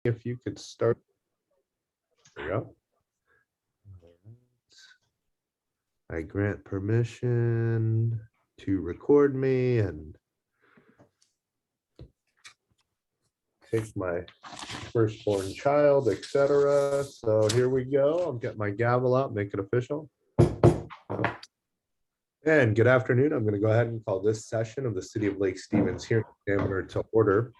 if you could start. There we go. I grant permission to record me and take my firstborn child, etc. So here we go. I'll get my gavel out, make it official. And good afternoon. I'm going to go ahead and call this session of the City of Lake Stevens hearing examiner to order.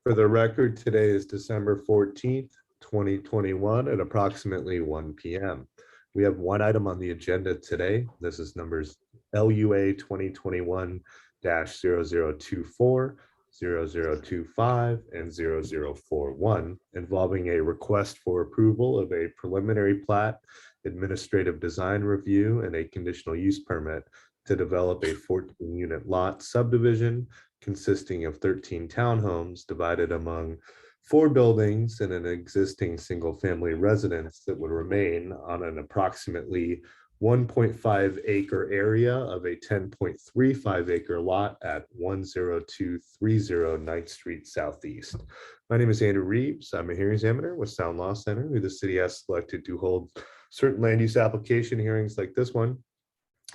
For the record, today is December 14th, 2021 at approximately 1 p.m. We have one item on the agenda today. This is numbers LUA 2021-0024, 0025, and 0041, involving a request for approval of a preliminary plat, administrative design review, and a conditional use permit to develop a 14-unit lot subdivision consisting of 13 townhomes divided among 4 buildings and an existing single-family residence that would remain on an approximately 1.5 acre area of a 10.35 acre lot at 10230 9th Street Southeast. My name is Andrew Reeves. I'm a hearing examiner with Sound Law Center, who the city has selected to hold certain land use application hearings like this one.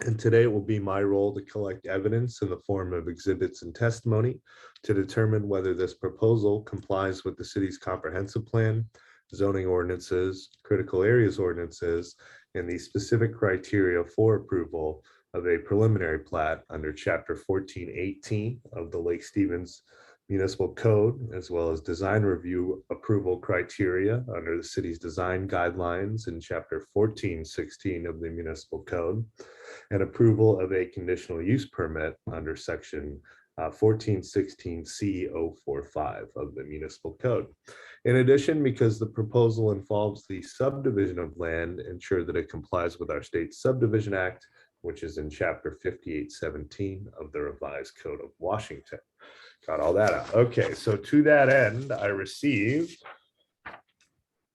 And today it will be my role to collect evidence in the form of exhibits and testimony to determine whether this proposal complies with the city's comprehensive plan, zoning ordinances, critical areas ordinances, and the specific criteria for approval of a preliminary plat under Chapter 1418 of the Lake Stevens Municipal Code, as well as design review approval criteria under the city's design guidelines in Chapter 1416 of the Municipal Code, and approval of a conditional use permit under Section 1416C045 of the Municipal Code. In addition, because the proposal involves the subdivision of land, ensure that it complies with our state subdivision act, which is in Chapter 5817 of the Revised Code of Washington. Got all that out. Okay, so to that end, I received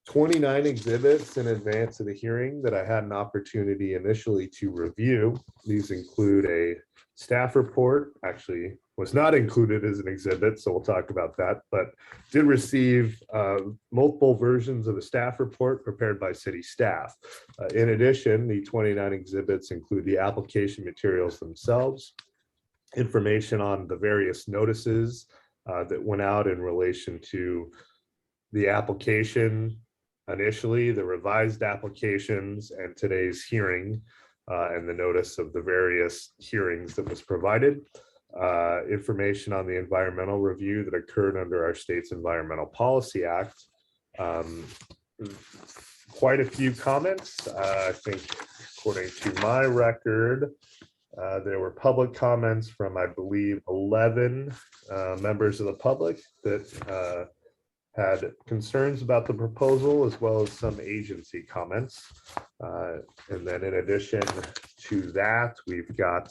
29 exhibits in advance of the hearing that I had an opportunity initially to review. These include a staff report, actually was not included as an exhibit, so we'll talk about that, but did receive multiple versions of a staff report prepared by city staff. In addition, the 29 exhibits include the application materials themselves, information on the various notices that went out in relation to the application initially, the revised applications, and today's hearing, and the notice of the various hearings that was provided. Information on the environmental review that occurred under our state's Environmental Policy Act. Quite a few comments. I think according to my record, there were public comments from, I believe, 11 members of the public that had concerns about the proposal, as well as some agency comments. And then in addition to that, we've got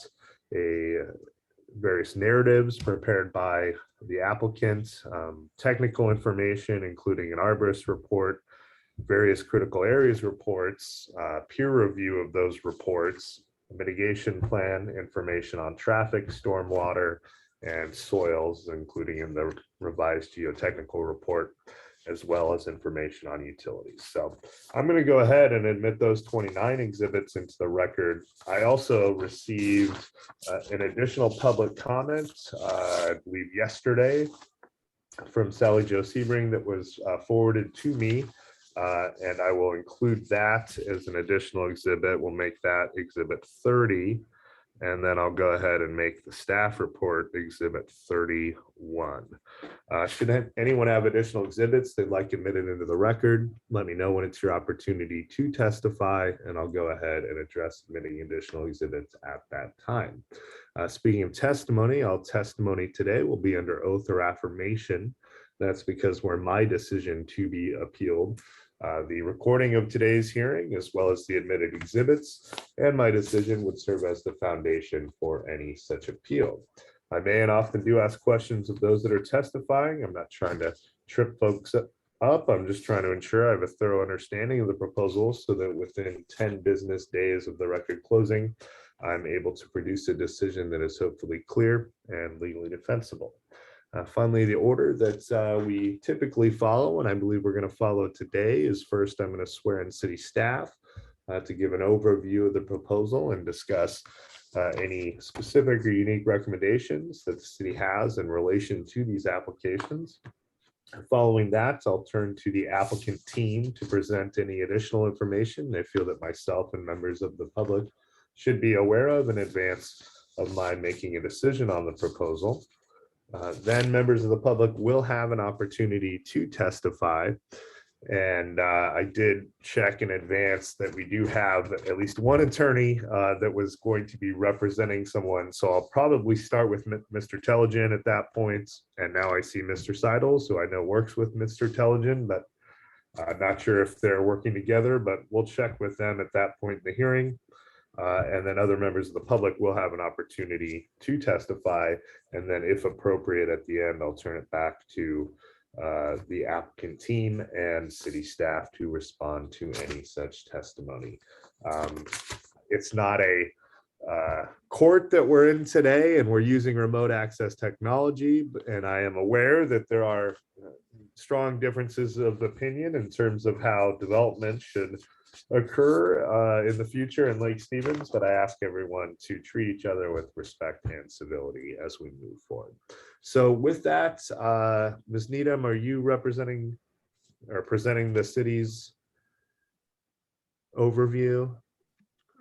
various narratives prepared by the applicant, technical information, including an arborist report, various critical areas reports, peer review of those reports, mitigation plan, information on traffic, stormwater, and soils, including in the revised geotechnical report, as well as information on utilities. So I'm going to go ahead and admit those 29 exhibits into the record. I also received an additional public comment, I believe yesterday, from Sally Jo Sebring that was forwarded to me. And I will include that as an additional exhibit. We'll make that exhibit 30. And then I'll go ahead and make the staff report exhibit 31. Should anyone have additional exhibits they'd like admitted into the record, let me know when it's your opportunity to testify, and I'll go ahead and address submitting additional exhibits at that time. Speaking of testimony, all testimony today will be under oath or affirmation. That's because we're my decision to be appealed. The recording of today's hearing, as well as the admitted exhibits, and my decision would serve as the foundation for any such appeal. I may and often do ask questions of those that are testifying. I'm not trying to trip folks up. I'm just trying to ensure I have a thorough understanding of the proposal so that within 10 business days of the record closing, I'm able to produce a decision that is hopefully clear and legally defensible. Finally, the order that we typically follow, and I believe we're going to follow today, is first I'm going to swear in city staff to give an overview of the proposal and discuss any specific or unique recommendations that the city has in relation to these applications. Following that, I'll turn to the applicant team to present any additional information they feel that myself and members of the public should be aware of in advance of my making a decision on the proposal. Then members of the public will have an opportunity to testify. And I did check in advance that we do have at least one attorney that was going to be representing someone. So I'll probably start with Mr. Telligin at that point. And now I see Mr. Seidel, who I know works with Mr. Telligin, but I'm not sure if they're working together, but we'll check with them at that point in the hearing. And then other members of the public will have an opportunity to testify. And then if appropriate at the end, I'll turn it back to the applicant team and city staff to respond to any such testimony. It's not a court that we're in today, and we're using remote access technology, and I am aware that there are strong differences of opinion in terms of how development should occur in the future in Lake Stevens, but I ask everyone to treat each other with respect and civility as we move forward. So with that, Ms. Needham, are you representing or presenting the city's overview?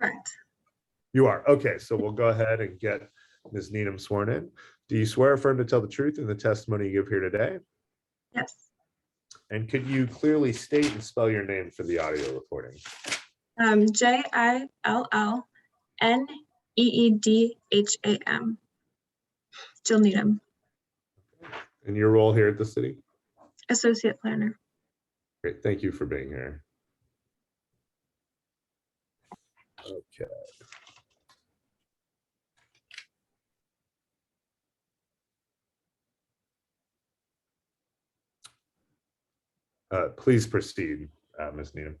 Correct. You are. Okay, so we'll go ahead and get Ms. Needham sworn in. Do you swear or affirm to tell the truth in the testimony you give here today? Yes. And could you clearly state and spell your name for the audio recording? Jillneedham. Jill Needham. And your role here at the city? Associate planner. Great, thank you for being here. Okay. Please proceed, Ms. Needham.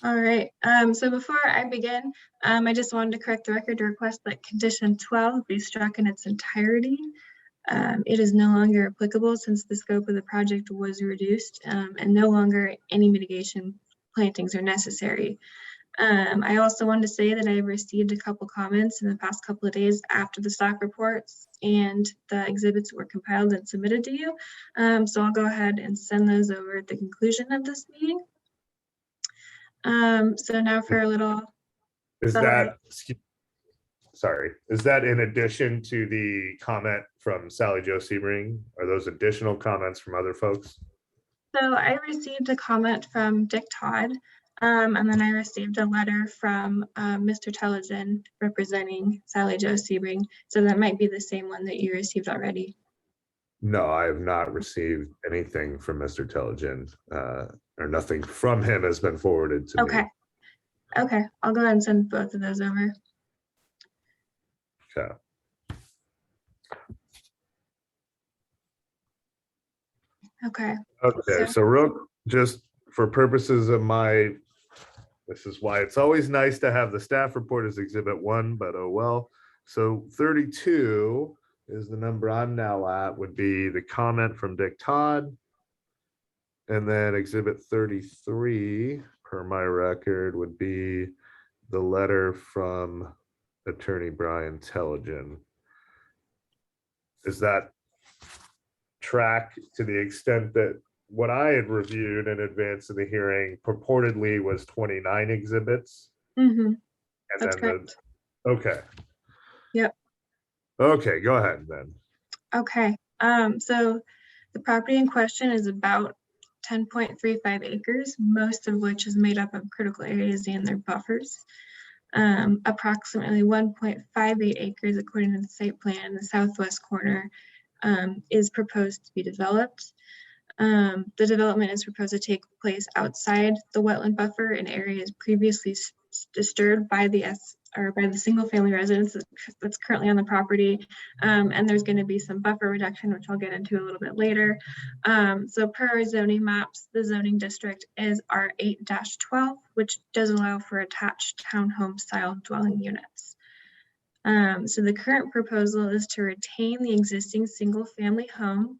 All right. So before I begin, I just wanted to correct the record to request that condition 12 be struck in its entirety. It is no longer applicable since the scope of the project was reduced and no longer any mitigation plantings are necessary. I also wanted to say that I received a couple comments in the past couple of days after the stock reports and the exhibits were compiled and submitted to you. So I'll go ahead and send those over at the conclusion of this meeting. So now for a little. Is that in addition to the comment from Sally Jo Sebring? Are those additional comments from other folks? So I received a comment from Dick Todd, and then I received a letter from Mr. Telligin representing Sally Jo Sebring. So that might be the same one that you received already. No, I have not received anything from Mr. Telligin, or nothing from him has been forwarded to me. Okay, I'll go ahead and send both of those over. Okay. Okay, so real, just for purposes of this is why it's always nice to have the staff report as exhibit 1, but oh well. So 32 is the number I'm now at, would be the comment from Dick Todd. And then exhibit 33, per my record, would be the letter from Attorney Brian Telligin. Is that track to the extent that what I had reviewed in advance of the hearing purportedly was 29 exhibits? Mm-hmm. And that's then correct. Okay. Yep. Okay, go ahead then. Okay, so the property in question is about 10.35 acres, most of which is made up of critical areas and their buffers. Approximately 1.58 acres, according to the site plan, in the southwest corner is proposed to be developed. The development is proposed to take place outside the wetland buffer in areas previously disturbed by the single family residence that's currently on the property. And there's going to be some buffer reduction, which I'll get into a little bit later. So per our zoning maps, the zoning district is R8-12, which does allow for attached townhome style dwelling units. So the current proposal is to retain the existing single-family home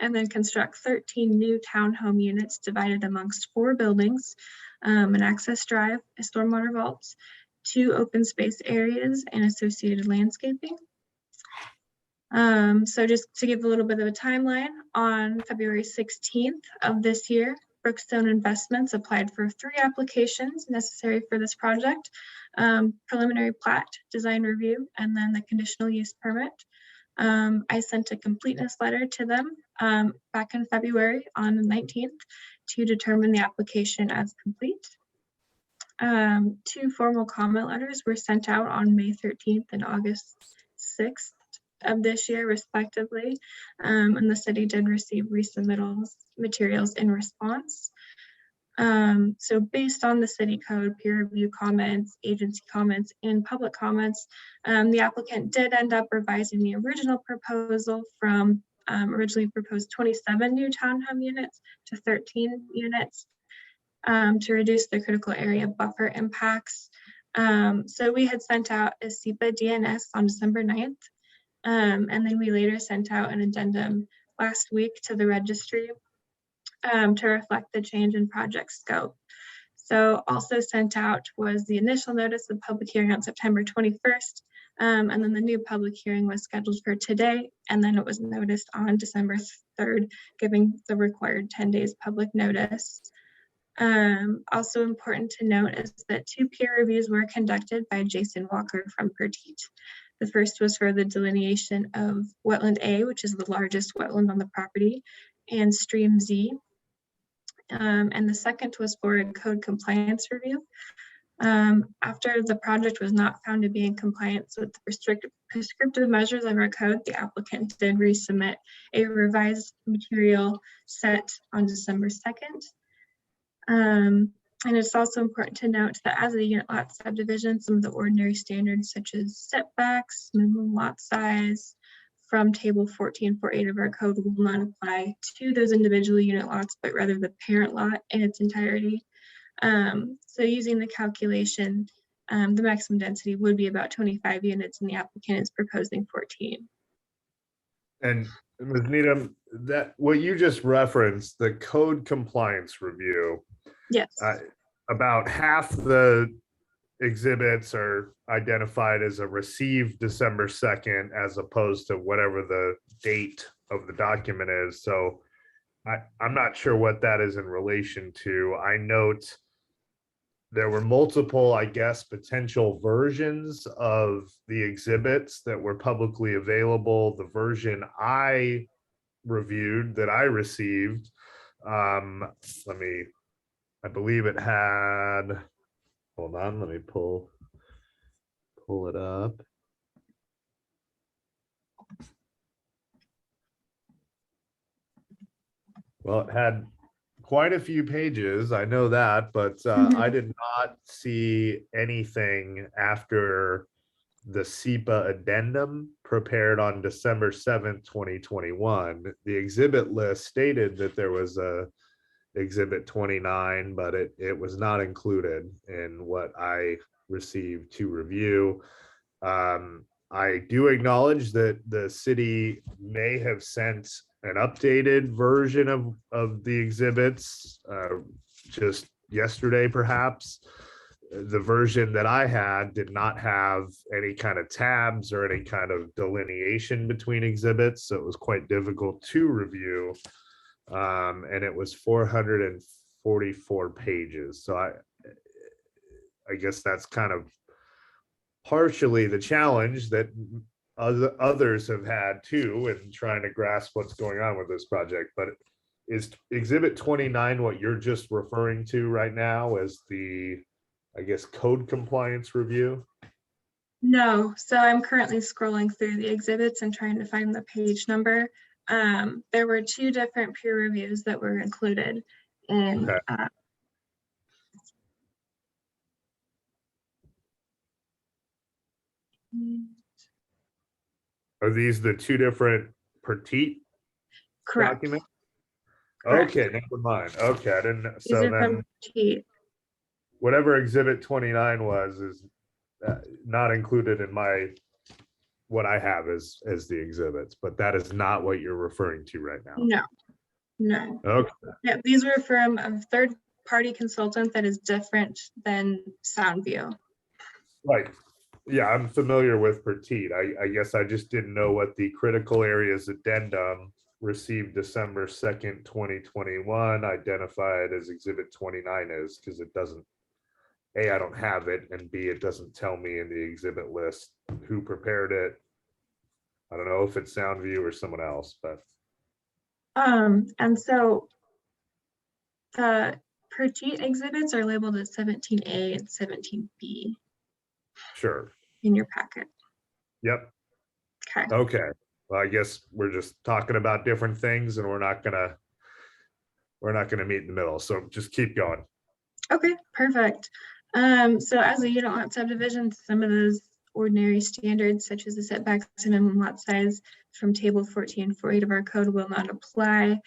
and then construct 13 new townhome units divided amongst 4 buildings, an access drive, a stormwater vault, 2 open space areas, and associated landscaping. So just to give a little bit of a timeline, on February 16th of this year, Brookstone Investments applied for 3 applications necessary for this project: preliminary plat, design review, and then the conditional use permit. I sent a completeness letter to them back in February on the 19th to determine the application as complete. 2 formal comment letters were sent out on May 13th and August 6th of this year, respectively, and the city did receive resubmittals materials in response. So based on the city code, peer review comments, agency comments, and public comments, the applicant did end up revising the original proposal from originally proposed 27 new townhome units to 13 units to reduce the critical area buffer impacts. So we had sent out a SEPA DNS on December 9th, and then we later sent out an addendum last week to the registry to reflect the change in project scope. So also sent out was the initial notice of public hearing on September 21st, and then the new public hearing was scheduled for today, and then it was noticed on December 3rd, giving the required 10 days public notice. Also important to note is that 2 peer reviews were conducted by Jason Walker from Petite. The first was for the delineation of Wetland A, which is the largest wetland on the property, and Stream Z. And the second was for a code compliance review. After the project was not found to be in compliance with the prescriptive measures of our code, the applicant did resubmit a revised material set on December 2nd. And it's also important to note that as a unit lot subdivision, some of the ordinary standards such as setbacks, minimum lot size from table 1448 of our code will not apply to those individual unit lots, but rather the parent lot in its entirety. So using the calculation, the maximum density would be about 25 units and the applicant is proposing 14. And Ms. Needham, that what you just referenced, the code compliance review, Yes. About half the exhibits are identified as a received December 2nd, as opposed to whatever the date of the document is. So I'm not sure what that is in relation to. I note there were multiple, I guess, potential versions of the exhibits that were publicly available. The version I reviewed that I received, I believe it had, hold on, let me pull it up. Well, it had quite a few pages, I know that, but I did not see anything after the SEPA addendum prepared on December 7th, 2021. The exhibit list stated that there was a exhibit 29, but it was not included in what I received to review. I do acknowledge that the city may have sent an updated version of the exhibits just yesterday, perhaps. The version that I had did not have any kind of tabs or any kind of delineation between exhibits, so it was quite difficult to review. And it was 444 pages. So I guess that's kind of partially the challenge that others have had too in trying to grasp what's going on with this project. But is exhibit 29 what you're just referring to right now as the, I guess, code compliance review? No, so I'm currently scrolling through the exhibits and trying to find the page number. There were 2 different peer reviews that were included in Okay. Are these the 2 different Petite correct. documents? Correct. Okay, never mind. Okay, I didn't. These So are from then Petite. whatever exhibit 29 was is not included in what I have as the exhibits, but that is not what you're referring to right now. No, no. Okay. Yeah, these were from a third-party consultant that is different than Soundview. Right. Yeah, I'm familiar with Petite. I guess I just didn't know what the critical areas addendum received December 2nd, 2021, identified as exhibit 29 is, because it doesn't, A, I don't have it, and B, it doesn't tell me in the exhibit list who prepared it. I don't know if it's Soundview or someone else, but. And so the Petite exhibits are labeled as 17A and 17B. Sure. In your packet. Yep. Okay. Okay. Well, I guess we're just talking about different things, and we're not gonna meet in the middle. So just keep going. Okay, perfect. So as a unit lot subdivision, some of those ordinary standards, such as the setbacks and minimum lot size from table 14 and 48 of our code, will not apply.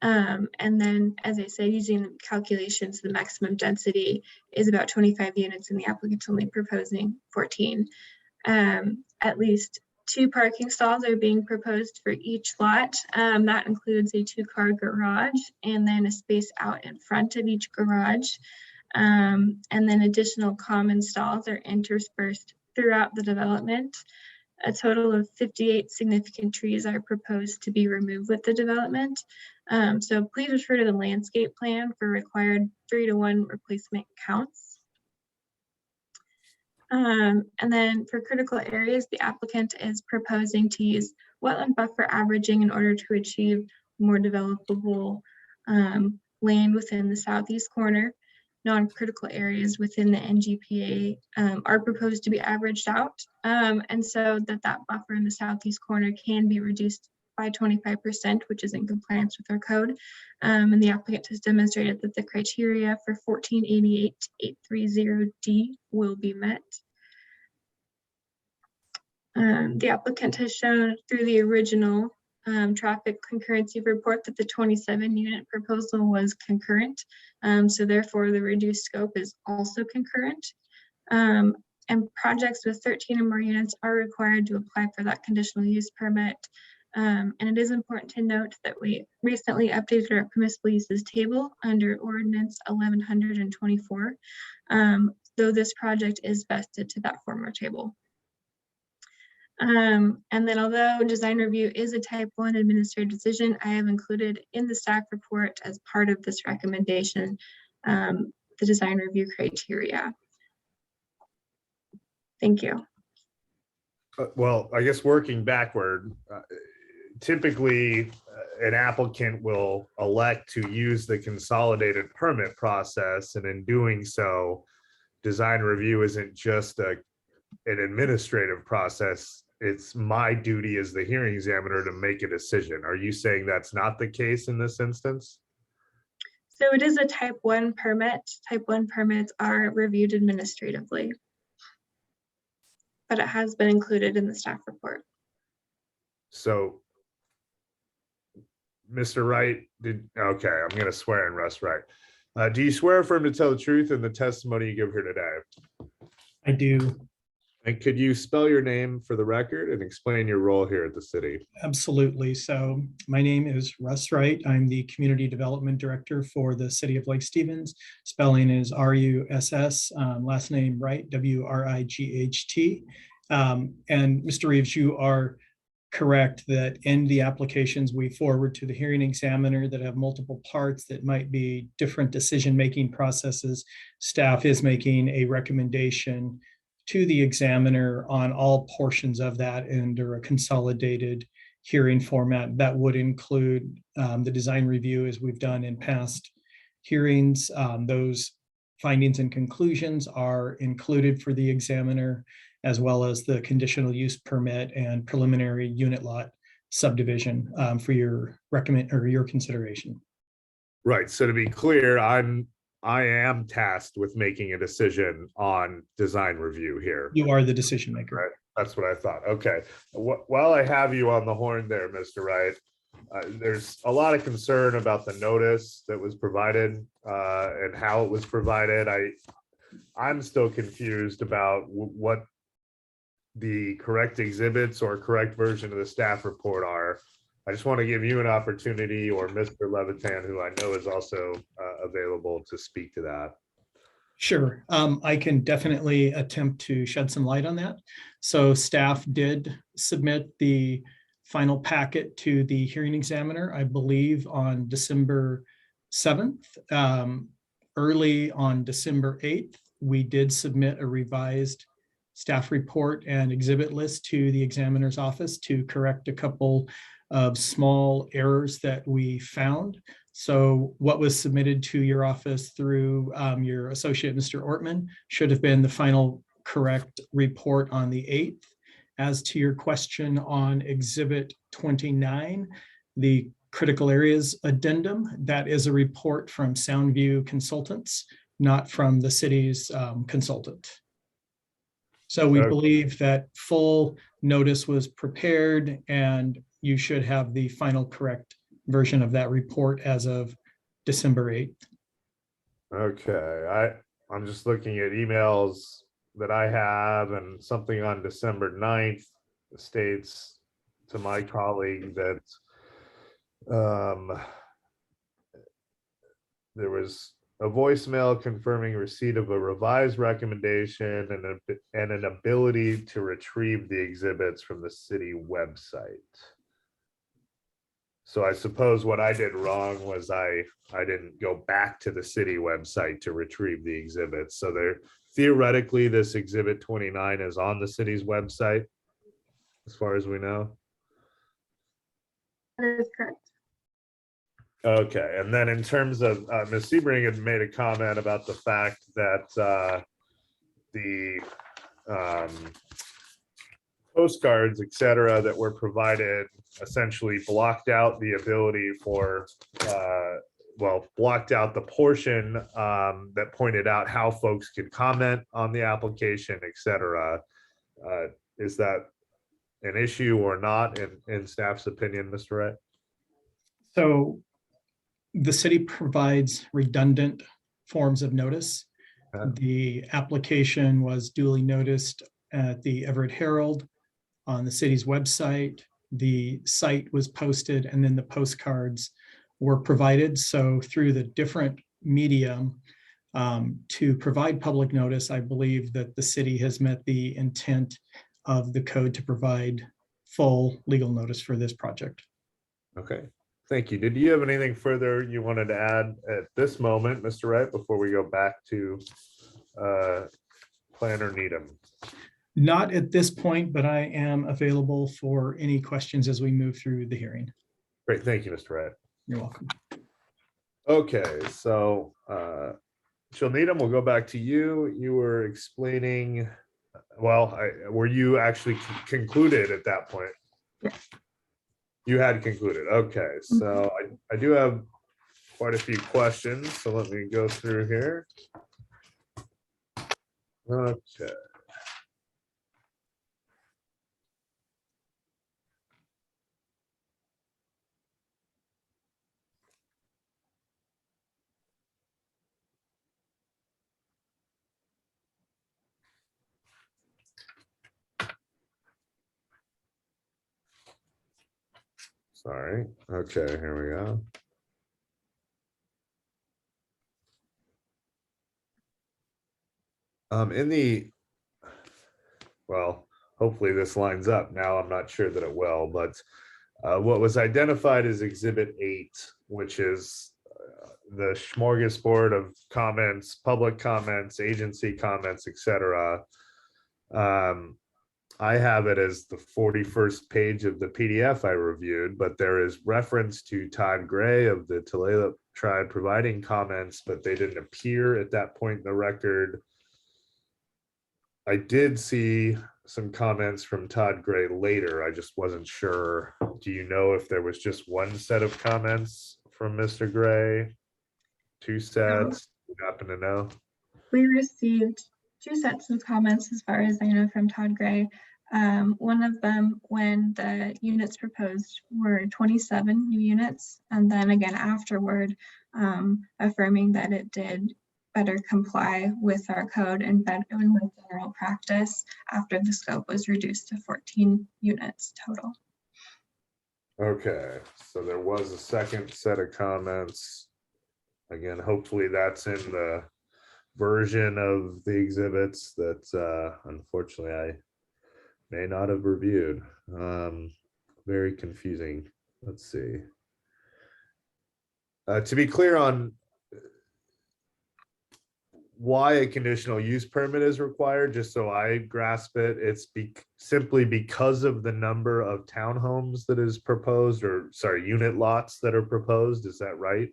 And then, as I said, using the calculations, the maximum density is about 25 units, and the applicant's only proposing 14. At least 2 parking stalls are being proposed for each lot. That includes a 2-car garage and then a space out in front of each garage. And then additional common stalls are interspersed throughout the development. A total of 58 significant trees are proposed to be removed with the development. So please refer to the landscape plan for required 3-to-1 replacement counts. And then for critical areas, the applicant is proposing to use wetland buffer averaging in order to achieve more developable land within the southeast corner. Non-critical areas within the NGPA are proposed to be averaged out, and so that buffer in the southeast corner can be reduced by 25%, which is in compliance with our code. And the applicant has demonstrated that the criteria for 1488-830D will be met. The applicant has shown through the original traffic concurrency report that the 27-unit proposal was concurrent. So therefore the reduced scope is also concurrent. And projects with 13 or more units are required to apply for that conditional use permit. And it is important to note that we recently updated our permissible uses table under ordinance 1124, though this project is vested to that former table. And then although design review is a type 1 administrative decision, I have included in the staff report as part of this recommendation, the design review criteria. Thank you. Well, I guess working backward, typically an applicant will elect to use the consolidated permit process, and in doing so, design review isn't just an administrative process. It's my duty as the hearing examiner to make a decision. Are you saying that's not the case in this instance? So it is a type 1 permit. Type 1 permits are reviewed administratively, but it has been included in the staff report. So, Mr. Wright, okay, I'm going to swear in Russ Wright. Do you swear affirm to tell the truth in the testimony you give here today? I do. And could you spell your name for the record and explain your role here at the city? Absolutely. So my name is Russ Wright. I'm the Community Development Director for the City of Lake Stevens. Spelling is R-U-S-S, last name Wright, W-R-I-G-H-T. And Mr. Reeves, you are correct that in the applications we forward to the hearing examiner that have multiple parts that might be different decision-making processes, staff is making a recommendation to the examiner on all portions of that under a consolidated hearing format. That would include the design review as we've done in past hearings. Those findings and conclusions are included for the examiner, as well as the conditional use permit and preliminary unit lot subdivision for your consideration. Right. So to be clear, I am tasked with making a decision on design review here. You are the decision maker. Right. That's what I thought. Okay. While I have you on the horn there, Mr. Wright, there's a lot of concern about the notice that was provided and how it was provided. I'm still confused about what the correct exhibits or correct version of the staff report are. I just want to give you an opportunity, or Mr. Levitan, who I know is also available, to speak to that. Sure, I can definitely attempt to shed some light on that. So staff did submit the final packet to the hearing examiner, I believe on December 7th. Early on December 8th, we did submit a revised staff report and exhibit list to the examiner's office to correct a couple of small errors that we found. So what was submitted to your office through your associate, Mr. Ortman, should have been the final correct report on the 8th. As to your question on Exhibit 29, the critical areas addendum, that is a report from Soundview Consultants, not from the city's consultant. So we believe that full notice was prepared and you should have the final correct version of that report as of December 8th. Okay, I'm just looking at emails that I have, and something on December 9th states to my colleague that there was a voicemail confirming receipt of a revised recommendation and an ability to retrieve the exhibits from the city website. So I suppose what I did wrong was I didn't go back to the city website to retrieve the exhibits. So theoretically, this exhibit 29 is on the city's website, as far as we know. That is correct. Okay, and then in terms of Ms. Sebring had made a comment about the fact that the postcards, et cetera, that were provided essentially blocked out the ability for, blocked out the portion that pointed out how folks could comment on the application, et cetera. Is that an issue or not in staff's opinion, Mr. Wright? So the city provides redundant forms of notice. The application was duly noticed at the Everett Herald, on the city's website. The site was posted, and then the postcards were provided. So through the different medium to provide public notice, I believe that the city has met the intent of the code to provide full legal notice for this project. Okay, thank you. Did you have anything further you wanted to add at this moment, Mr. Wright, before we go back to Planner Needham? Not at this point, but I am available for any questions as we move through the hearing. Great, thank you, Mr. Wright. You're welcome. Okay, so Jill Needham, we'll go back to you. You were explaining, were you actually concluded at that point? Yeah. You had concluded. Okay, so I do have quite a few questions, so let me go through here. Okay. Sorry. Okay, here we go. Hopefully this lines up. Now I'm not sure that it will, but what was identified as Exhibit 8, which is the smorgasbord of comments, public comments, agency comments, etc. I have it as the 41st page of the PDF I reviewed, but there is reference to Todd Gray of the Tulalip tribe providing comments, but they didn't appear at that point in the record. I did see some comments from Todd Gray later. I just wasn't sure. Do you know if there was just one set of comments from Mr. Gray? Two sets? You happen to know? We received 2 sets of comments, as far as I know, from Todd Gray. One of them, when the units proposed were 27 new units, and then again afterward, affirming that it did better comply with our code and with general practice after the scope was reduced to 14 units total. Okay, so there was a second set of comments. Again, hopefully that's in the version of the exhibits that unfortunately I may not have reviewed. Very confusing. Let's see. To be clear on why a conditional use permit is required, just so I grasp it, it's simply because of the number of townhomes that is proposed, or sorry, unit lots that are proposed. Is that right?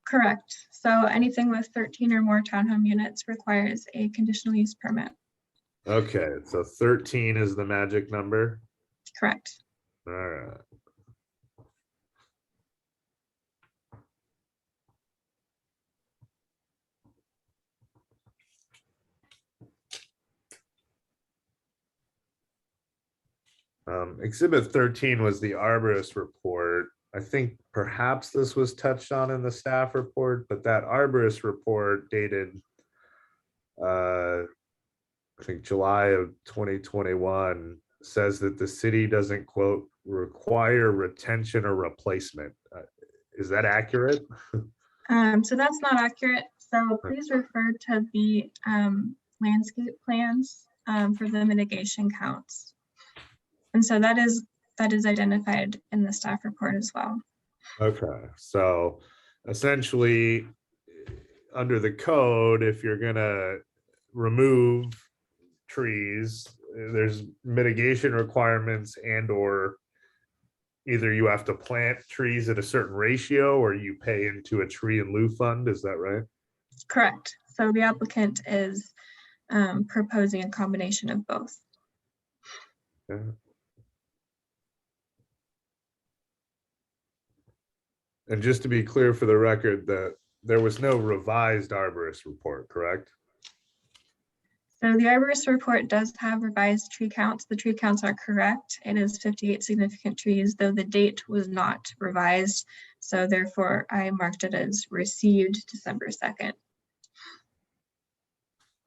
Correct. So anything with 13 or more townhome units requires a conditional use permit. Okay, so 13 is the magic number. Correct. All right. Exhibit 13 was the arborist report. I think perhaps this was touched on in the staff report, but that arborist report dated, I think July of 2021, says that the city doesn't, quote, require retention or replacement. Is that accurate? So that's not accurate. So please refer to the landscape plans for the mitigation counts. And so that is identified in the staff report as well. Okay, so essentially, under the code, if you're gonna remove trees, there's mitigation requirements, and or either you have to plant trees at a certain ratio or you pay into a tree in lieu fund. Is that right? Correct. So the applicant is proposing a combination of both. Yeah. And just to be clear for the record, that there was no revised arborist report, correct? So the arborist report does have revised tree counts. The tree counts are correct. It is 58 significant trees, though the date was not revised. So therefore, I marked it as received December 2nd.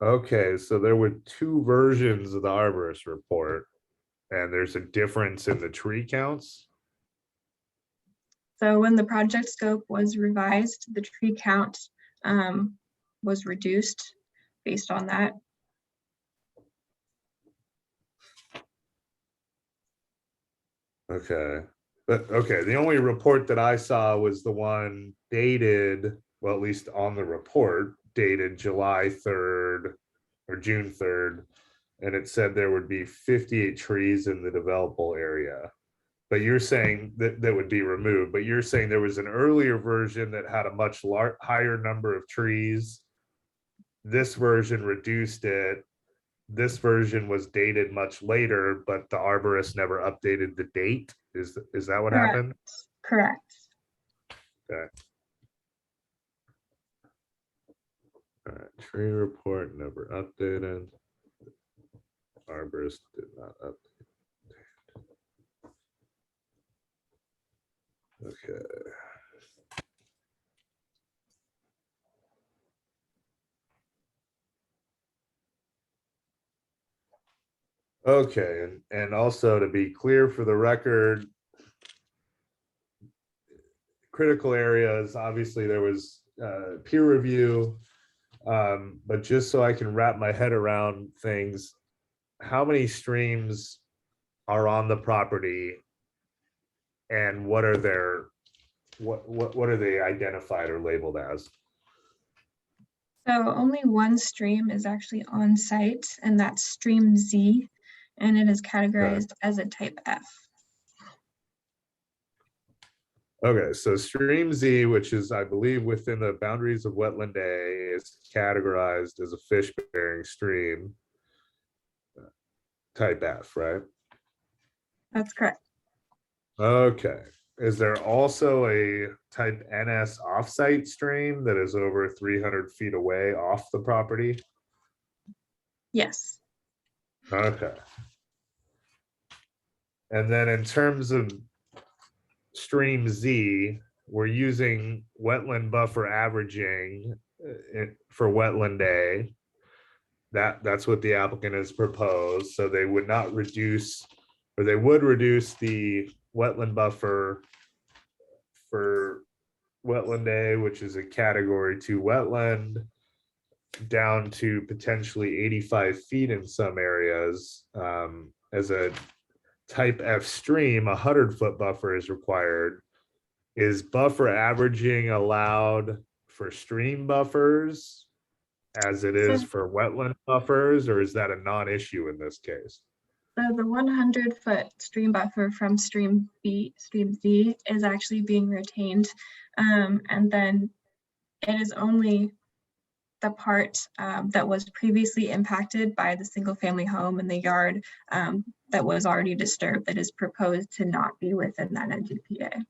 Okay, so there were two versions of the arborist report, and there's a difference in the tree counts. So when the project scope was revised, the tree count was reduced based on that. Okay, but okay, the only report that I saw was the one dated, well, at least on the report, dated July 3rd or June 3rd, and it said there would be 58 trees in the developable area. But you're saying that would be removed, but you're saying there was an earlier version that had a much higher number of trees. This version reduced it. This version was dated much later, but the arborist never updated the date. Is that what Correct. happened? Correct. Okay. All right. Tree report never updated. Arborist did not update. Okay. Okay, and also to be clear for the record, critical areas, obviously there was peer review, but just so I can wrap my head around things, how many streams are on the property, and what are they identified or labeled as? So only one stream is actually on site, and that's stream Z, and it is categorized as a type F. Okay, so stream Z, which is, I believe, within the boundaries of wetland A, is categorized as a fish-bearing stream, type F, right? That's correct. Okay. Is there also a type NS offsite stream that is over 300 feet away off the property? Yes. Okay. And then in terms of stream Z, we're using wetland buffer averaging for wetland A. That's what the applicant has proposed. So they would not reduce, or they would reduce the wetland buffer for wetland A, which is a category 2 wetland, down to potentially 85 feet in some areas. As a type F stream, 100-foot buffer is required. Is buffer averaging allowed for stream buffers as it is for wetland buffers, or is that a non-issue in this case? So the 100-foot stream buffer from stream Z is actually being retained. And then it is only the part that was previously impacted by the single family home in the yard that was already disturbed that is proposed to not be within that NGPA.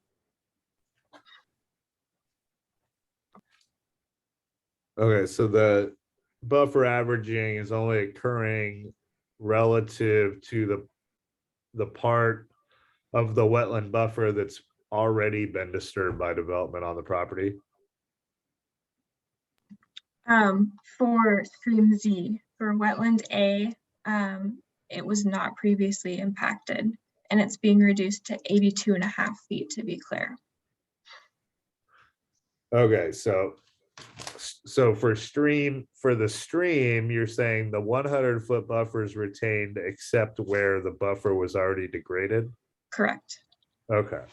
Okay, so the buffer averaging is only occurring relative to the part of the wetland buffer that's already been disturbed by development on the property. For stream Z, for wetland A, it was not previously impacted, and it's being reduced to 82.5 feet to be clear. Okay, so for the stream, you're saying the 100-foot buffer is retained except where the buffer was already degraded? Correct. Okay.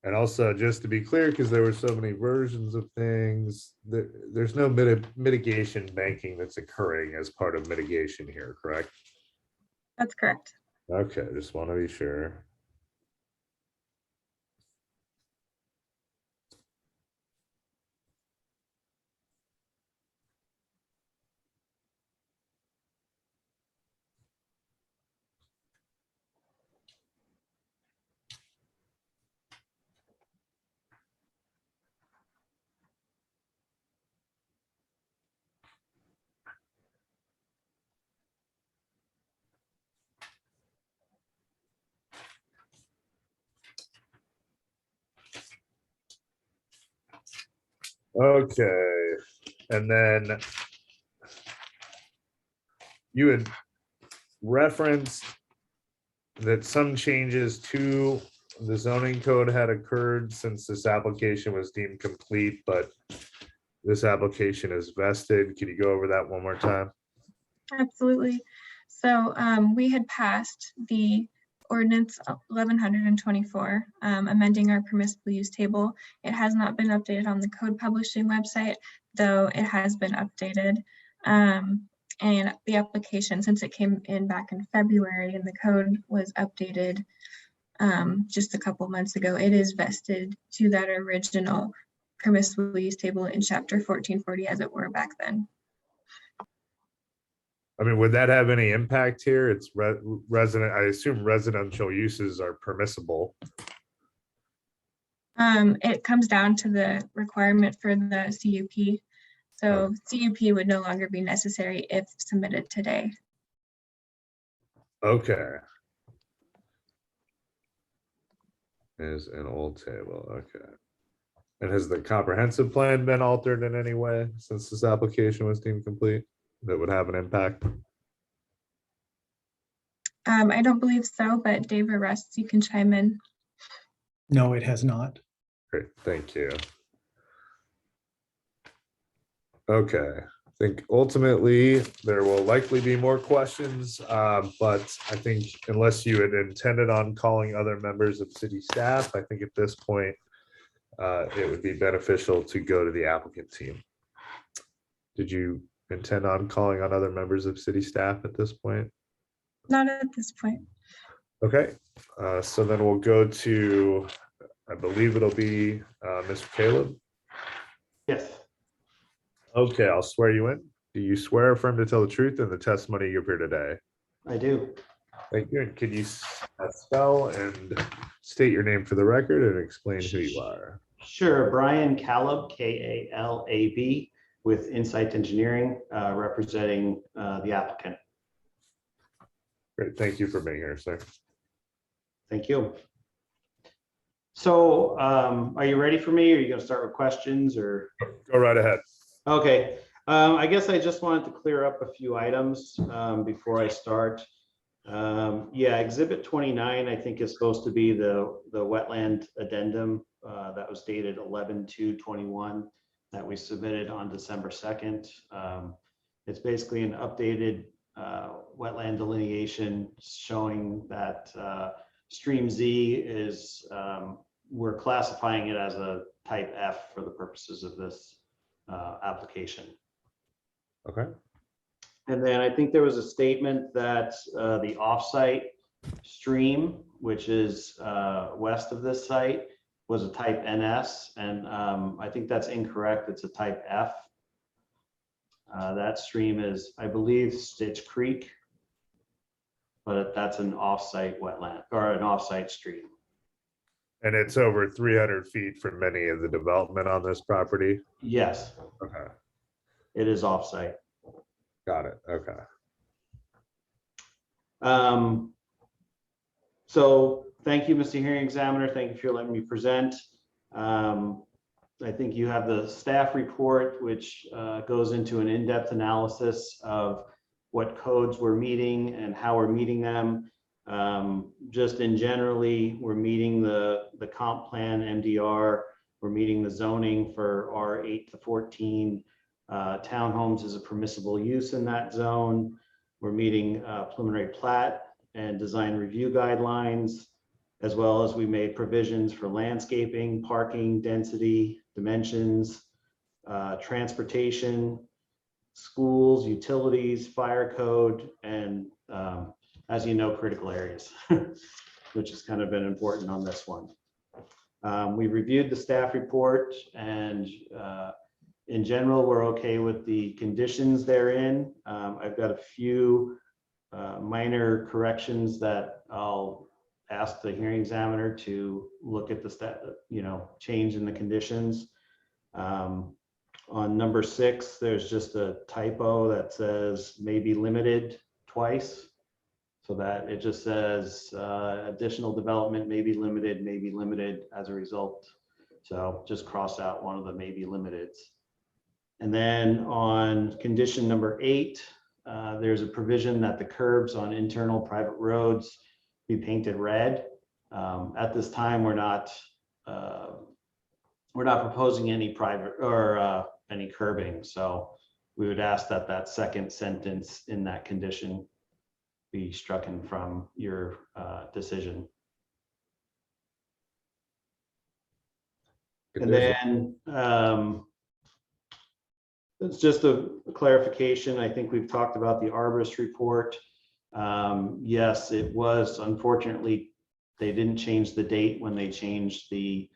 And also, just to be clear, because there were so many versions of things, there's no mitigation banking that's occurring as part of mitigation here, correct? That's correct. Okay, just want to be sure. Okay, and then you had referenced that some changes to the zoning code had occurred since this application was deemed complete, but this application is vested. Can you go over that one more time? Absolutely. So we had passed the ordinance 1124, amending our permissible use table. It has not been updated on the code publishing website, though it has been updated. And the application, since it came in back in February and the code was updated just a couple months ago, it is vested to that original permissible use table in chapter 1440 as it were back then. I mean, would that have any impact here? It's resident, I assume residential uses are permissible. It comes down to the requirement for the CUP. So CUP would no longer be necessary if submitted today. Okay. Is an old table, okay. And has the comprehensive plan been altered in any way since this application was deemed complete that would have an impact? I don't believe so, but Dave or Russ, you can chime in. No, it has not. Great, thank you. Okay, I think ultimately there will likely be more questions, but I think unless you had intended on calling other members of city staff, I think at this point it would be beneficial to go to the applicant team. Did you intend on calling on other members of city staff at this point? Not at this point. Okay, so then we'll go to, I believe it'll be Mr. Caleb. Yes, Okay, I'll swear you in. Do you swear or affirm to tell the truth in the testimony you give here today? I do. Thank you. And can you spell and state your name for the record and explain who you are? Sure. Brian Caleb, Kalab, with Insight Engineering, representing the applicant. Great. Thank you for being here, sir. Thank you. So are you ready for me? Or are you going to start with questions or? Go right ahead. Okay. I guess I just wanted to clear up a few items before I start. Yeah, Exhibit 29, I think, is supposed to be the wetland addendum that was dated 11/2/21 that we submitted on December 2nd. It's basically an updated wetland delineation showing that Stream Z is, we're classifying it as a type F for the purposes of this application. Okay. And then I think there was a statement that the offsite stream, which is west of this site, was a type NS, and I think that's incorrect. It's a type F. That stream is, I believe, Stitch Creek, but that's an offsite wetland or an offsite stream. And it's over 300 feet from any of the development on this property? Yes, Okay. it is offsite. Got it. Okay. So thank you, Mr. Hearing Examiner. Thank you for letting me present. I think you have the staff report, which goes into an in-depth analysis of what codes we're meeting and how we're meeting them. Just in generally, we're meeting the comp plan MDR. We're meeting the zoning for R8 to 14. Townhomes is a permissible use in that zone. We're meeting preliminary plat and design review guidelines, as well as we made provisions for landscaping, parking, density, dimensions, transportation, schools, utilities, fire code, and as you know, critical areas, which has kind of been important on this one. We reviewed the staff report, and in general, we're okay with the conditions therein. I've got a few minor corrections that I'll ask the hearing examiner to look at the change in the conditions. On number 6, there's just a typo that says may be limited twice. So that it just says additional development may be limited as a result. So just cross out one of the may be limiteds. And then on condition number 8, there's a provision that the curbs on internal private roads be painted red. At this time, we're not proposing any private or any curbing. So we would ask that that second sentence in that condition be stricken from your decision. And then it's just a clarification. I think we've talked about the arborist report. Yes, it was, unfortunately, they didn't change the date when they changed the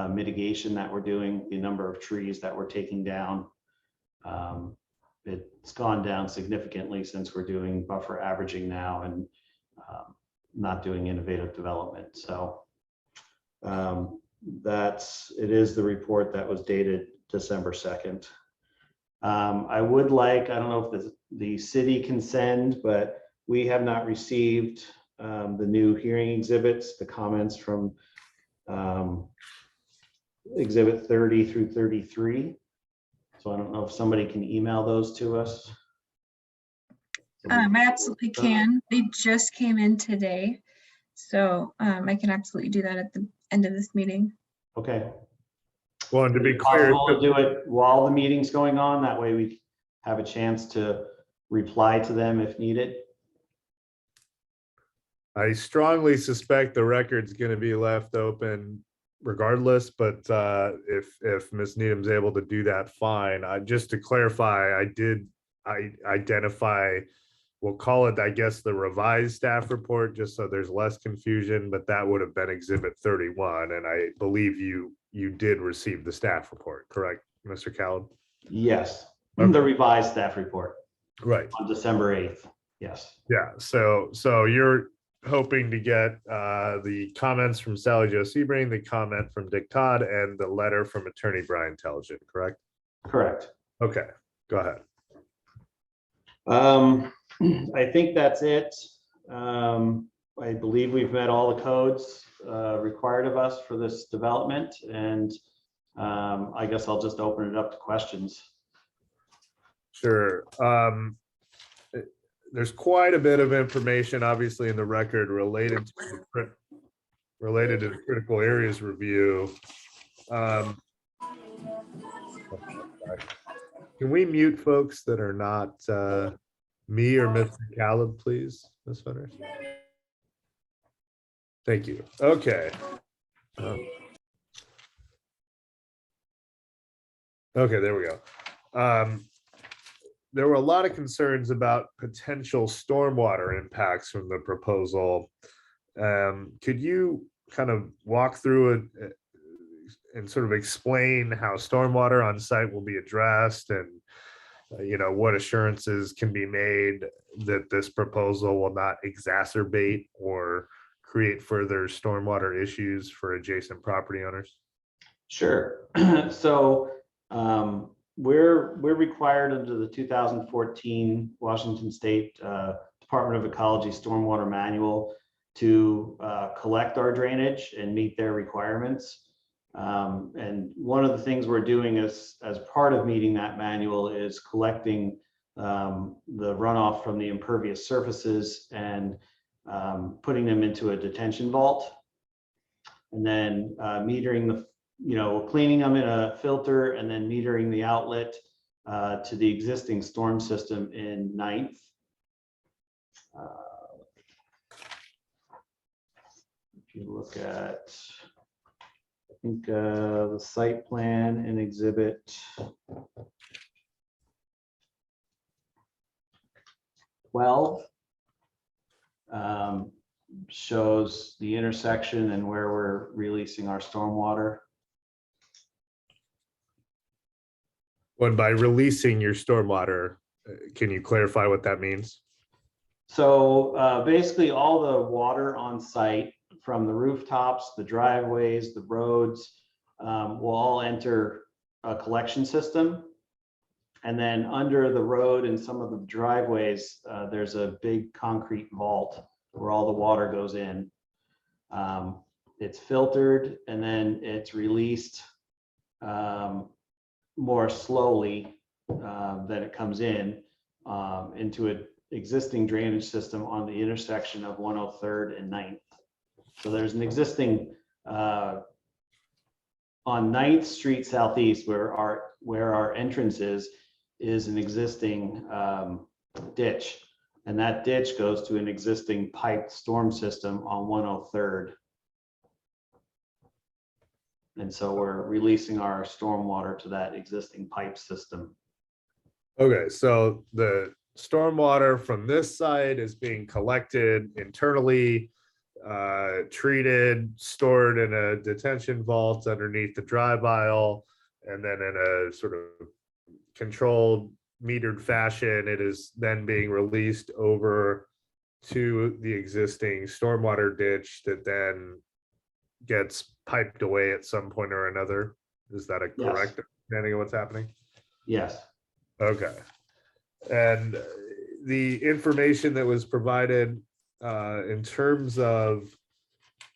mitigation that we're doing, the number of trees that we're taking down. It's gone down significantly since we're doing buffer averaging now and not doing innovative development. So it is the report that was dated December 2nd. I would like, I don't know if the city can send, but we have not received the new hearing exhibits, the comments from exhibit 30 through 33. So I don't know if somebody can email those to us. I absolutely can. They just came in today. So I can absolutely do that at the end of this meeting. Okay. Well, and to be clear, Possible to do it while the meeting's going on. That way we have a chance to reply to them if needed. I strongly suspect the record's going to be left open regardless, but if Ms. Needham's able to do that, fine. Just to clarify, I identify, we'll call it, I guess, the revised staff report, just so there's less confusion, but that would have been exhibit 31, and I believe you did receive the staff report, correct? Mr. Callum? Yes, Okay. the revised staff report Right. on December 8th. Yes. Yeah. So you're hoping to get the comments from Sally Jo Sebring, the comment from Dick Todd, and the letter from Attorney Brian Telligent, correct? Correct. Okay, go ahead. I think that's it. I believe we've met all the codes required of us for this development, and I guess I'll just open it up to questions. Sure. There's quite a bit of information, obviously, in the record related to the critical areas review. Can we mute folks that are not me or Mr. Callum, please, Ms. Fenners? Thank you. Okay. Okay, there we go. There were a lot of concerns about potential stormwater impacts from the proposal. Could you kind of walk through it and sort of explain how stormwater on site will be addressed, and what assurances can be made that this proposal will not exacerbate or create further stormwater issues for adjacent property owners? Sure. So we're required under the 2014 Washington State Department of Ecology Stormwater Manual to collect our drainage and meet their requirements. And one of the things we're doing as part of meeting that manual is collecting the runoff from the impervious surfaces and putting them into a detention vault, and then metering the, cleaning them in a filter, and then metering the outlet to the existing storm system in 9th. If you look at, I think the site plan in exhibit 12 shows the intersection and where we're releasing our stormwater. When by releasing your stormwater, can you clarify what that means? So basically all the water on site, from the rooftops, the driveways, the roads, will all enter a collection system. And then under the road and some of the driveways, there's a big concrete vault where all the water goes in. It's filtered and then it's released more slowly than it comes in into an existing drainage system on the intersection of 103rd and 9th. So there's an existing on 9th Street Southeast, where our entrance is an existing ditch, and that ditch goes to an existing piped storm system on 103rd. And so we're releasing our stormwater to that existing pipe system. Okay, so the stormwater from this site is being collected internally, treated, stored in a detention vault underneath the drive aisle, and then in a sort of controlled, metered fashion, it is then being released over to the existing stormwater ditch that then gets piped away at some point or another. Is that a correct understanding of what's happening? Yes. Okay. And the information that was provided in terms of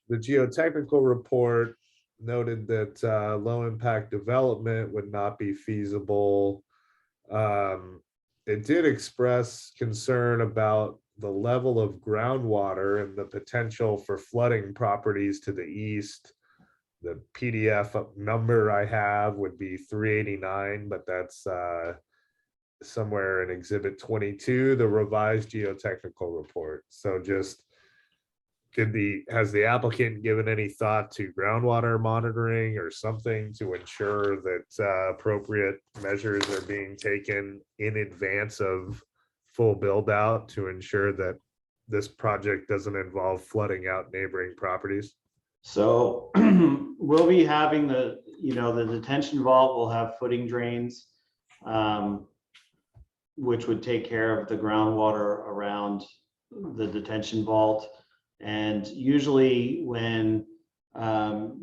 the geotechnical report noted that low impact development would not be feasible. It did express concern about the level of groundwater and the potential for flooding properties to the east. The PDF number I have would be 389, but that's somewhere in exhibit 22, the revised geotechnical report. So just has the applicant given any thought to groundwater monitoring or something to ensure that appropriate measures are being taken in advance of full build out to ensure that this project doesn't involve flooding out neighboring properties? So we'll be having you know, the detention vault will have footing drains, which would take care of the groundwater around the detention vault. And usually when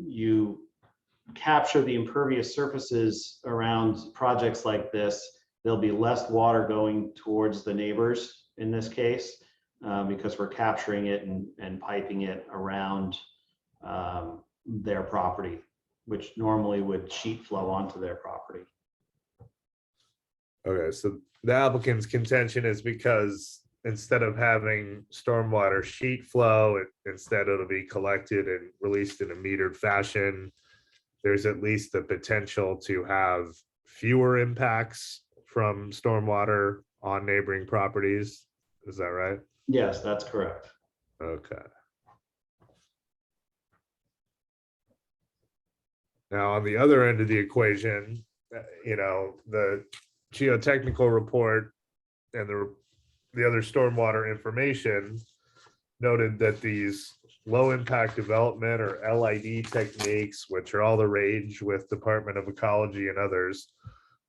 you capture the impervious surfaces around projects like this, there'll be less water going towards the neighbors in this case, because we're capturing it and piping it around their property, which normally would sheet flow onto their property. Okay, so the applicant's contention is because instead of having stormwater sheet flow, instead it'll be collected and released in a metered fashion. There's at least the potential to have fewer impacts from stormwater on neighboring properties. Is that right? Yes, that's correct. Okay. Now, on the other end of the equation, you know, the geotechnical report and the other stormwater information noted that these low impact development or LID techniques, which are all the rage with Department of Ecology and others,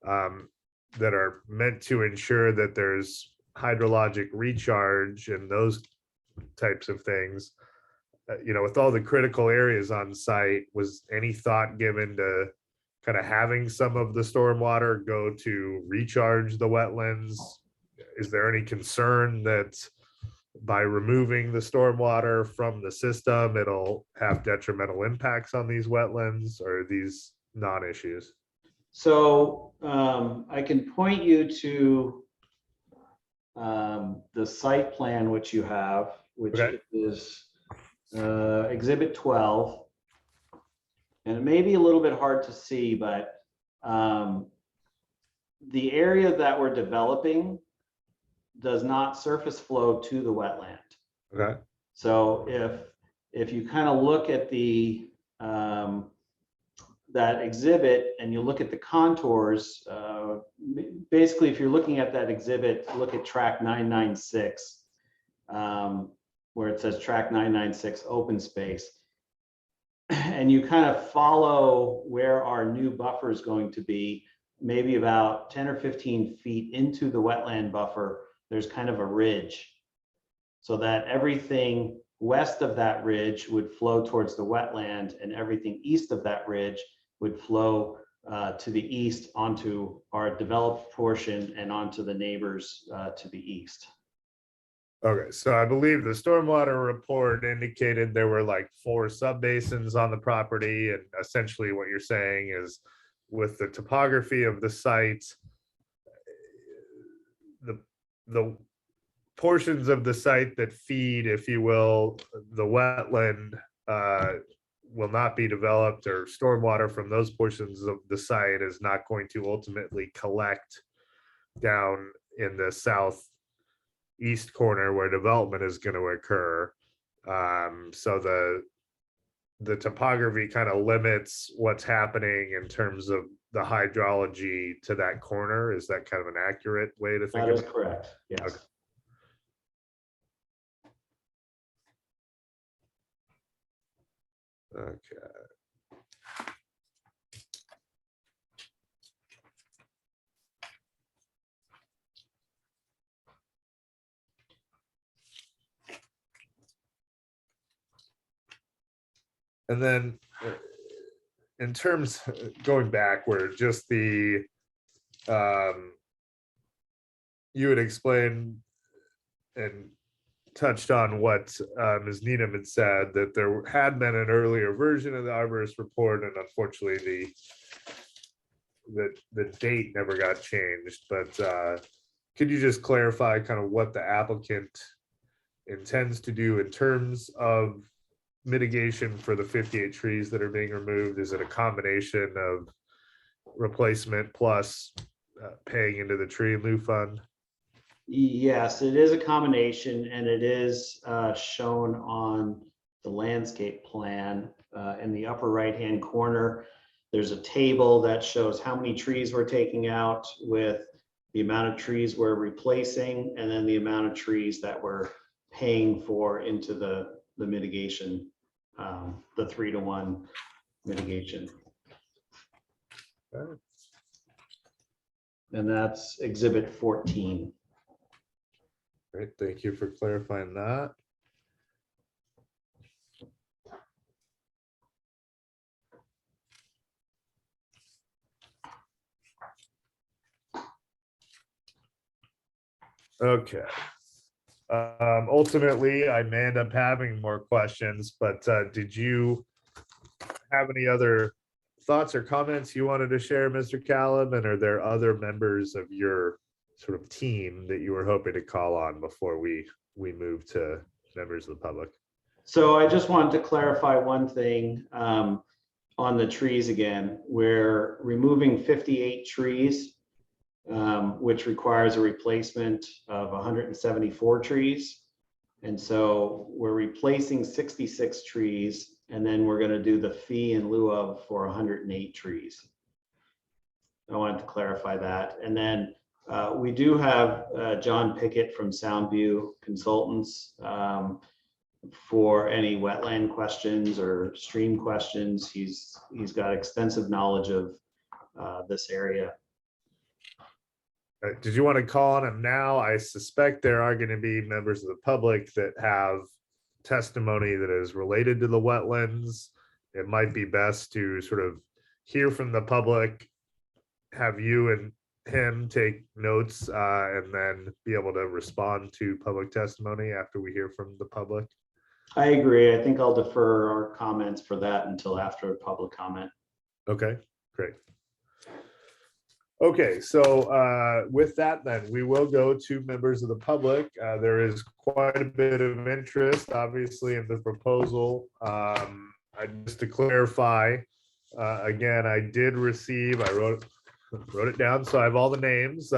that are meant to ensure that there's hydrologic recharge and those types of things. You know, with all the critical areas on site, was any thought given to kind of having some of the stormwater go to recharge the wetlands? Is there any concern that by removing the stormwater from the system, it'll have detrimental impacts on these wetlands, or are these non-issues? So I can point you to the site plan which you have, which Okay. is Exhibit 12. And it may be a little bit hard to see, but the area that we're developing does not surface flow to the wetland. Okay. So if you kind of look at the that exhibit and you look at the contours, basically if you're looking at that exhibit, look at track 996, where it says track 996 open space. And you kind of follow where our new buffer is going to be, maybe about 10 or 15 feet into the wetland buffer, there's kind of a ridge, so that everything west of that ridge would flow towards the wetland, and everything east of that ridge would flow to the east onto our developed portion and onto the neighbors to the east. Okay, so I believe the stormwater report indicated there were like 4 subbasins on the property, and essentially what you're saying is with the topography of the site, the portions of the site that feed, if you will, the wetland will not be developed, or stormwater from those portions of the site is not going to ultimately collect down in the southeast corner where development is going to occur. So the topography kind of limits what's happening in terms of the hydrology to that corner. Is that kind of an accurate way to think That is of it? correct, yes. Okay. Okay. And then in terms, going backward, just the, you had explained and touched on what Ms. Needham had said, that there had been an earlier version of the arborist report, and unfortunately the date never got changed. But could you just clarify kind of what the applicant intends to do in terms of mitigation for the 58 trees that are being removed? Is it a combination of replacement plus paying into the tree in lieu fund? Yes, it is a combination, and it is shown on the landscape plan in the upper right-hand corner. There's a table that shows how many trees we're taking out, with the amount of trees we're replacing, and then the amount of trees that we're paying for into the mitigation, the 3-to-1 mitigation. Okay. And that's Exhibit 14. Great, thank you for clarifying that. Okay. Ultimately, I may end up having more questions, but did you have any other thoughts or comments you wanted to share, Mr. Callum? And are there other members of your sort of team that you were hoping to call on before we move to members of the public? So I just wanted to clarify one thing on the trees again. We're removing 58 trees, which requires a replacement of 174 trees. And so we're replacing 66 trees, and then we're going to do the fee in lieu of for 108 trees. I wanted to clarify that. And then we do have John Pickett from Soundview Consultants for any wetland questions or stream questions. He's got extensive knowledge of this area. Did you want to call on him now? I suspect there are going to be members of the public that have testimony that is related to the wetlands. It might be best to sort of hear from the public, have you and him take notes, and then be able to respond to public testimony after we hear from the public. I agree. I think I'll defer our comments for that until after public comment. Okay, great. Okay, so with that, then we will go to members of the public. There is quite a bit of interest, obviously, in the proposal. Just to clarify, again, I did receive, I wrote it down, so I have all the names,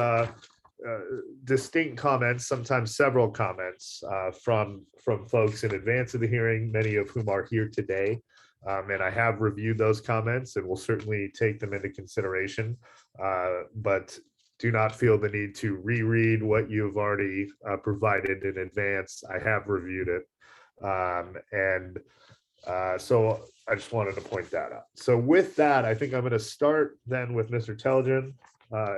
distinct comments, sometimes several comments from folks in advance of the hearing, many of whom are here today. And I have reviewed those comments and will certainly take them into consideration, but do not feel the need to reread what you've already provided in advance. I have reviewed it. So I just wanted to point that out. So with that, I think I'm going to start then with Mr. Telgen,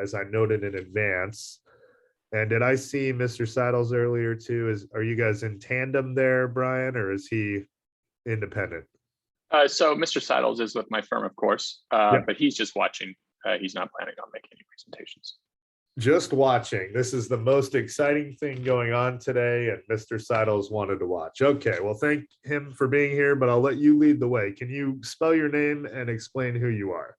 as I noted in advance. And did I see Mr. Saddles earlier too? Are you guys in tandem there, Brian, or is he independent? So Mr. Saddles is with my firm, of course, but he's just watching. He's not planning on making any presentations. Just watching. This is the most exciting thing going on today, and Mr. Saddles wanted to watch. Okay, well, thank him for being here, but I'll let you lead the way. Can you spell your name and explain who you are?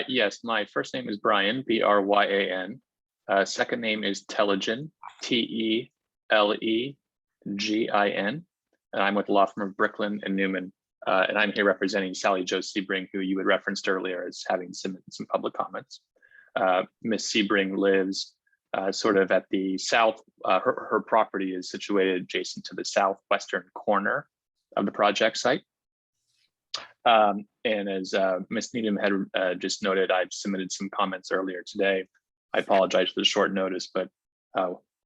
Yes, my first name is Brian, B-R-Y-A-N. Second name is Telegen, T-E-L-E-G-I-N. And I'm with the law firm of Bricklin and Newman. And I'm here representing Sally Jo Sebring, who you had referenced earlier as having submitted some public comments. Ms. Sebring lives sort of at the south, her property is situated adjacent to the southwestern corner of the project site. And as Ms. Needham had just noted, I've submitted some comments earlier today. I apologize for the short notice, but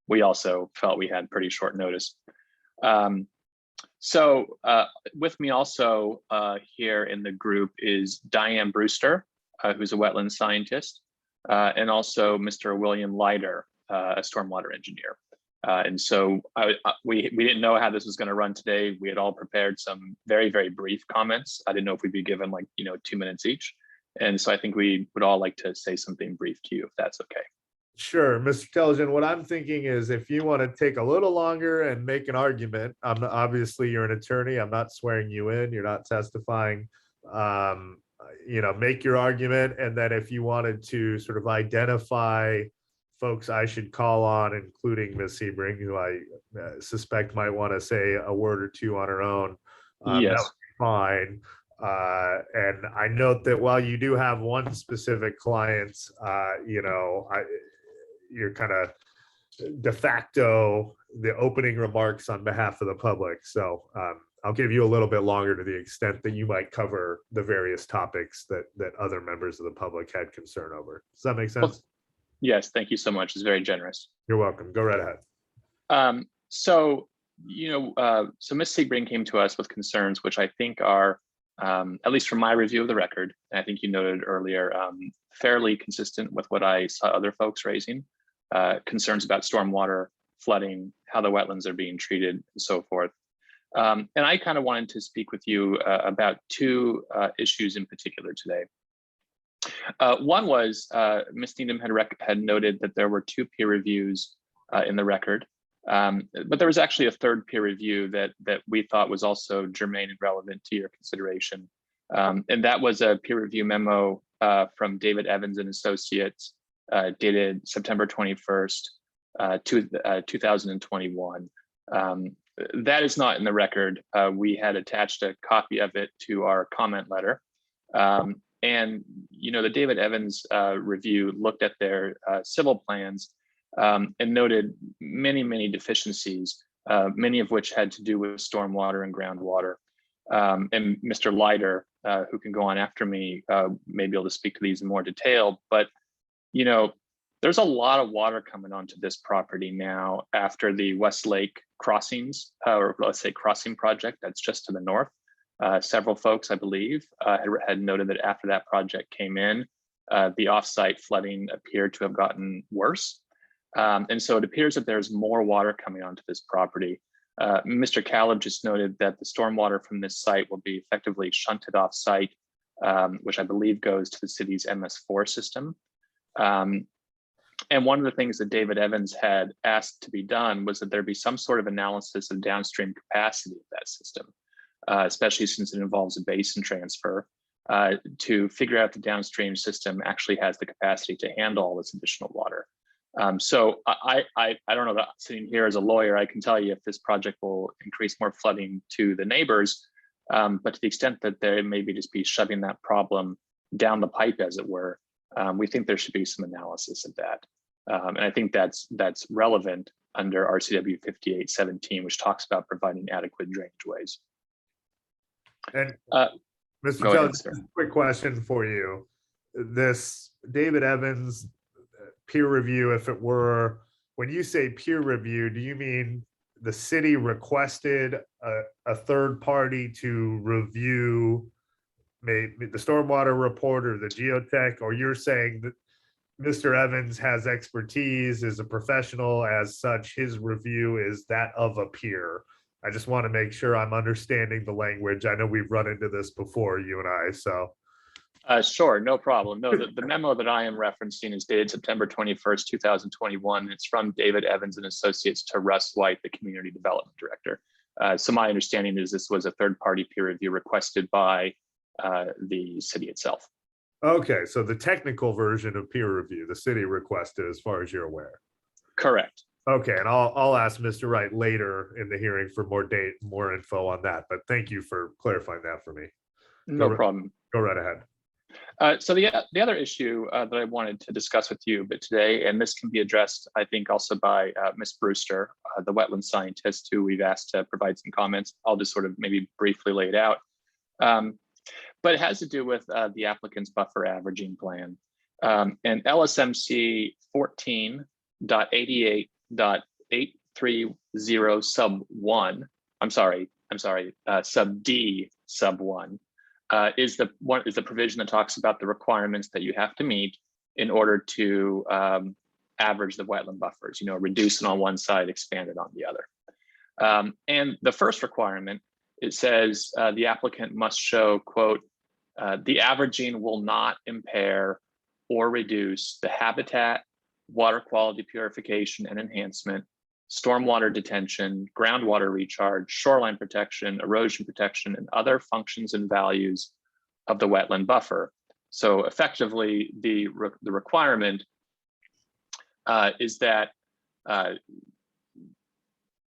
we also felt we had pretty short notice. So with me also here in the group is Diane Brewster, who's a wetland scientist, and also Mr. William Leiter, a stormwater engineer. And so we didn't know how this was going to run today. We had all prepared some very, very brief comments. I didn't know if we'd be given 2 minutes each. And so I think we would all like to say something brief to you, if that's okay. Sure, Mr. Telgen, what I'm thinking is if you want to take a little longer and make an argument, obviously you're an attorney. I'm not swearing you in. You're not testifying. Make your argument. And then if you wanted to sort of identify folks I should call on, including Ms. Sebring, who I suspect might want to say a word or two on her own, that would be fine. And I note that while you do have one specific client, you're kind of de facto the opening remarks on behalf of the public. So I'll give you a little bit longer to the extent that you might cover the various topics that other members of the public had concern over. Does that make sense? Well, yes, thank you so much. It's very generous. You're welcome. Go right ahead. So Ms. Sebring came to us with concerns, which I think are at least from my review of the record, and I think you noted earlier, fairly consistent with what I saw other folks raising, concerns about stormwater, flooding, how the wetlands are being treated, and so forth. And I kind of wanted to speak with you about two issues in particular today. One was Ms. Needham had noted that there were 2 peer reviews in the record, but there was actually a third peer review that we thought was also germane and relevant to your consideration. And that was a peer review memo from David Evans and Associates dated September 21st, 2021. That is not in the record. We had attached a copy of it to our comment letter. And the David Evans review looked at their civil plans and noted many deficiencies, many of which had to do with stormwater and groundwater. And Mr. Leiter, who can go on after me, may be able to speak to these in more detail. But there's a lot of water coming onto this property now after the Westlake Crossings, or let's say crossing project that's just to the north. Several folks, I believe, had noted that after that project came in, the offsite flooding appeared to have gotten worse. And so it appears that there's more water coming onto this property. Mr. Caleb just noted that the stormwater from this site will be effectively shunted off site, which I believe goes to the city's MS4 system. And one of the things that David Evans had asked to be done was that there be some sort of analysis of downstream capacity of that system, especially since it involves a basin transfer, to figure out the downstream system actually has the capacity to handle all this additional water. So I don't know that sitting here as a lawyer, I can tell you if this project will increase more flooding to the neighbors, but to the extent that there maybe just be shoving that problem down the pipe, as it were, we think there should be some analysis of that. And I think that's relevant under RCW 5817, which talks about providing adequate drainage ways. And Mr. Kelly, quick question for you. This David Evans peer review, if it were, when you say peer review, do you mean the city requested a third party to review maybe the stormwater report or the geotech, or you're saying that Mr. Evans has expertise, is a professional, as such, his review is that of a peer? I just want to make sure I'm understanding the language. I know we've run into this before, you and I, so. Sure, no problem. No, the memo that I am referencing is dated September 21st, 2021. It's from David Evans and Associates to Russ White, the Community Development Director. So my understanding is this was a third-party peer review requested by the city itself. Okay, so the technical version of peer review, the city requested, as far as you're aware. Correct. Okay, and I'll ask Mr. Wright later in the hearing for more info on that, but thank you for clarifying that for me. No problem. Go right ahead. So the other issue that I wanted to discuss with you but today, and this can be addressed, I think, also by Ms. Brewster, the wetland scientist, who we've asked to provide some comments. I'll just sort of maybe briefly lay it out. But it has to do with the applicant's buffer averaging plan. And LSMC 14.88.830 sub 1, sub D sub 1 is the provision that talks about the requirements that you have to meet in order to average the wetland buffers, reduce it on one side, expand it on the other. And the first requirement, it says the applicant must show, quote, the averaging will not impair or reduce the habitat, water quality purification and enhancement, stormwater detention, groundwater recharge, shoreline protection, erosion protection, and other functions and values of the wetland buffer. So effectively, the requirement is that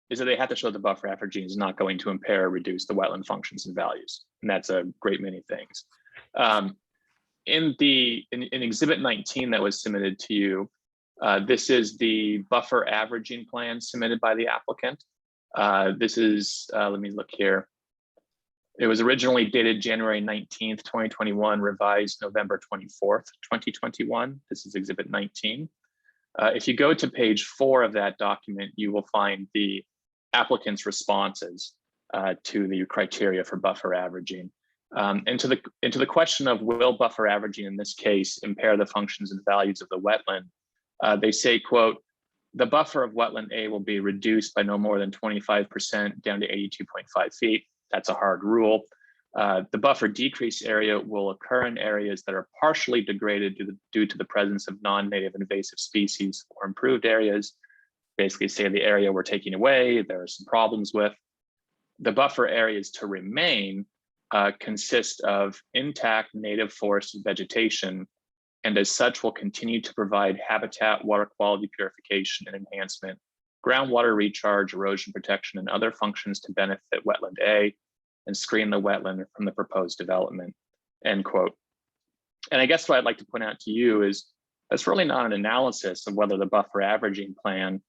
they have to show the buffer averaging is not going to impair or reduce the wetland functions and values. And that's a great many things. In Exhibit 19 that was submitted to you, this is the buffer averaging plan submitted by the applicant. This is, let me look here. It was originally dated January 19th, 2021, revised November 24th, 2021. This is Exhibit 19. If you go to page 4 of that document, you will find the applicant's responses to the criteria for buffer averaging. And to the question of will buffer averaging in this case impair the functions and values of the wetland, they say, quote, the buffer of wetland A will be reduced by no more than 25% down to 82.5 feet. That's a hard rule. The buffer decrease area will occur in areas that are partially degraded due to the presence of non-native invasive species or improved areas. Basically say the area we're taking away, there are some problems with. The buffer areas to remain consist of intact native forested vegetation, and as such will continue to provide habitat, water quality purification and enhancement, groundwater recharge, erosion protection, and other functions to benefit wetland A and screen the wetland from the proposed development, end quote. And I guess what I'd like to point out to you is that's really not an analysis of whether the buffer averaging plan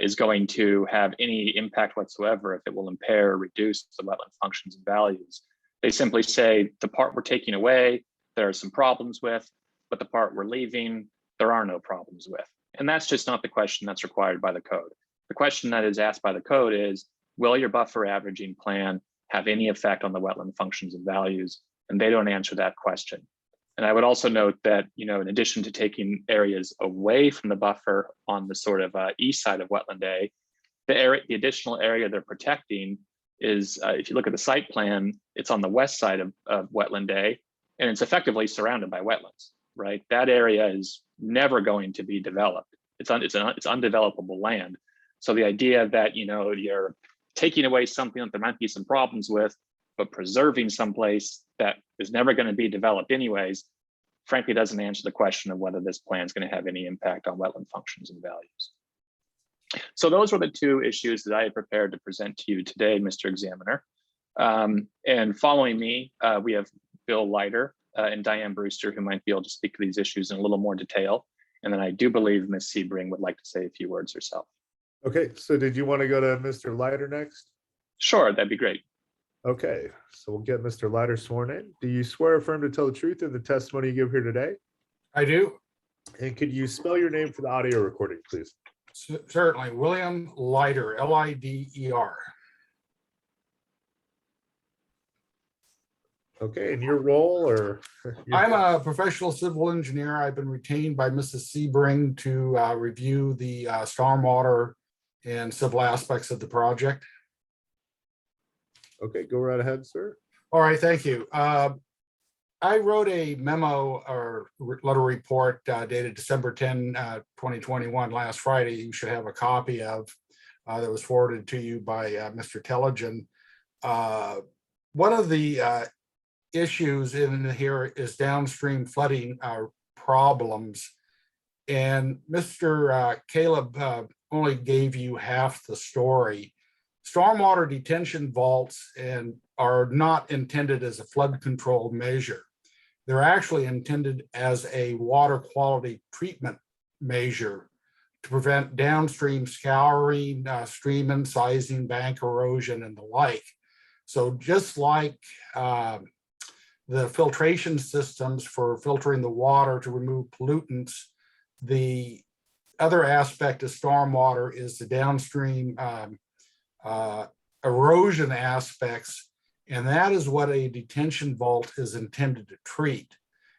is going to have any impact whatsoever, if it will impair or reduce the wetland functions and values. They simply say the part we're taking away, there are some problems with, but the part we're leaving, there are no problems with. And that's just not the question that's required by the code. The question that is asked by the code is, will your buffer averaging plan have any effect on the wetland functions and values? And they don't answer that question. And I would also note that, in addition to taking areas away from the buffer on the sort of east side of wetland A, the additional area they're protecting is, if you look at the site plan, it's on the west side of wetland A, and it's effectively surrounded by wetlands, right? That area is never going to be developed. It's undevelopable land. So the idea that, you're taking away something that there might be some problems with, but preserving someplace that is never going to be developed anyways, frankly, doesn't answer the question of whether this plan is going to have any impact on wetland functions and values. So those were the two issues that I had prepared to present to you today, Mr. Examiner. And following me, we have Bill Leiter and Diane Brewster, who might be able to speak to these issues in a little more detail. And then I do believe Ms. Sebring would like to say a few words herself. Okay, so did you want to go to Mr. Leiter next? Sure, that'd be great. Okay, so we'll get Mr. Leiter sworn in. Do you swear or affirm to tell the truth in the testimony you give here today? I do. And could you spell your name for the audio recording, please? Certainly. William Lider, L-I-D-E-R. Okay, and your role or? I'm a professional civil engineer. I've been retained by Mrs. Sebring to review the stormwater and civil aspects of the project. Okay, go right ahead, sir. All right, thank you. I wrote a memo or letter report dated December 10, 2021, last Friday. You should have a copy of that was forwarded to you by Mr. Telligen. One of the issues in here is downstream flooding problems. And Mr. Caleb only gave you half the story. Stormwater detention vaults are not intended as a flood control measure. They're actually intended as a water quality treatment measure to prevent downstream scouring, stream incising, bank erosion, and the like. So just like the filtration systems for filtering the water to remove pollutants, the other aspect of stormwater is the downstream erosion aspects, and that is what a detention vault is intended to treat.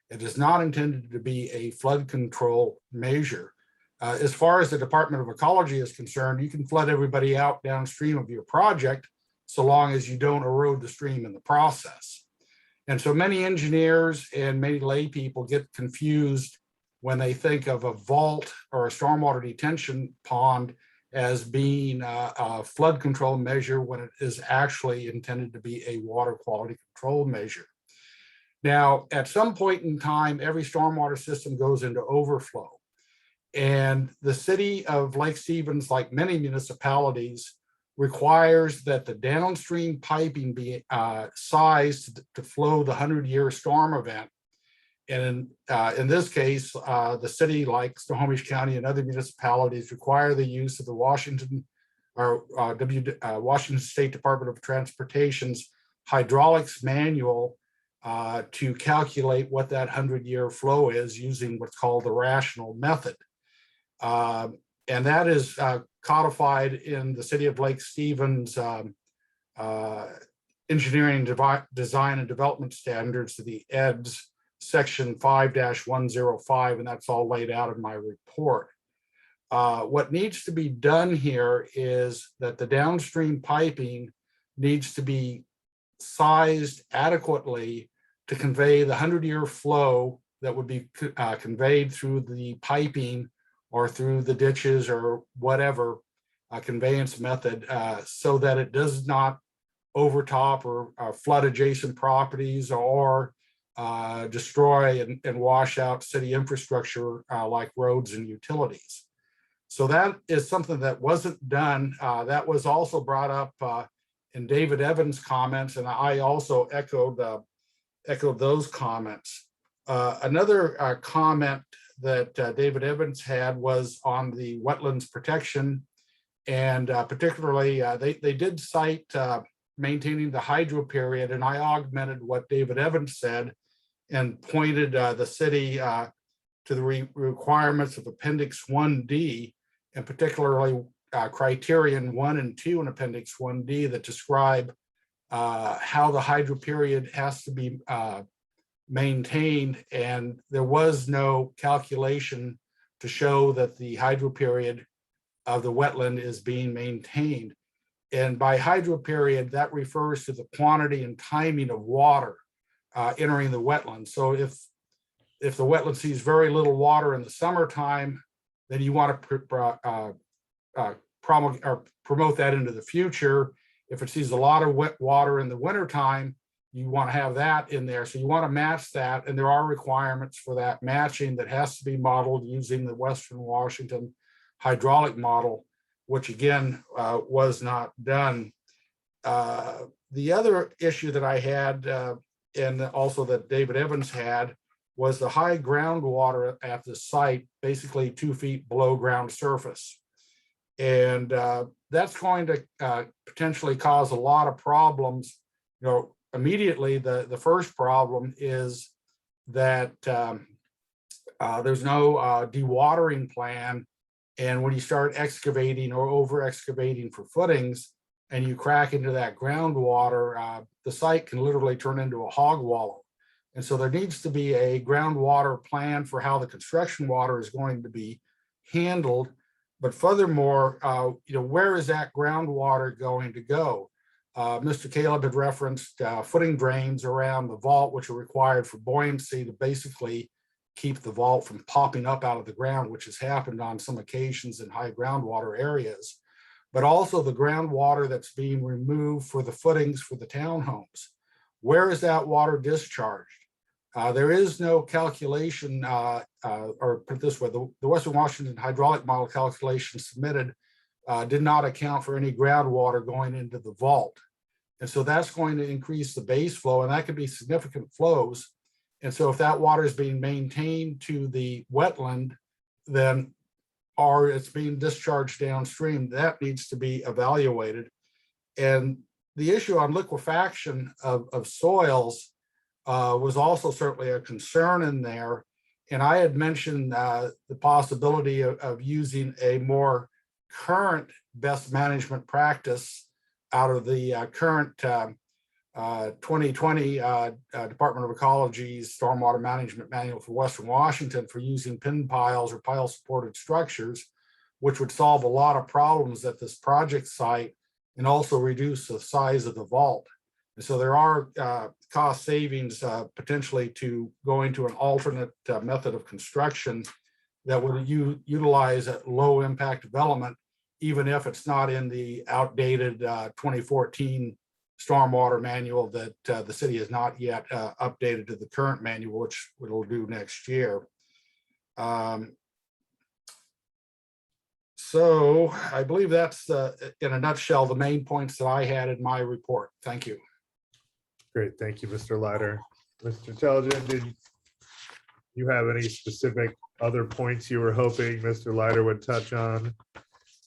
It is not intended to be a flood control measure. As far as the Department of Ecology is concerned, you can flood everybody out downstream of your project so long as you don't erode the stream in the process. And so many engineers and many lay people get confused when they think of a vault or a stormwater detention pond as being a flood control measure when it is actually intended to be a water quality control measure. Now, at some point in time, every stormwater system goes into overflow. And the city of Lake Stevens, like many municipalities, requires that the downstream piping be sized to flow the 100-year storm event. And in this case, the city, like Snohomish County and other municipalities, require the use of the Washington State Department of Transportation's hydraulics manual to calculate what that 100-year flow is using what's called the rational method. And that is codified in the city of Lake Stevens engineering, design and development standards, the EDS section 5-105, and that's all laid out in my report. What needs to be done here is that the downstream piping needs to be sized adequately to convey the 100-year flow that would be conveyed through the piping or through the ditches or whatever conveyance method, so that it does not overtop or flood adjacent properties or destroy and wash out city infrastructure like roads and utilities. So that is something that wasn't done. That was also brought up in David Evans' comments, and I also echoed those comments. Another comment that David Evans had was on the wetlands protection, and particularly they did cite maintaining the hydro period, and I augmented what David Evans said and pointed the city to the requirements of Appendix 1D, and particularly criterion 1 and 2 in Appendix 1D that describe how the hydro period has to be maintained, and there was no calculation to show that the hydro period of the wetland is being maintained. And by hydro period, that refers to the quantity and timing of water entering the wetland. So if the wetland sees very little water in the summertime, then you want to promote that into the future. If it sees a lot of wet water in the wintertime, you want to have that in there. So you want to match that, and there are requirements for that matching that has to be modeled using the Western Washington hydraulic model, which again was not done. The other issue that I had, and also that David Evans had, was the high groundwater at the site, basically 2 feet below ground surface. And that's going to potentially cause a lot of problems. You know, immediately the first problem is that there's no dewatering plan. And when you start excavating or over excavating for footings and you crack into that groundwater, the site can literally turn into a hog wallow. And so there needs to be a groundwater plan for how the construction water is going to be handled. But furthermore, you know, where is that groundwater going to go? Mr. Caleb had referenced footing drains around the vault, which are required for buoyancy to basically keep the vault from popping up out of the ground, which has happened on some occasions in high groundwater areas, but also the groundwater that's being removed for the footings for the townhomes. Where is that water discharged? There is no calculation, or put it this way, the Western Washington hydraulic model calculation submitted did not account for any groundwater going into the vault. And so that's going to increase the base flow, and that could be significant flows. And so if that water is being maintained to the wetland, then, or it's being discharged downstream, that needs to be evaluated. And the issue on liquefaction of soils was also certainly a concern in there. And I had mentioned the possibility of using a more current best management practice out of the current 2020 Department of Ecology's Stormwater Management Manual for Western Washington for using pin piles or pile supported structures, which would solve a lot of problems at this project site and also reduce the size of the vault. And so there are cost savings potentially to going to an alternate method of construction that would utilize a low impact development, even if it's not in the outdated 2014 stormwater manual that the city has not yet updated to the current manual, which it'll do next year. So I believe that's in a nutshell the main points that I had in my report. Thank you. Great, thank you, Mr. Leiter. Mr. Intelligent, did you have any specific other points you were hoping Mr. Leiter would touch on?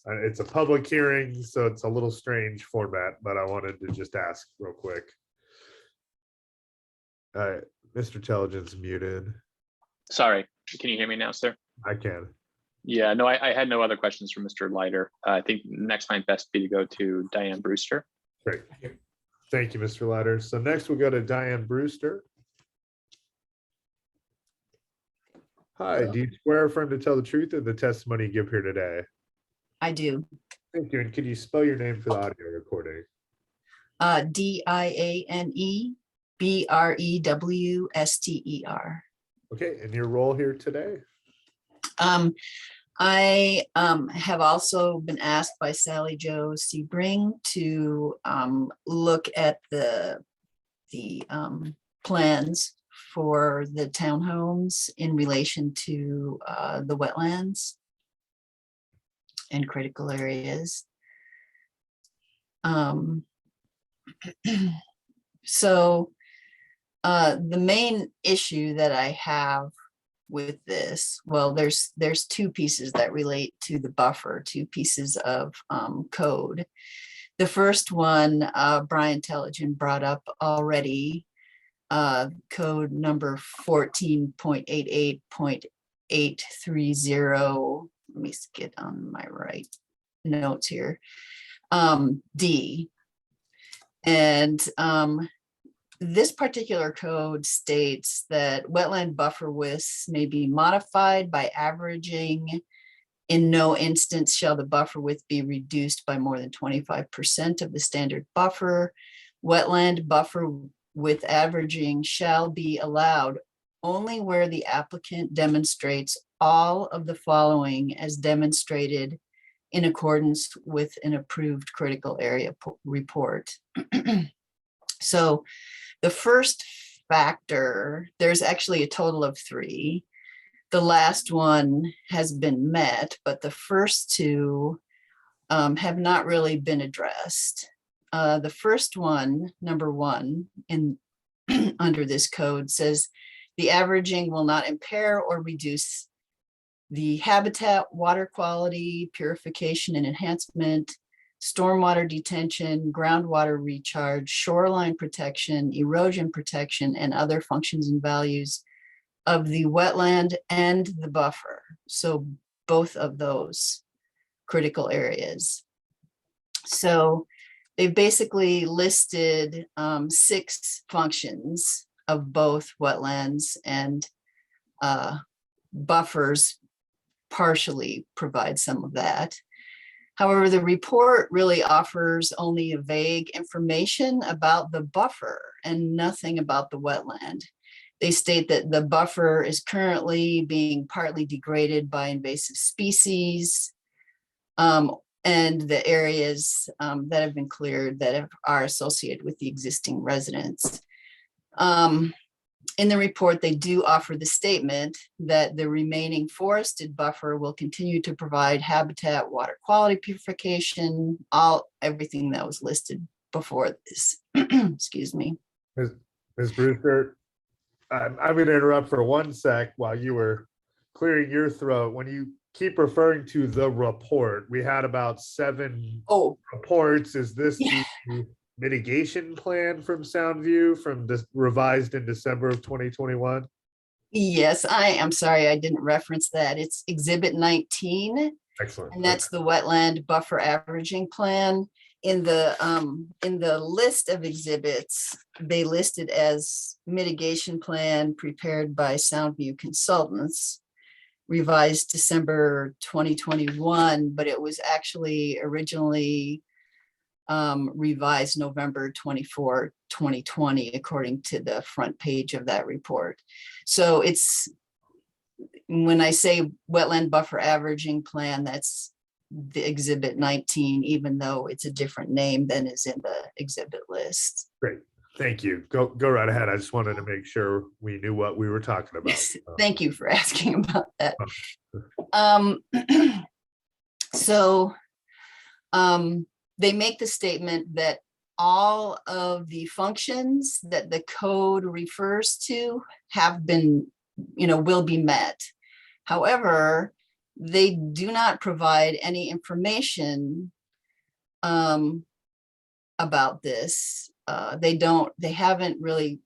It's a public hearing, so it's a little strange format, but I wanted to just ask real quick. Mr. Intelligent's muted. Sorry, can you hear me now, sir? I can. Yeah, no, I had no other questions for Mr. Leiter. I think next might best be to go to Diane Brewster. Great. Thank you, Mr. Letter. So next we'll go to Diane Brewster. Hi, do you swear or affirm to tell the truth in the testimony you give here today? I do. Thank you. And can you spell your name for the audio recording? DIANEBREWSTER. Okay, and your role here today? I have also been asked by Sally Jo Sebring to look at the plans for the townhomes in relation to the wetlands and critical areas. So the main issue that I have with this, well, there's two pieces that relate to the buffer, two pieces of code. The first one, Brian Telligin brought up already, code number 14.88.830. Let me get on my right notes here. D. And this particular code states that wetland buffer widths may be modified by averaging. In no instance shall the buffer width be reduced by more than 25% of the standard buffer. Wetland buffer width averaging shall be allowed only where the applicant demonstrates all of the following as demonstrated in accordance with an approved critical area report. So the first factor, there's actually a total of 3. The last one has been met, but the first 2 have not really been addressed. The first one, number 1, in under this code says the averaging will not impair or reduce the habitat, water quality, purification and enhancement, stormwater detention, groundwater recharge, shoreline protection, erosion protection, and other functions and values of the wetland and the buffer. So both of those critical areas. So they've basically listed 6 functions of both wetlands and buffers partially provide some of that. However, the report really offers only a vague information about the buffer and nothing about the wetland. They state that the buffer is currently being partly degraded by invasive species, and the areas that have been cleared that are associated with the existing residents. In the report, they do offer the statement that the remaining forested buffer will continue to provide habitat, water quality purification, everything that was listed before this. Excuse me. Ms. Brewster, I'm going to interrupt for 1 sec while you were clearing your throat. When you keep referring to the report, we had about 7 reports. Is this the mitigation plan from Soundview from revised in December of 2021? Yes, I am sorry I didn't reference that. It's Exhibit 19. Excellent. And that's the wetland buffer averaging plan. In the list of exhibits, they listed as mitigation plan prepared by Soundview Consultants, revised December 2021, but it was actually originally revised November 24, 2020, according to the front page of that report. So it's, when I say wetland buffer averaging plan, that's the Exhibit 19, even though it's a different name than is in the exhibit list. Great. Thank you. Go right ahead. I just wanted to make sure we knew what we were talking about. Thank you for asking about that. They make the statement that all of the functions that the code refers to have been, will be met. However, they do not provide any information about this. They haven't really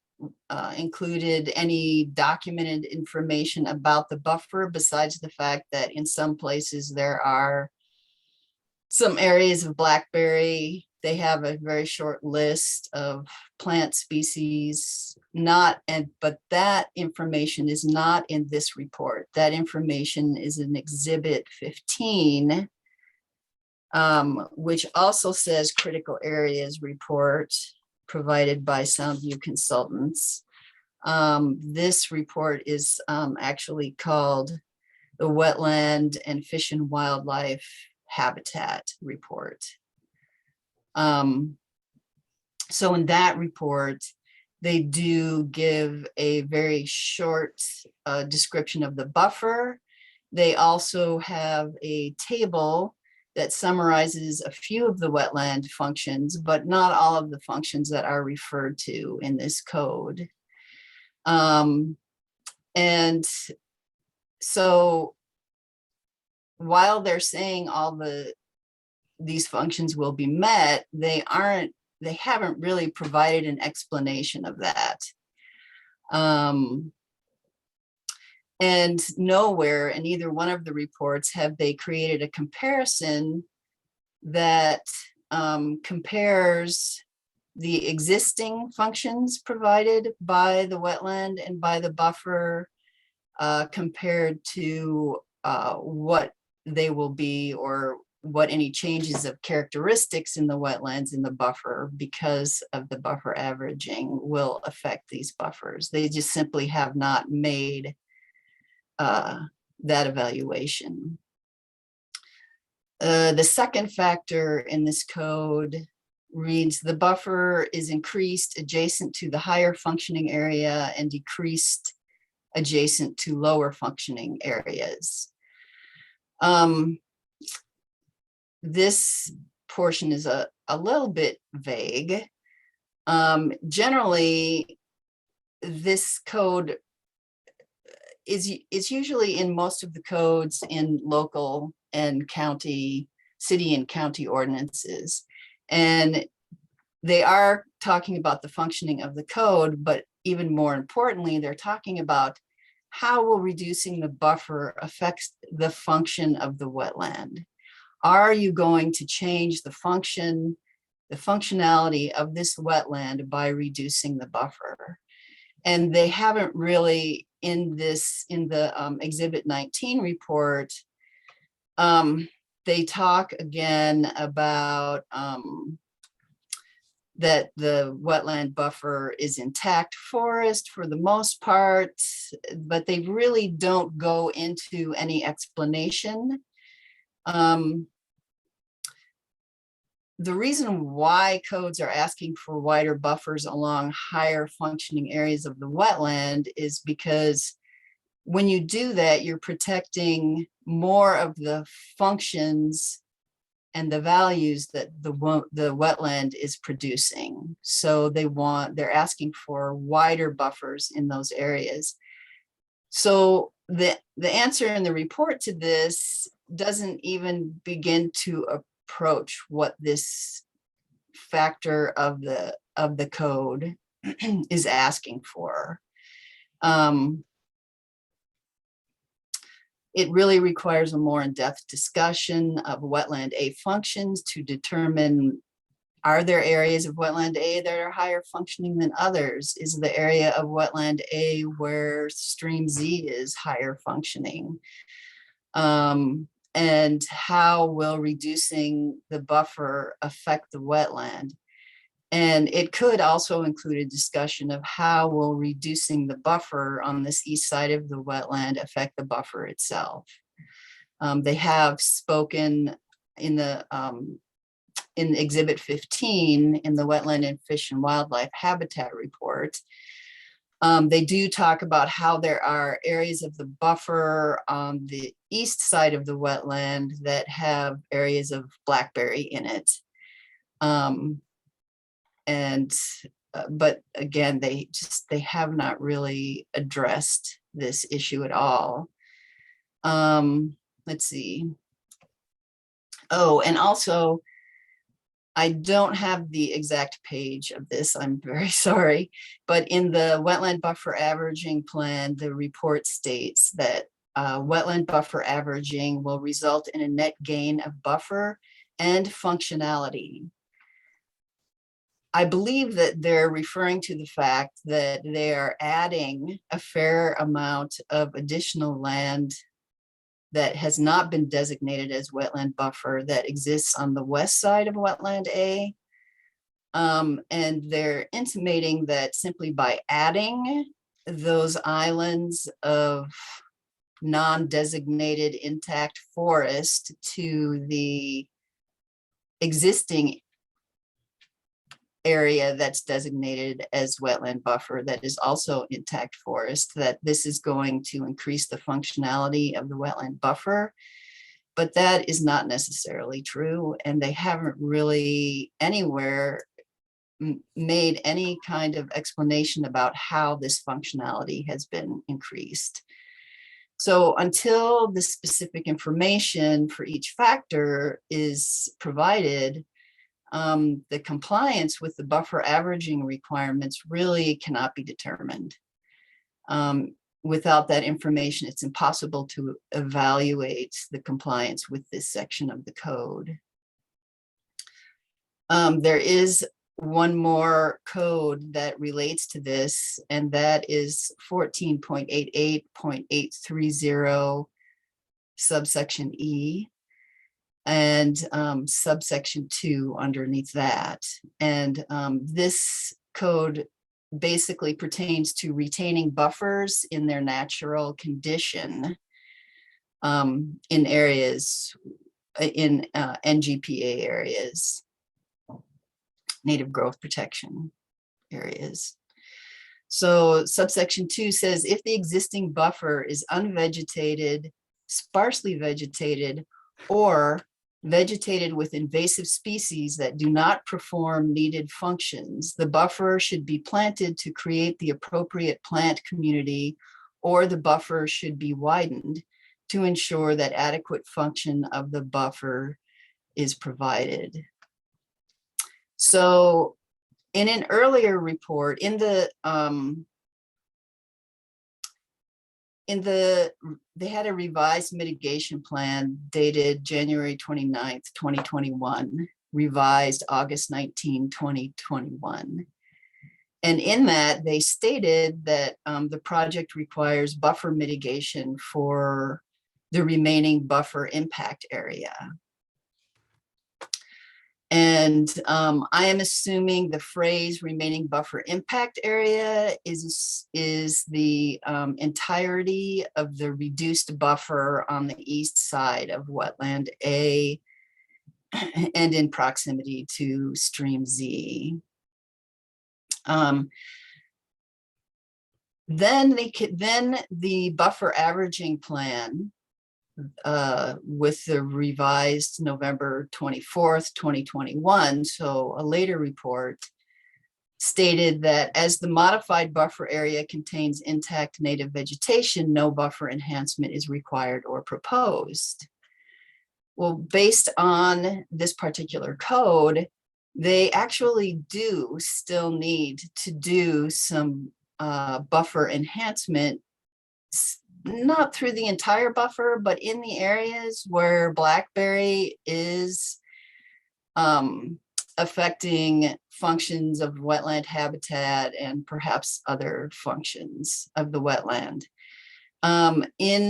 included any documented information about the buffer, besides the fact that in some places there are some areas of blackberry They have a very short list of plant species, but that information is not in this report. That information is in Exhibit 15, which also says critical areas report provided by Soundview Consultants. This report is actually called the Wetland and Fish and Wildlife Habitat Report. So in that report, they do give a very short description of the buffer. They also have a table that summarizes a few of the wetland functions, but not all of the functions that are referred to in this code. And so while they're saying these functions will be met, they haven't really provided an explanation of that. And nowhere in either one of the reports have they created a comparison that compares the existing functions provided by the wetland and by the buffer compared to what they will be, or what any changes of characteristics in the wetlands in the buffer because of the buffer averaging will affect these buffers. They just simply have not made that evaluation. The second factor in this code reads: the buffer is increased adjacent to the higher functioning area and decreased adjacent to lower functioning areas. This portion is a little bit vague. Generally, this code is usually in most of the codes in local and county, city and county ordinances. And they are talking about the functioning of the code, but even more importantly, they're talking about how will reducing the buffer affect the function of the wetland. Are you going to change the functionality of this wetland by reducing the buffer? And they haven't really in the Exhibit 19 report, they talk again about that the wetland buffer is intact forest for the most part, but they really don't go into any explanation. The reason why codes are asking for wider buffers along higher functioning areas of the wetland is because when you do that, you're protecting more of the functions and the values that the wetland is producing. So they're asking for wider buffers in those areas. So the answer in the report to this doesn't even begin to approach what this factor of the code is asking for. It really requires a more in-depth discussion of wetland A functions to determine, are there areas of wetland A that are higher functioning than others? Is the area of wetland A where stream Z is higher functioning? And how will reducing the buffer affect the wetland? And it could also include a discussion of how will reducing the buffer on this east side of the wetland affect the buffer itself. They have spoken in Exhibit 15 in the Wetland and Fish and Wildlife Habitat Report. They do talk about how there are areas of the buffer on the east side of the wetland that have areas of blackberry in it. But again, they have not really addressed this issue at all. Let's see. Oh, and also, I don't have the exact page of this, I'm very sorry, but in the wetland buffer averaging plan, the report states that wetland buffer averaging will result in a net gain of buffer and functionality. I believe that they're referring to the fact that they are adding a fair amount of additional land that has not been designated as wetland buffer that exists on the west side of wetland A. And they're intimating that simply by adding those islands of non-designated intact forest to the existing area that's designated as wetland buffer that is also intact forest, that this is going to increase the functionality of the wetland buffer. But that is not necessarily true, and they haven't really anywhere made any kind of explanation about how this functionality has been increased. So until the specific information for each factor is provided, the compliance with the buffer averaging requirements really cannot be determined. Without that information, it's impossible to evaluate the compliance with this section of the code. There is one more code that relates to this, and that is 14.88.830 subsection E, and subsection 2 underneath that. And this code basically pertains to retaining buffers in their natural condition in areas, in NGPA areas, native growth protection areas. So subsection 2 says if the existing buffer is unvegetated, sparsely vegetated, or vegetated with invasive species that do not perform needed functions, the buffer should be planted to create the appropriate plant community, or the buffer should be widened to ensure that adequate function of the buffer is provided. So in an earlier report, they had a revised mitigation plan dated January 29th, 2021, revised August 19, 2021. And in that, they stated that the project requires buffer mitigation for the remaining buffer impact area. And I am assuming the phrase remaining buffer impact area is the entirety of the reduced buffer on the east side of wetland A and in proximity to stream Z. Then the buffer averaging plan with the revised November 24th, 2021, so a later report, stated that as the modified buffer area contains intact native vegetation, no buffer enhancement is required or proposed. Well, based on this particular code, they actually do still need to do some buffer enhancement, not through the entire buffer, but in the areas where blackberry is affecting functions of wetland habitat and perhaps other functions of the wetland. In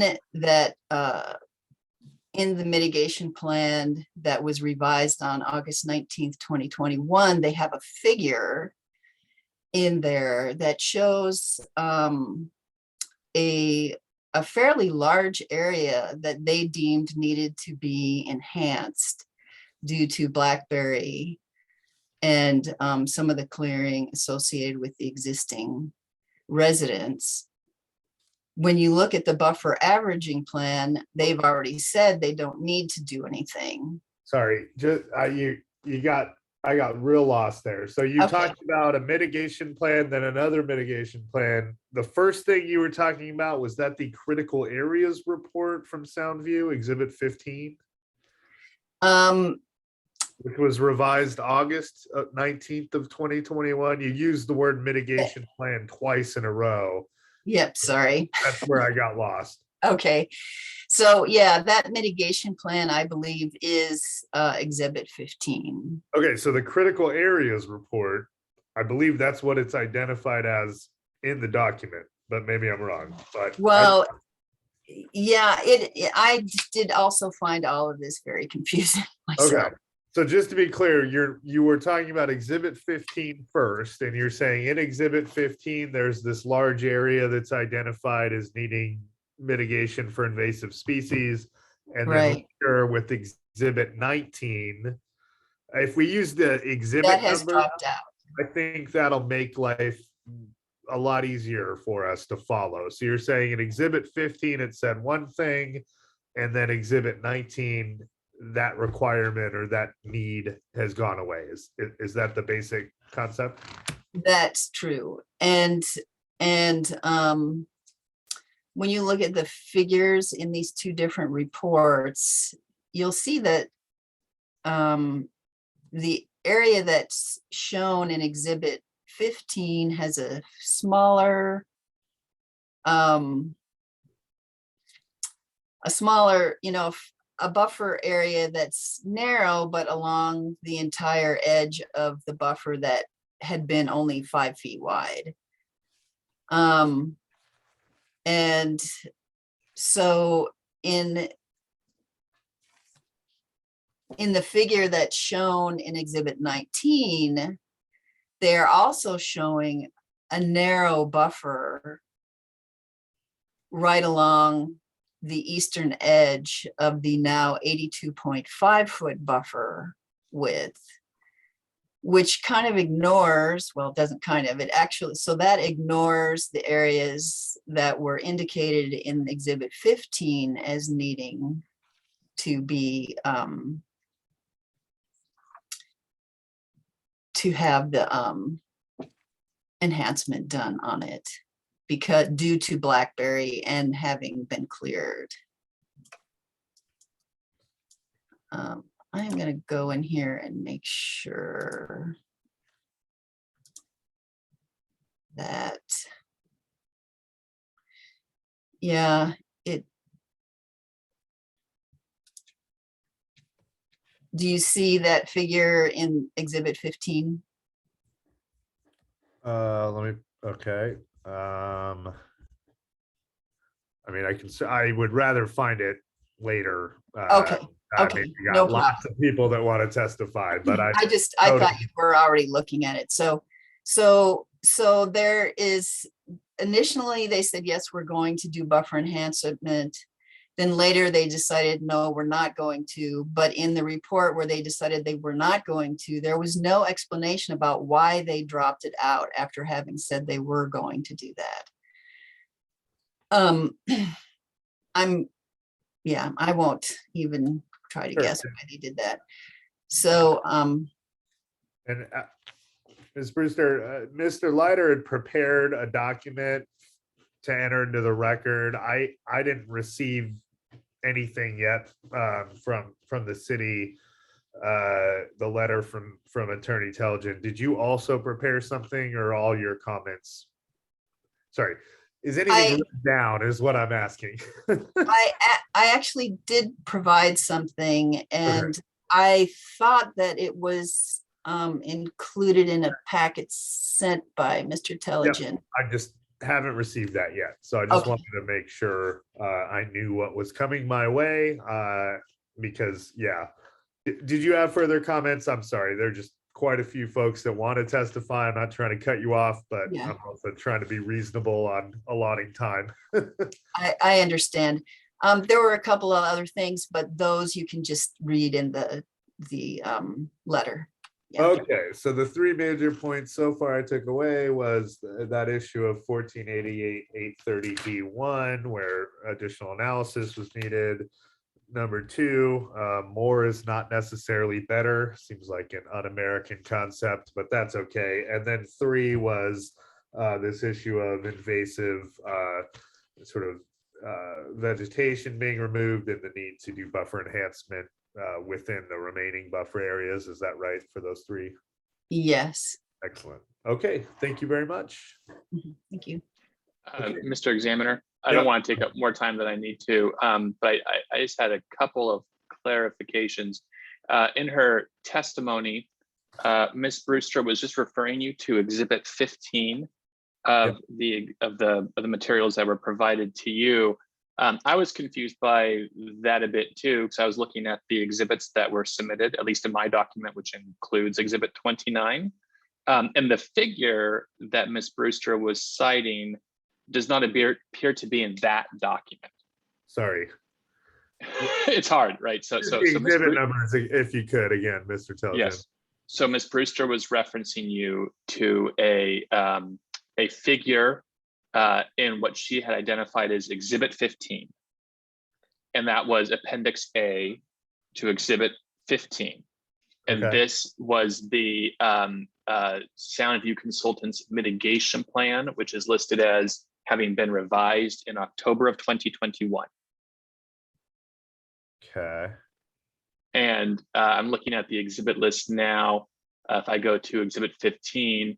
the mitigation plan that was revised on August 19th, 2021, they have a figure in there that shows a fairly large area that they deemed needed to be enhanced due to blackberry and some of the clearing associated with the existing residents. When you look at the buffer averaging plan, they've already said they don't need to do anything. Sorry, just I got real lost there. So you Okay. talked about a mitigation plan, then another mitigation plan. The first thing you were talking about, was that the critical areas report from Soundview, Exhibit 15? Which was revised August 19th of 2021. You used the word mitigation plan twice in a row. Yep, sorry. That's where I got lost. Okay, So yeah, that mitigation plan, I believe, is Exhibit 15. Okay, so the critical areas report, I believe that's what it's identified as in the document, but maybe I'm wrong, but. Well, yeah, I did also find all of this very confusing myself. Okay, so just to be clear, you were talking about Exhibit 15 first, and you're saying in Exhibit 15, there's this large area that's identified as needing mitigation for invasive species. And then Right. later with Exhibit 19, if we use the exhibit That has number, dropped out. I think that'll make life a lot easier for us to follow. So you're saying in Exhibit 15, it said one thing, and then Exhibit 19, that requirement or that need has gone away. Is that the basic concept? That's true. And when you look at the figures in these two different reports, you'll see that the area that's shown in Exhibit 15 has a smaller, a buffer area that's narrow, but along the entire edge of the buffer that had been only 5 feet wide. And so in the figure that's shown in Exhibit 19, they're also showing a narrow buffer right along the eastern edge of the now 82.5 foot buffer width, which kind of ignores, well, it doesn't kind of, it actually, so that ignores the areas that were indicated in Exhibit 15 as needing to be, to have the enhancement done on it, because due to blackberry and having been cleared. I'm going to go in here and make sure that, yeah, do you see that figure in Exhibit 15? Okay. I mean, I would rather find it later. Okay. Okay, maybe got no lots of people that want to testify, but I totally. thought you were already looking at it. So there is, initially they said, yes, we're going to do buffer enhancement. Then later they decided, no, we're not going to. But in the report where they decided they were not going to, there was no explanation about why they dropped it out after having said they were going to do that. I won't even try to guess why they did that. So, and Ms. Brewster, Mr. Leiter had prepared a document to enter into the record. I didn't receive anything yet from the city, the letter from Attorney Telligent. Did you also prepare something, or all your comments? Sorry, is anything written down is what I'm asking. I actually did provide something, and I thought that it was included in a packet sent by Mr. Telligent. I just haven't received that yet, so I just wanted to make sure I knew what was coming my way, because did you have further comments? I'm sorry, there are just quite a few folks that want to testify. I'm not trying to cut you off, but I'm also trying to be reasonable on allotting time. I understand. There were a couple of other things, but those you can just read in the letter. Yeah. Okay, so the three major points so far I took away was that issue of 1488-830D1, where additional analysis was needed. Number two, more is not necessarily better. Seems like an un-American concept, but that's okay. And then three was this issue of invasive sort of vegetation being removed and the need to do buffer enhancement within the remaining buffer areas. Is that right for those three? Yes. Excellent. Okay, thank you very much. Thank you. Mr. Examiner, I don't want to take up more time than I need to, but I just had a couple of clarifications. In her testimony, Ms. Brewster was just referring you to Exhibit 15 of the materials that were provided to you. I was confused by that a bit too, because I was looking at the exhibits that were submitted, at least in my document, which includes Exhibit 29. And the figure that Ms. Brewster was citing does not appear to be in that document. Sorry. It's hard, right? So the exhibit numbers, if you could, again, Mr. Telgen. Yes. So Ms. Brewster was referencing you to a figure in what she had identified as Exhibit 15. And that was Appendix A to Exhibit 15. And this was the Sound View Consultants Mitigation Plan, which is listed as having been revised in October of 2021. Okay. And I'm looking at the exhibit list now. If I go to Exhibit 15,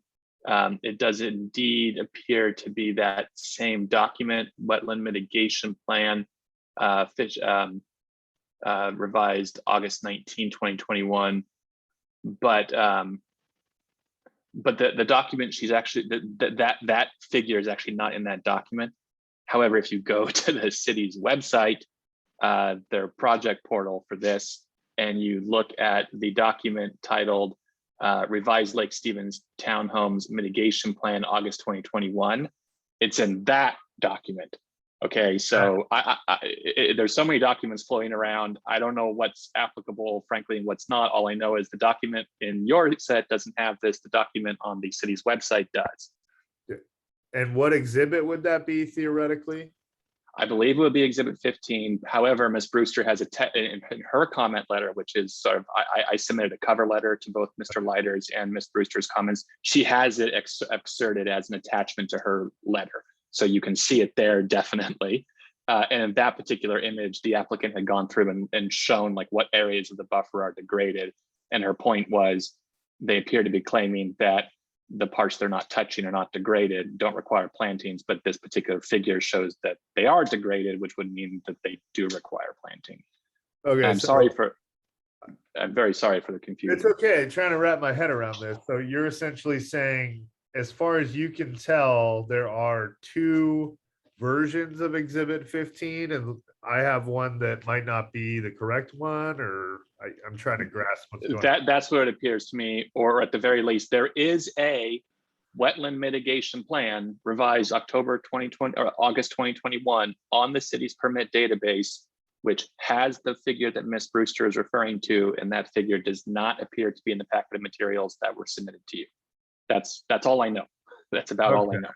it does indeed appear to be that same document, Wetland Mitigation Plan, revised August 19, 2021. But the document she's actually, that figure is actually not in that document. However, if you go to the city's website, their project portal for this, and you look at the document titled Revised Lake Stevens Townhomes Mitigation Plan, August 2021, it's in that document. Okay, so there's so many documents floating around. I don't know what's applicable, frankly, and what's not. All I know is the document in your set doesn't have this. The document on the city's website does. And what exhibit would that be theoretically? I believe it would be Exhibit 15. However, Ms. Brewster has in her comment letter, which is sort of, I submitted a cover letter to both Mr. Leiter's and Ms. Brewster's comments. She has it excerpted as an attachment to her letter. So you can see it there, definitely. And in that particular image, the applicant had gone through and shown like what areas of the buffer are degraded. And her point was, they appear to be claiming that the parts they're not touching are not degraded, don't require plantings, but this particular figure shows that they are degraded, which would mean that they do require planting. Okay, I'm very sorry for the confusion. It's okay, I'm trying to wrap my head around this. So you're essentially saying, as far as you can tell, there are two versions of Exhibit 15, and I have one that might not be the correct one, or I'm trying to grasp what's going on. That's what it appears to me, or at the very least, there is a wetland mitigation plan revised October 2020 or August 2021 on the city's permit database, which has the figure that Ms. Brewster is referring to, and that figure does not appear to be in the packet of materials that were submitted to you. That's all I know. That's about all I know.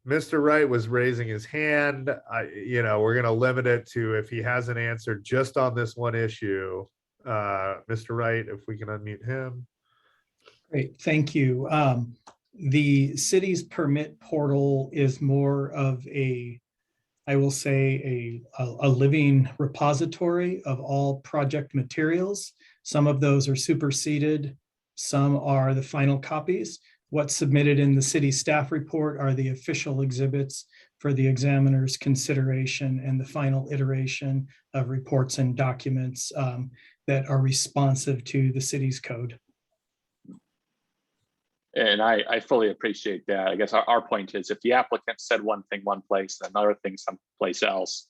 Mr. Wright was raising his hand. We're going to limit it to if he has an answer just on this one issue. Mr. Wright, if we can unmute him. Great, thank you. The city's permit portal is more of I will say a living repository of all project materials. Some of those are superseded. Some are the final copies. What's submitted in the city staff report are the official exhibits for the examiner's consideration and the final iteration of reports and documents that are responsive to the city's code. And I fully appreciate that. I guess our point is, if the applicant said one thing one place and another thing someplace else,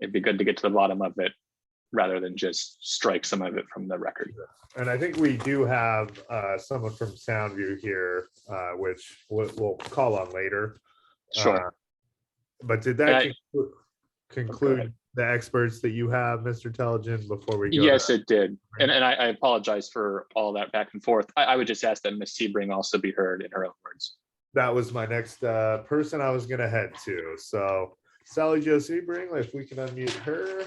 it'd be good to get to the bottom of it rather than just strike some of it from the record. And I think we do have someone from Soundview here, which we'll call on later. Sure. But did that conclude the experts that you have, Mr. Telgen, before we go? Yes, it did. And I apologize for all that back and forth. I would just ask that Ms. Sebring also be heard in her own words. That was my next person I was going to head to. So Sally Jo Sebring, if we can unmute her.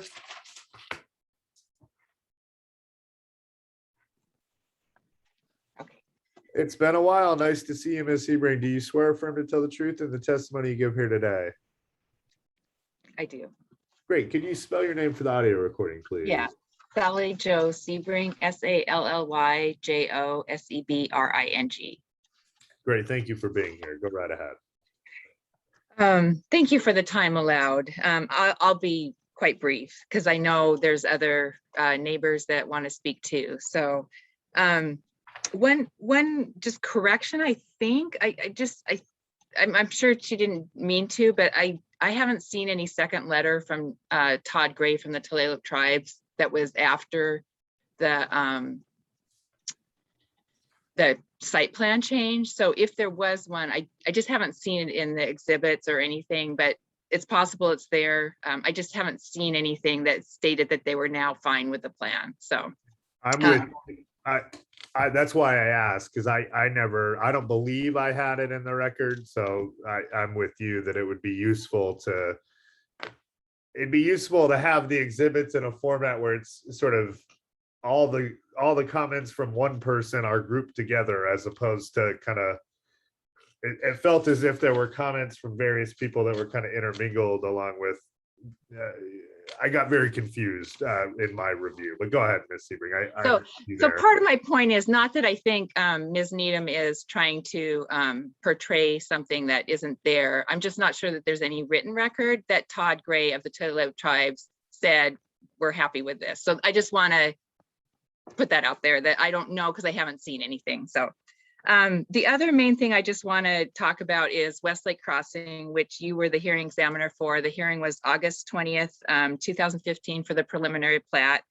It's been a while. Nice to see you, Ms. Sebring. Do you swear affirm to tell the truth in the testimony you give here today? I do. Great. Could you spell your name for the audio recording, please? Yeah. Sally Jo Sebring, SALLYJOSEBRING. Great. Thank you for being here. Go right ahead. Thank you for the time allowed. I'll be quite brief because I know there's other neighbors that want to speak too. So one just correction, I think, I'm sure she didn't mean to, but I haven't seen any second letter from Todd Gray from the Tulalip tribes that was after the site plan change. So if there was one, I just haven't seen it in the exhibits or anything, but it's possible it's there. I just haven't seen anything that stated that they were now fine with the plan. So I'm with, that's why I asked, because I don't believe I had it in the record. So I'm with you that it would be useful to, have the exhibits in a format where it's sort of all the comments from one person are grouped together, as opposed to kind of, it felt as if there were comments from various people that were kind of intermingled along with, I got very confused in my review, but go ahead, Ms. Sebring. So part of my point is not that I think Ms. Needham is trying to portray something that isn't there. I'm just not sure that there's any written record that Todd Gray of the Tulalip tribes said we're happy with this. So I just want to put that out there that I don't know because I haven't seen anything. So the other main thing I just want to talk about is Westlake Crossing, which you were the hearing examiner for. The hearing was August 20th, 2015 for the preliminary plat.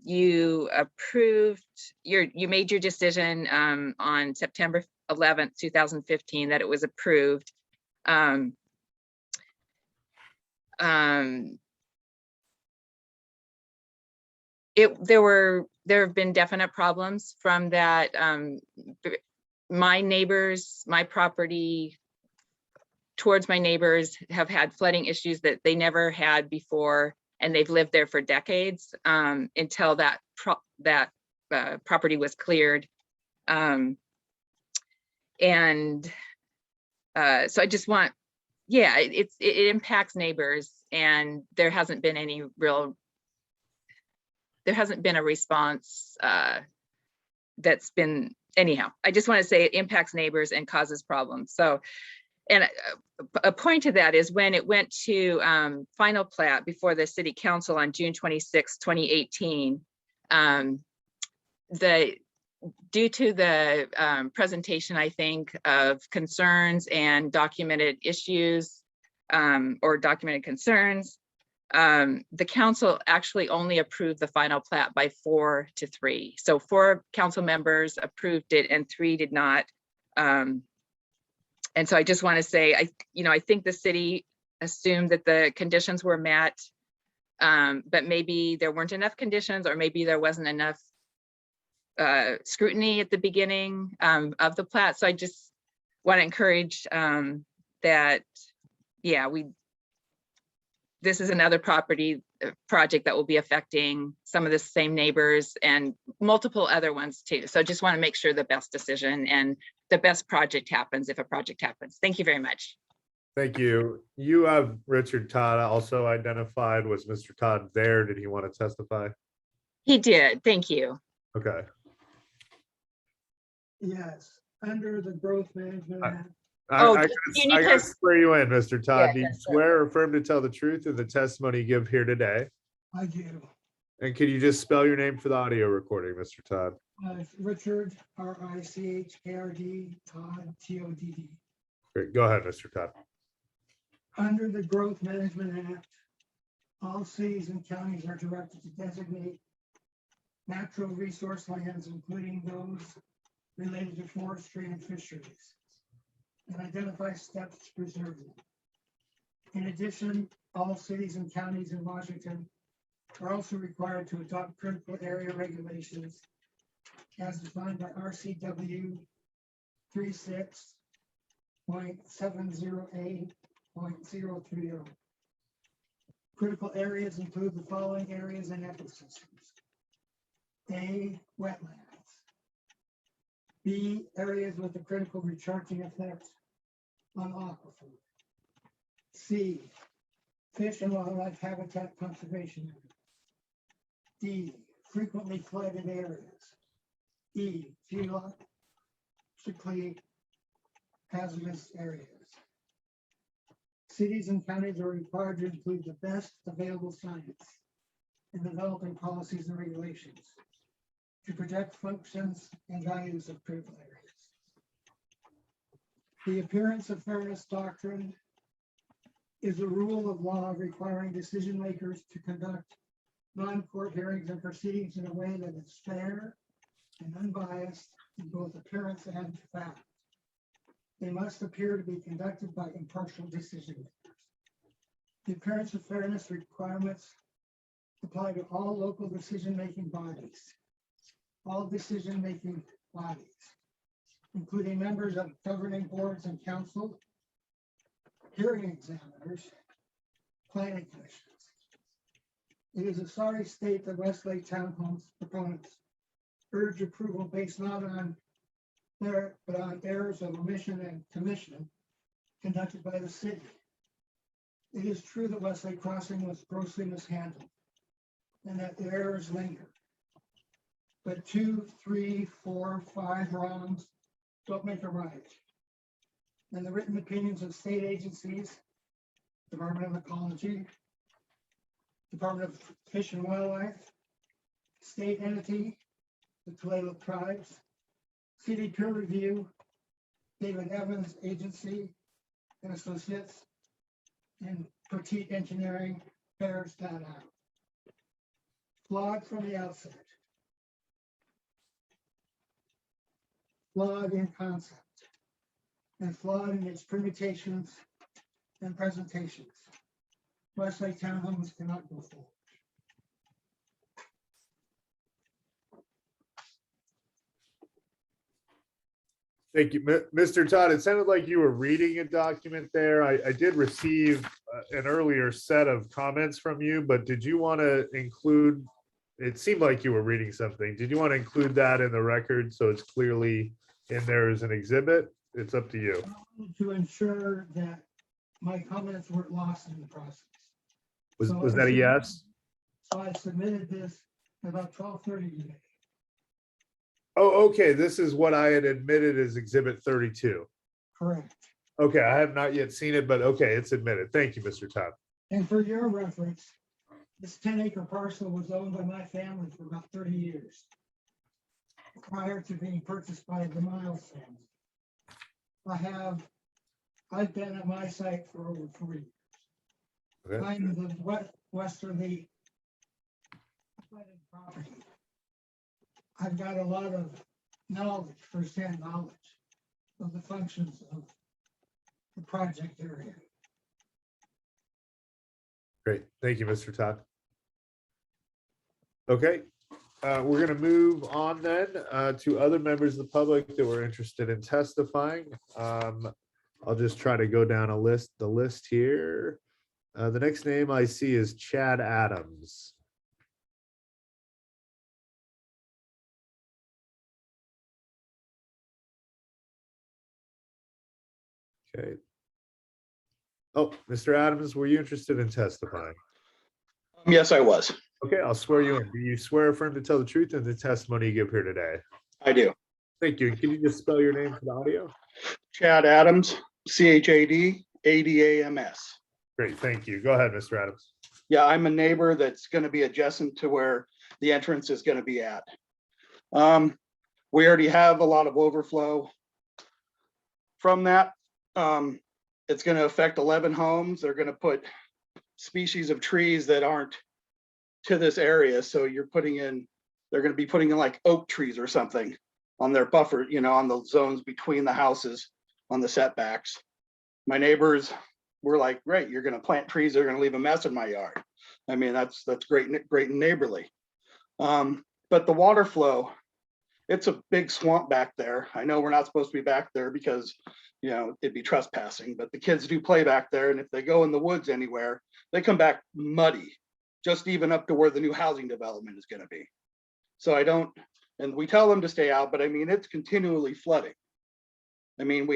You made your decision on September 11th, 2015 that it was approved. There have been definite problems from that. My neighbors, my property towards my neighbors have had flooding issues that they never had before, and they've lived there for decades until that property was cleared. So I just want, it impacts neighbors, and there hasn't been a response that's been, anyhow, I just want to say it impacts neighbors and causes problems. So, and a point to that is when it went to final plat before the city council on June 26, 2018, due to the presentation, I think, of concerns and documented issues or documented concerns, the council actually only approved the final plat by 4-3. So 4 council members approved it and 3 did not. And so I just want to say, I think the city assumed that the conditions were met, but maybe there weren't enough conditions, or maybe there wasn't enough scrutiny at the beginning of the plat. So I just want to encourage that, this is another project that will be affecting some of the same neighbors and multiple other ones too. So just want to make sure the best decision and the best project happens if a project happens. Thank you very much. Thank you. You have Richard Todd also identified. Was Mr. Todd there? Did he want to testify? He did. Thank you. Okay. Yes, under the Growth Management Act. I gotta swear you in, Mr. Todd. Yeah, Do you yes, sir. swear or affirm to tell the truth in the testimony you give here today? I do. And can you just spell your name for the audio recording, Mr. Todd? Richard, R-I-C-H-A-R-D, Todd, T-O-D-D. Great. Go ahead, Mr. Todd. Under the Growth Management Act, all cities and counties are directed to designate natural resource lands, including those related to forestry and fisheries, and identify steps to preserve them. In addition, all cities and counties in Washington are also required to adopt critical area regulations as defined by RCW 36.70A.030. Critical areas include the following areas and ecosystems. A, wetlands. B, areas with a critical recharging effect on aquifer. C, fish and wildlife habitat conservation areas. D, frequently flooded areas. E, geologically hazardous areas. Cities and counties are required to include the best available science in developing policies and regulations to protect functions and values of critical areas. The appearance of fairness doctrine is a rule of law requiring decision makers to conduct non-court hearings and proceedings in a way that is fair and unbiased in both appearance and fact. They must appear to be conducted by impartial decision makers. The appearance of fairness requirements apply to all local decision-making bodies, including members of governing boards and council, hearing examiners, planning commissions. It is a sorry state that Westlake Townhomes proponents urge approval based not on merit, but on errors of omission and commission conducted by the city. It is true that Westlake Crossing was grossly mishandled and that the errors linger. But 2, 3, 4, 5 wrongs don't make a right. And the written opinions of state agencies, Department of Ecology, Department of Fish and Wildlife, state entity, the Tulalip Tribes, city peer review, David Evans Agency and Associates, and Petite Engineering bears that out. Flawed from the outset. Flawed in concept. And flawed in its permutations and presentations. Westlake Townhomes cannot go forward. Thank you, Mr. Todd. It sounded like you were reading a document there. I did receive an earlier set of comments from you, but did you want to include, it seemed like you were reading something. Did you want to include that in the record so it's clearly in there as an exhibit? It's up to you. To ensure that my comments weren't lost in the process. Was that a yes? So I submitted this at about 12:30 today. Oh, okay. This is what I had admitted as exhibit 32. Correct. Okay, I have not yet seen it, but okay, it's admitted. Thank you, Mr. Todd. And for your reference, this 10-acre parcel was owned by my family for about 30 years prior to being purchased by the Miles family. I've been at my site for over 4 years. Okay. I'm the westerly property. I've got a lot of knowledge, firsthand knowledge of the functions of the project area. Great. Thank you, Mr. Todd. Okay, we're going to move on then to other members of the public that were interested in testifying. I'll just try to go down the list here. The next name I see is Chad Adams. Okay. Oh, Mr. Adams, were you interested in testifying? Yes, I was. Okay, I'll swear you in. Do you swear or affirm to tell the truth in the testimony you give here today? I do. Thank you. Can you just spell your name for the audio? Chad Adams, CHAD ADAMS. Great, thank you. Go ahead, Mr. Adams. Yeah, I'm a neighbor that's going to be adjacent to where the entrance is going to be at. We already have a lot of overflow from that. It's going to affect 11 homes. They're going to put species of trees that aren't to this area. So you're putting in, they're going to be putting in like oak trees or something on their buffer, you know, on the zones between the houses on the setbacks. My neighbors were like, great, you're going to plant trees. They're going to leave a mess in my yard. I mean, that's great and neighborly. But the water flow, it's a big swamp back there. I know we're not supposed to be back there because, you know, it'd be trespassing, but the kids do play back there. And if they go in the woods anywhere, they come back muddy, just even up to where the new housing development is going to be. So and we tell them to stay out, but I mean, it's continually flooding. I mean,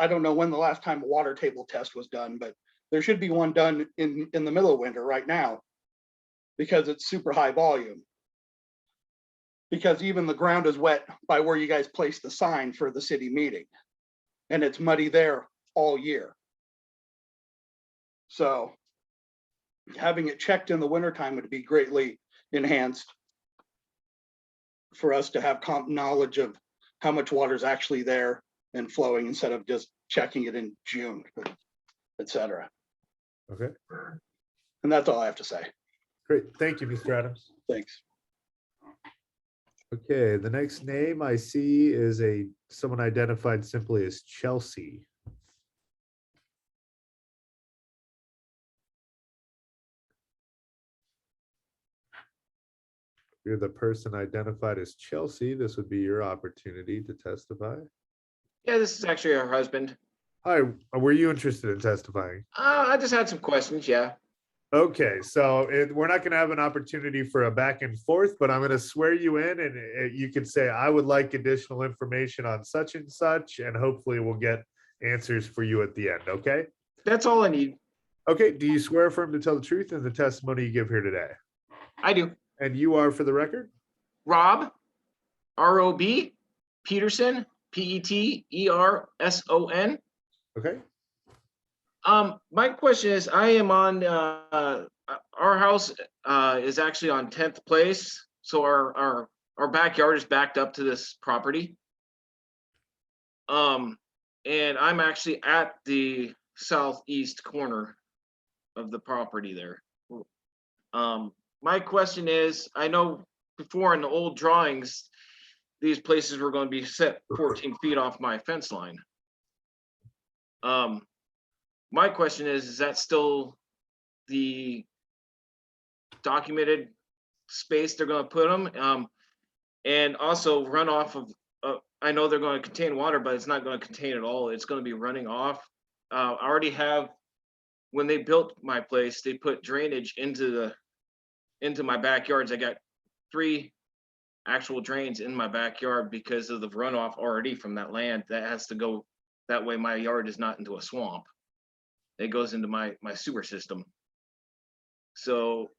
I don't know when the last time a water table test was done, but there should be one done in the middle of winter right now because it's super high volume. Because even the ground is wet by where you guys placed the sign for the city meeting. And it's muddy there all year. So having it checked in the wintertime would be greatly enhanced for us to have knowledge of how much water is actually there and flowing instead of just checking it in June, et cetera. Okay, And that's all I have to say. great. Thank you, Mr. Adams. Thanks. Okay, the next name I see is someone identified simply as Chelsea. If you're the person identified as Chelsea, this would be your opportunity to testify. Yeah, this is actually her husband. Hi, were you interested in testifying? I just had some questions, yeah. Okay, so we're not going to have an opportunity for a back and forth, but I'm going to swear you in, and you can say, I would like additional information on such and such, and hopefully we'll get answers for you at the end, okay? That's all I need. Okay, do you swear affirm to tell the truth in the testimony you give here today? I do. And you are, for the record? Rob, R-O-B, Peterson, P-E-T-E-R-S-O-N. Okay. My question is, I am on, our house is actually on 10th place. So our backyard is backed up to this property. And I'm actually at the southeast corner of the property there. My question is, I know before in the old drawings, these places were going to be set 14 feet off my fence line. My question is that still the documented space they're going to put them? And also runoff of, I know they're going to contain water, but it's not going to contain it all. It's going to be running off. I already have, when they built my place, they put drainage into my backyards. I got 3 actual drains in my backyard because of the runoff already from that land that has to go. That way my yard is not into a swamp. It goes into my sewer system. So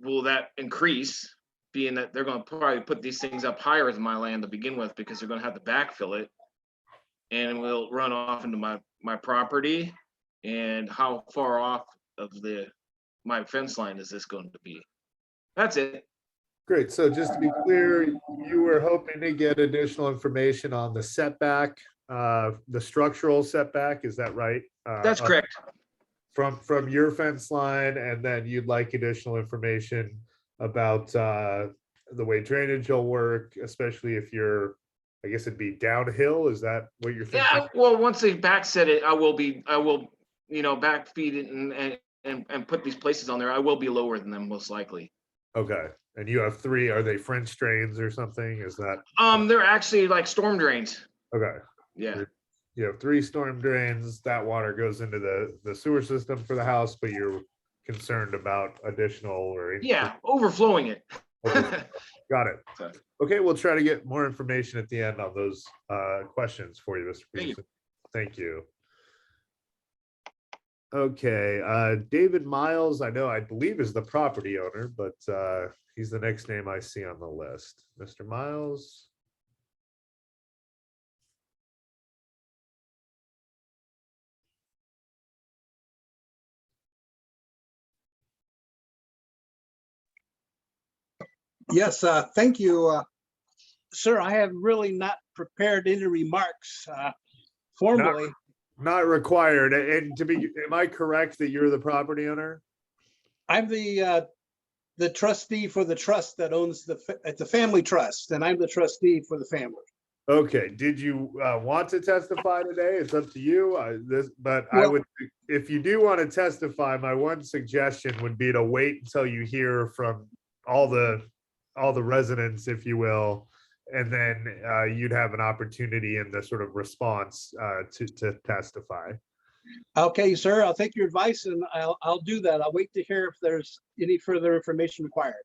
will that increase, being that they're going to probably put these things up higher than my land to begin with, because they're going to have to backfill it, and it will run off into my property? And how far off of my fence line is this going to be? That's it. Great. So just to be clear, you were hoping to get additional information on the setback, the structural setback, is that right? That's correct. From your fence line, and then you'd like additional information about the way drainage will work, especially if you're, I guess it'd be downhill. Is that what you're thinking? Yeah, well, once they backset it, I will, backfeed it and put these places on there. I will be lower than them most likely. Okay. And you have 3, are they French drains or something? Is that? They're actually like storm drains. Okay. Yeah. You have 3 storm drains. That water goes into the sewer system for the house, but you're concerned about additional or. Yeah, overflowing it. Got it. Sorry. Okay, we'll try to get more information at the end on those questions for you, Mr. Thank you. Peterson. Thank you. Okay, David Miles, I believe is the property owner, but he's the next name I see on the list. Mr. Miles. Yes, thank you. Sir, I have really not prepared any remarks formally. Not required. And am I correct that you're the property owner? I'm the trustee for the trust that owns it's a family trust, and I'm the trustee for the family. Okay. Did you want to testify today? It's up to you. I would, if you do want to testify, my one suggestion would be to wait until you hear from all the residents, if you will, and then you'd have an opportunity in the sort of response to testify. Okay, sir, I'll take your advice and I'll do that. I'll wait to hear if there's any further information required.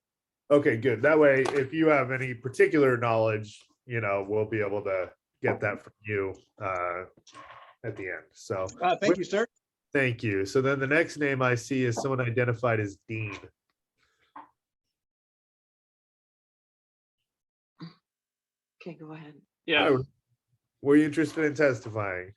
Okay, good. That way, if you have any particular knowledge, we'll be able to get that from you at the end. So thank you, sir. Thank you. So then the next name I see is someone identified as Dean. Okay, go ahead. Yeah. Were you interested in testifying?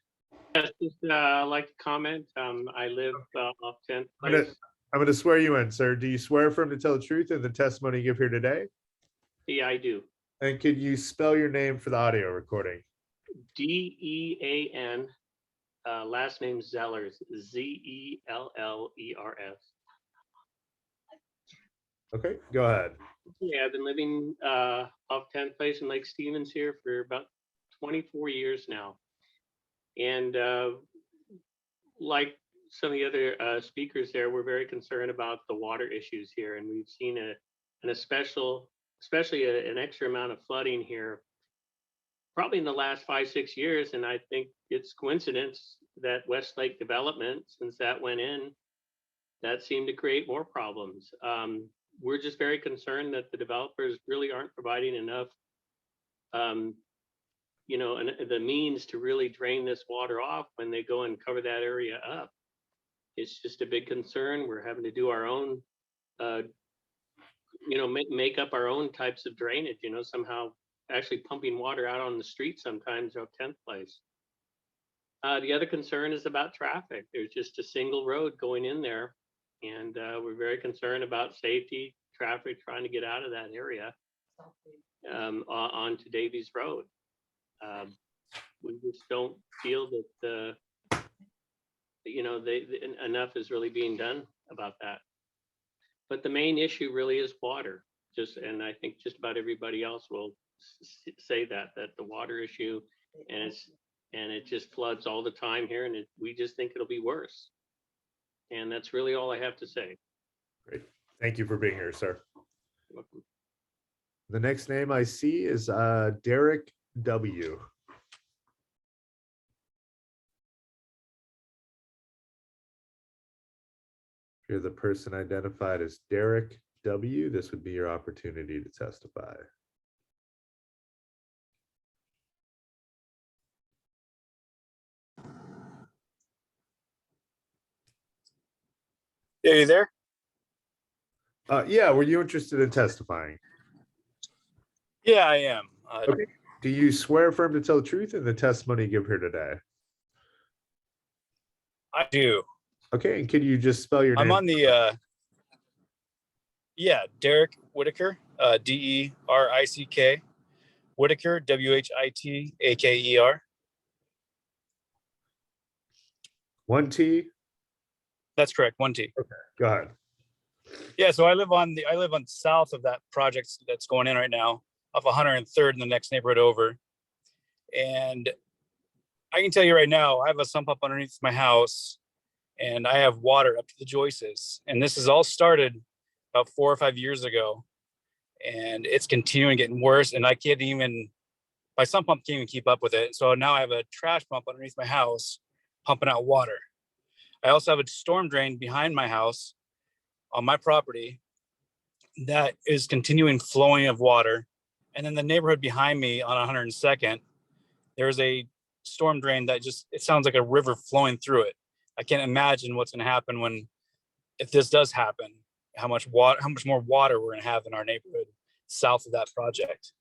Yes, just like to comment. I live off 10th I'm gonna, Place. I'm gonna swear you in, sir. Do you swear affirm to tell the truth in the testimony you give here today? Yeah, I do. And could you spell your name for the audio recording? Dean, last name Zellers, Zellers. Okay, go ahead. Yeah, I've been living off 10th Place in Lake Stevens here for about 24 years now. And like some of the other speakers there, we're very concerned about the water issues here. And we've seen especially an extra amount of flooding here, probably in the last 5-6 years. And I think it's coincidence that Westlake development, since that went in, that seemed to create more problems. We're just very concerned that the developers really aren't providing enough, the means to really drain this water off when they go and cover that area up. It's just a big concern. We're having to do our own, make up our own types of drainage, somehow actually pumping water out on the street sometimes of 10th Place. The other concern is about traffic. There's just a single road going in there. And we're very concerned about safety, traffic trying to get out of that area onto Davies Road. We just don't feel that enough is really being done about that. But the main issue really is water. And I think just about everybody else will say that the water issue, and it just floods all the time here, and we just think it'll be worse. And that's really all I have to say. Great. Thank you for being here, sir. You're welcome. The next name I see is Derek W. If you're the person identified as Derek W., this would be your opportunity to testify. Yeah, you there? Yeah, were you interested in testifying? Yeah, I am. Okay. Do you swear affirm to tell the truth in the testimony you give here today? I do. Okay, and can you just spell your name? I'm on the, Derek Whitaker, D-E-R-I-C-K, Whitaker, W-H-I-T-A-K-E-R. 1 T? That's correct, 1 T. Okay, go ahead. Yeah, so I live on south of that project that's going in right now, off 103rd in the next neighborhood over. And I can tell you right now, I have a sump pump underneath my house and I have water up to the joists. And this has all started about 4 or 5 years ago. And it's continuing getting worse. And my sump pump can't even keep up with it. So now I have a trash pump underneath my house pumping out water. I also have a storm drain behind my house on my property that is continuing flowing of water. And then the neighborhood behind me on 102nd, there's a storm drain that it sounds like a river flowing through it. I can't imagine what's going to happen if this does happen, how much more water we're going to have in our neighborhood south of that project.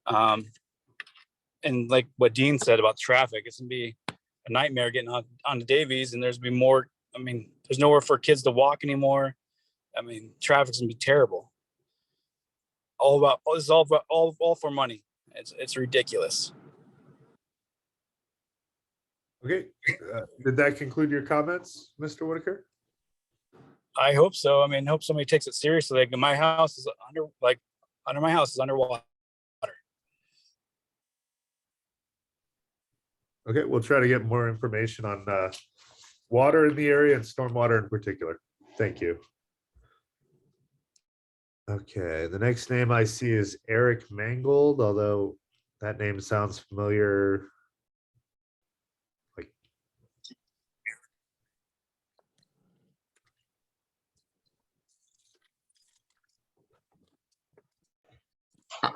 And like what Dean said about traffic, it's going to be a nightmare getting onto Davies, and there's there's nowhere for kids to walk anymore. Traffic's gonna be terrible. It's all for money. It's ridiculous. Okay, did that conclude your comments, Mr. Whitaker? I hope so. Hope somebody takes it seriously. Like my house is under my house is underwater. Okay, we'll try to get more information on water in the area and stormwater in particular. Thank you. Okay, the next name I see is Eric Mangold, although that name sounds familiar.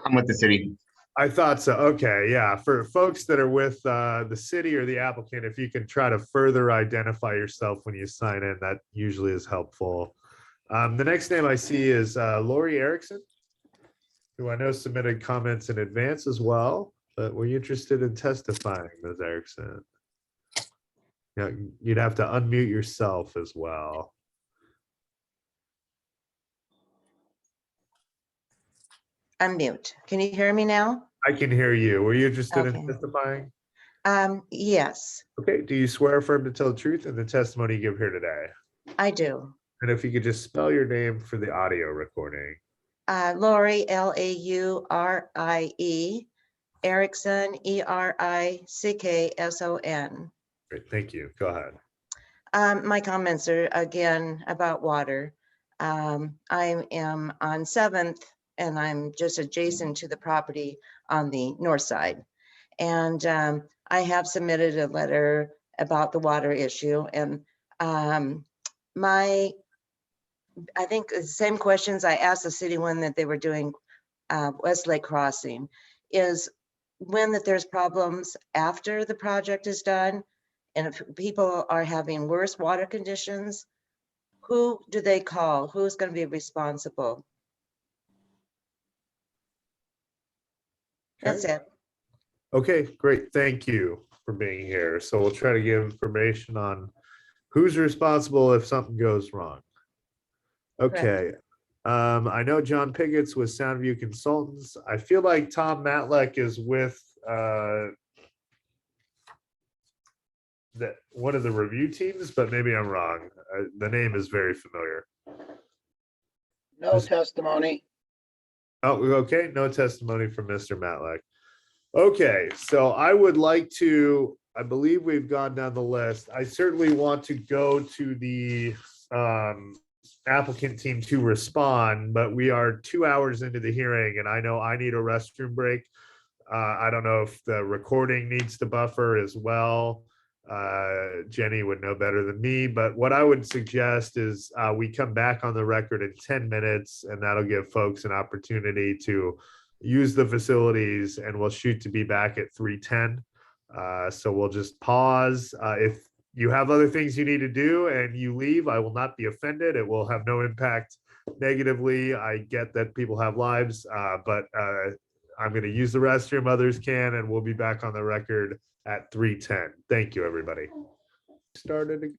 I'm with the city. I thought so. Okay, yeah. For folks that are with the city or the applicant, if you can try to further identify yourself when you sign in, that usually is helpful. The next name I see is Lori Erickson, who I know submitted comments in advance as well. But were you interested in testifying, Ms. Erickson? Yeah, you'd have to unmute yourself as well. Unmute. Can you hear me now? I can hear you. Were you interested in Okay. testifying? Yes, Okay, do you swear or affirm to tell the truth in the testimony you give here today? I do. And if you could just spell your name for the audio recording. Lori, Laurie, Erickson, Erickson. Great, thank you. Go ahead. My comments are again about water. I am on 7th and I'm just adjacent to the property on the north side. And I have submitted a letter about the water issue, and I think the same questions I asked the city when that they were doing Westlake Crossing is when that there's problems after the project is done, and if people are having worse water conditions, who do they call? Who's going to be responsible? That's it. Okay, great. Thank you for being here. So we'll try to give information on who's responsible if something goes wrong. Okay. I know John Piggott's with Soundview Consultants. I feel like Tom Matlack is with one of the review teams, but maybe I'm wrong. The name is very familiar. No testimony. Oh, okay. No testimony from Mr. Matlack. Okay, so I would like to, I believe we've gone down the list. I certainly want to go to the applicant team to respond, but we are 2 hours into the hearing and I know I need a restroom break. I don't know if the recording needs to buffer as well. Jenny would know better than me, but what I would suggest is we come back on the record in 10 minutes and that'll give folks an opportunity to use the facilities, and we'll shoot to be back at 3:10. So we'll just pause. If you have other things you need to do and you leave, I will not be offended. It will have no impact negatively. I get that people have lives, but I'm going to use the restroom. Others can, and we'll be back on the record at 3:10. Thank you, everybody. Started.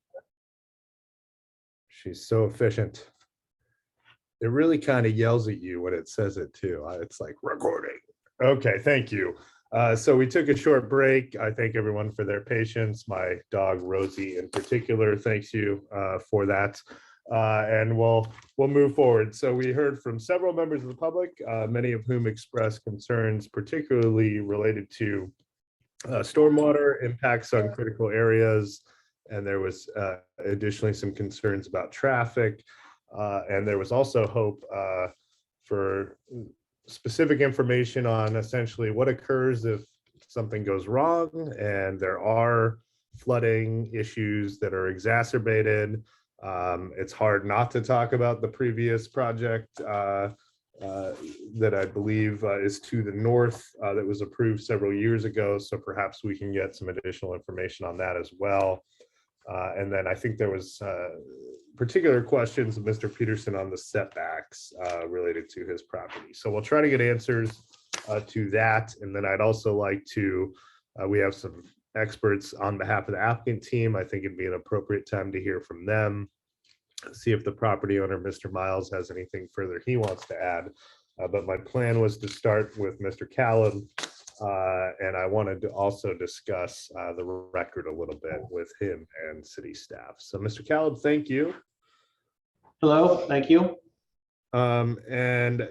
She's so efficient. It really kind of yells at you when it says it too. It's like recording. Okay, thank you. So we took a short break. I thank everyone for their patience. My dog Rosie in particular, thanks you for that. And we'll move forward. So we heard from several members of the public, many of whom expressed concerns, particularly related to stormwater impacts on critical areas. And there was additionally some concerns about traffic. And there was also hope for specific information on essentially what occurs if something goes wrong and there are flooding issues that are exacerbated. It's hard not to talk about the previous project that I believe is to the north that was approved several years ago. So perhaps we can get some additional information on that as well. And then I think there was particular questions of Mr. Peterson on the setbacks related to his property. So we'll try to get answers to that. And then I'd also like to, we have some experts on behalf of the applicant team. I think it'd be an appropriate time to hear from them, see if the property owner, Mr. Miles, has anything further he wants to add. But my plan was to start with Mr. Callum. And I wanted to also discuss the record a little bit with him and city staff. So Mr. Callum, thank you. Hello, thank you. And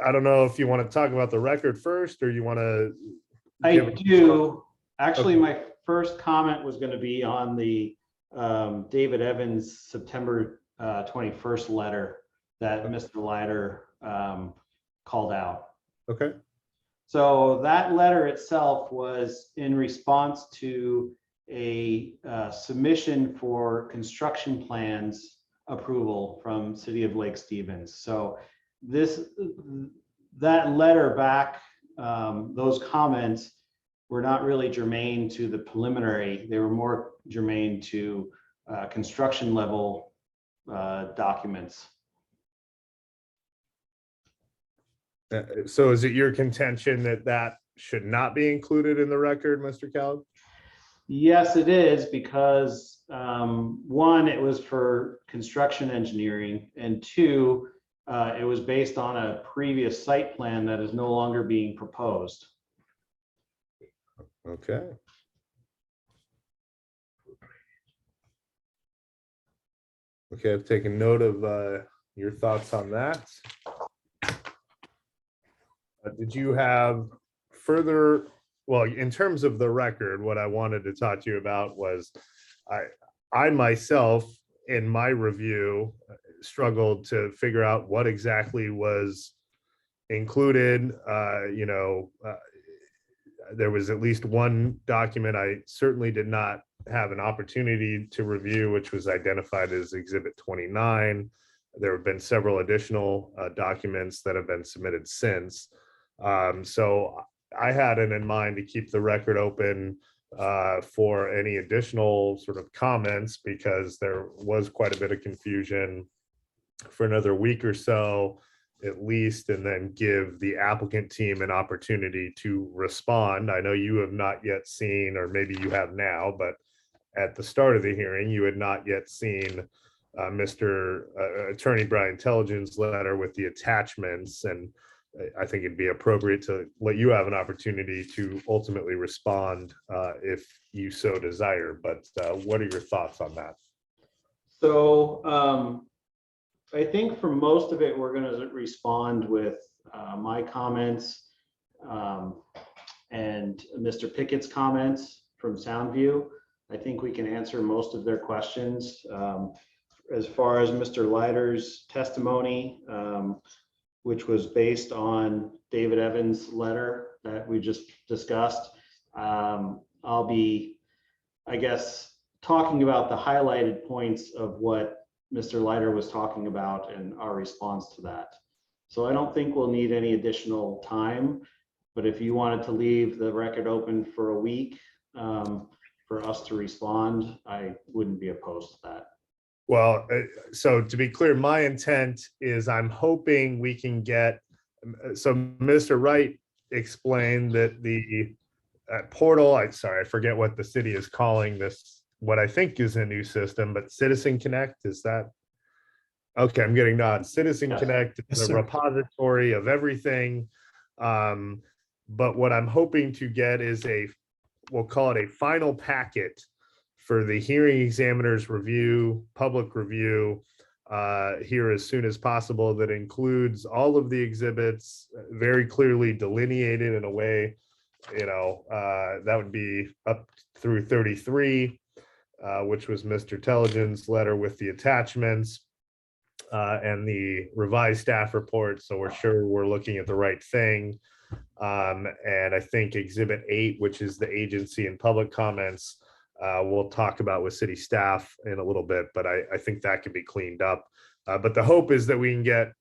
I don't know if you want to talk about the record first or you want to. I do. Actually, my first comment was going to be on the David Evans September 21st letter that Mr. Leiter called out. Okay. So that letter itself was in response to a submission for construction plans approval from City of Lake Stevens. So that letter back, those comments were not really germane to the preliminary. They were more germane to construction level documents. So is it your contention that that should not be included in the record, Mr. Callum? Yes, it is, because one, it was for construction engineering, and two, it was based on a previous site plan that is no longer being proposed. Okay. Okay, I've taken note of your thoughts on that. Did you have further, well, in terms of the record, what I wanted to talk to you about was I myself, in my review, struggled to figure out what exactly was included. There was at least one document I certainly did not have an opportunity to review, which was identified as Exhibit 29. There have been several additional documents that have been submitted since. So I had it in mind to keep the record open for any additional sort of comments, because there was quite a bit of confusion for another week or so at least, and then give the applicant team an opportunity to respond. I know you have not yet seen, or maybe you have now, but at the start of the hearing, you had not yet seen Mr. Attorney Brian Intelligence letter with the attachments, and I think it'd be appropriate to let you have an opportunity to ultimately respond if you so desire. But what are your thoughts on that? So I think for most of it, we're going to respond with my comments and Mr. Pickett's comments from Soundview. I think we can answer most of their questions. As far as Mr. Leiter's testimony, which was based on David Evans' letter that we just discussed, I'll be, I guess, talking about the highlighted points of what Mr. Leiter was talking about and our response to that. So I don't think we'll need any additional time, but if you wanted to leave the record open for a week for us to respond, I wouldn't be opposed to that. Well, so to be clear, my intent is I'm hoping we can get, so Mr. Wright explained that the portal, I forget what the city is calling this, what I think is a new system, but Citizen Connect, is that? Okay, I'm getting nods. Citizen Yes. Connect is Yes, a sir. repository of everything. But what I'm hoping to get is we'll call it a final packet for the hearing examiner's review, public review, here as soon as possible, that includes all of the exhibits very clearly delineated in a way, that would be up through 33. Which was Mr. Telligent's letter with the attachments and the revised staff report. So we're sure we're looking at the right thing. And I think Exhibit 8, which is the agency and public comments, we'll talk about with city staff in a little bit, but I think that can be cleaned up. But the hope is that we can get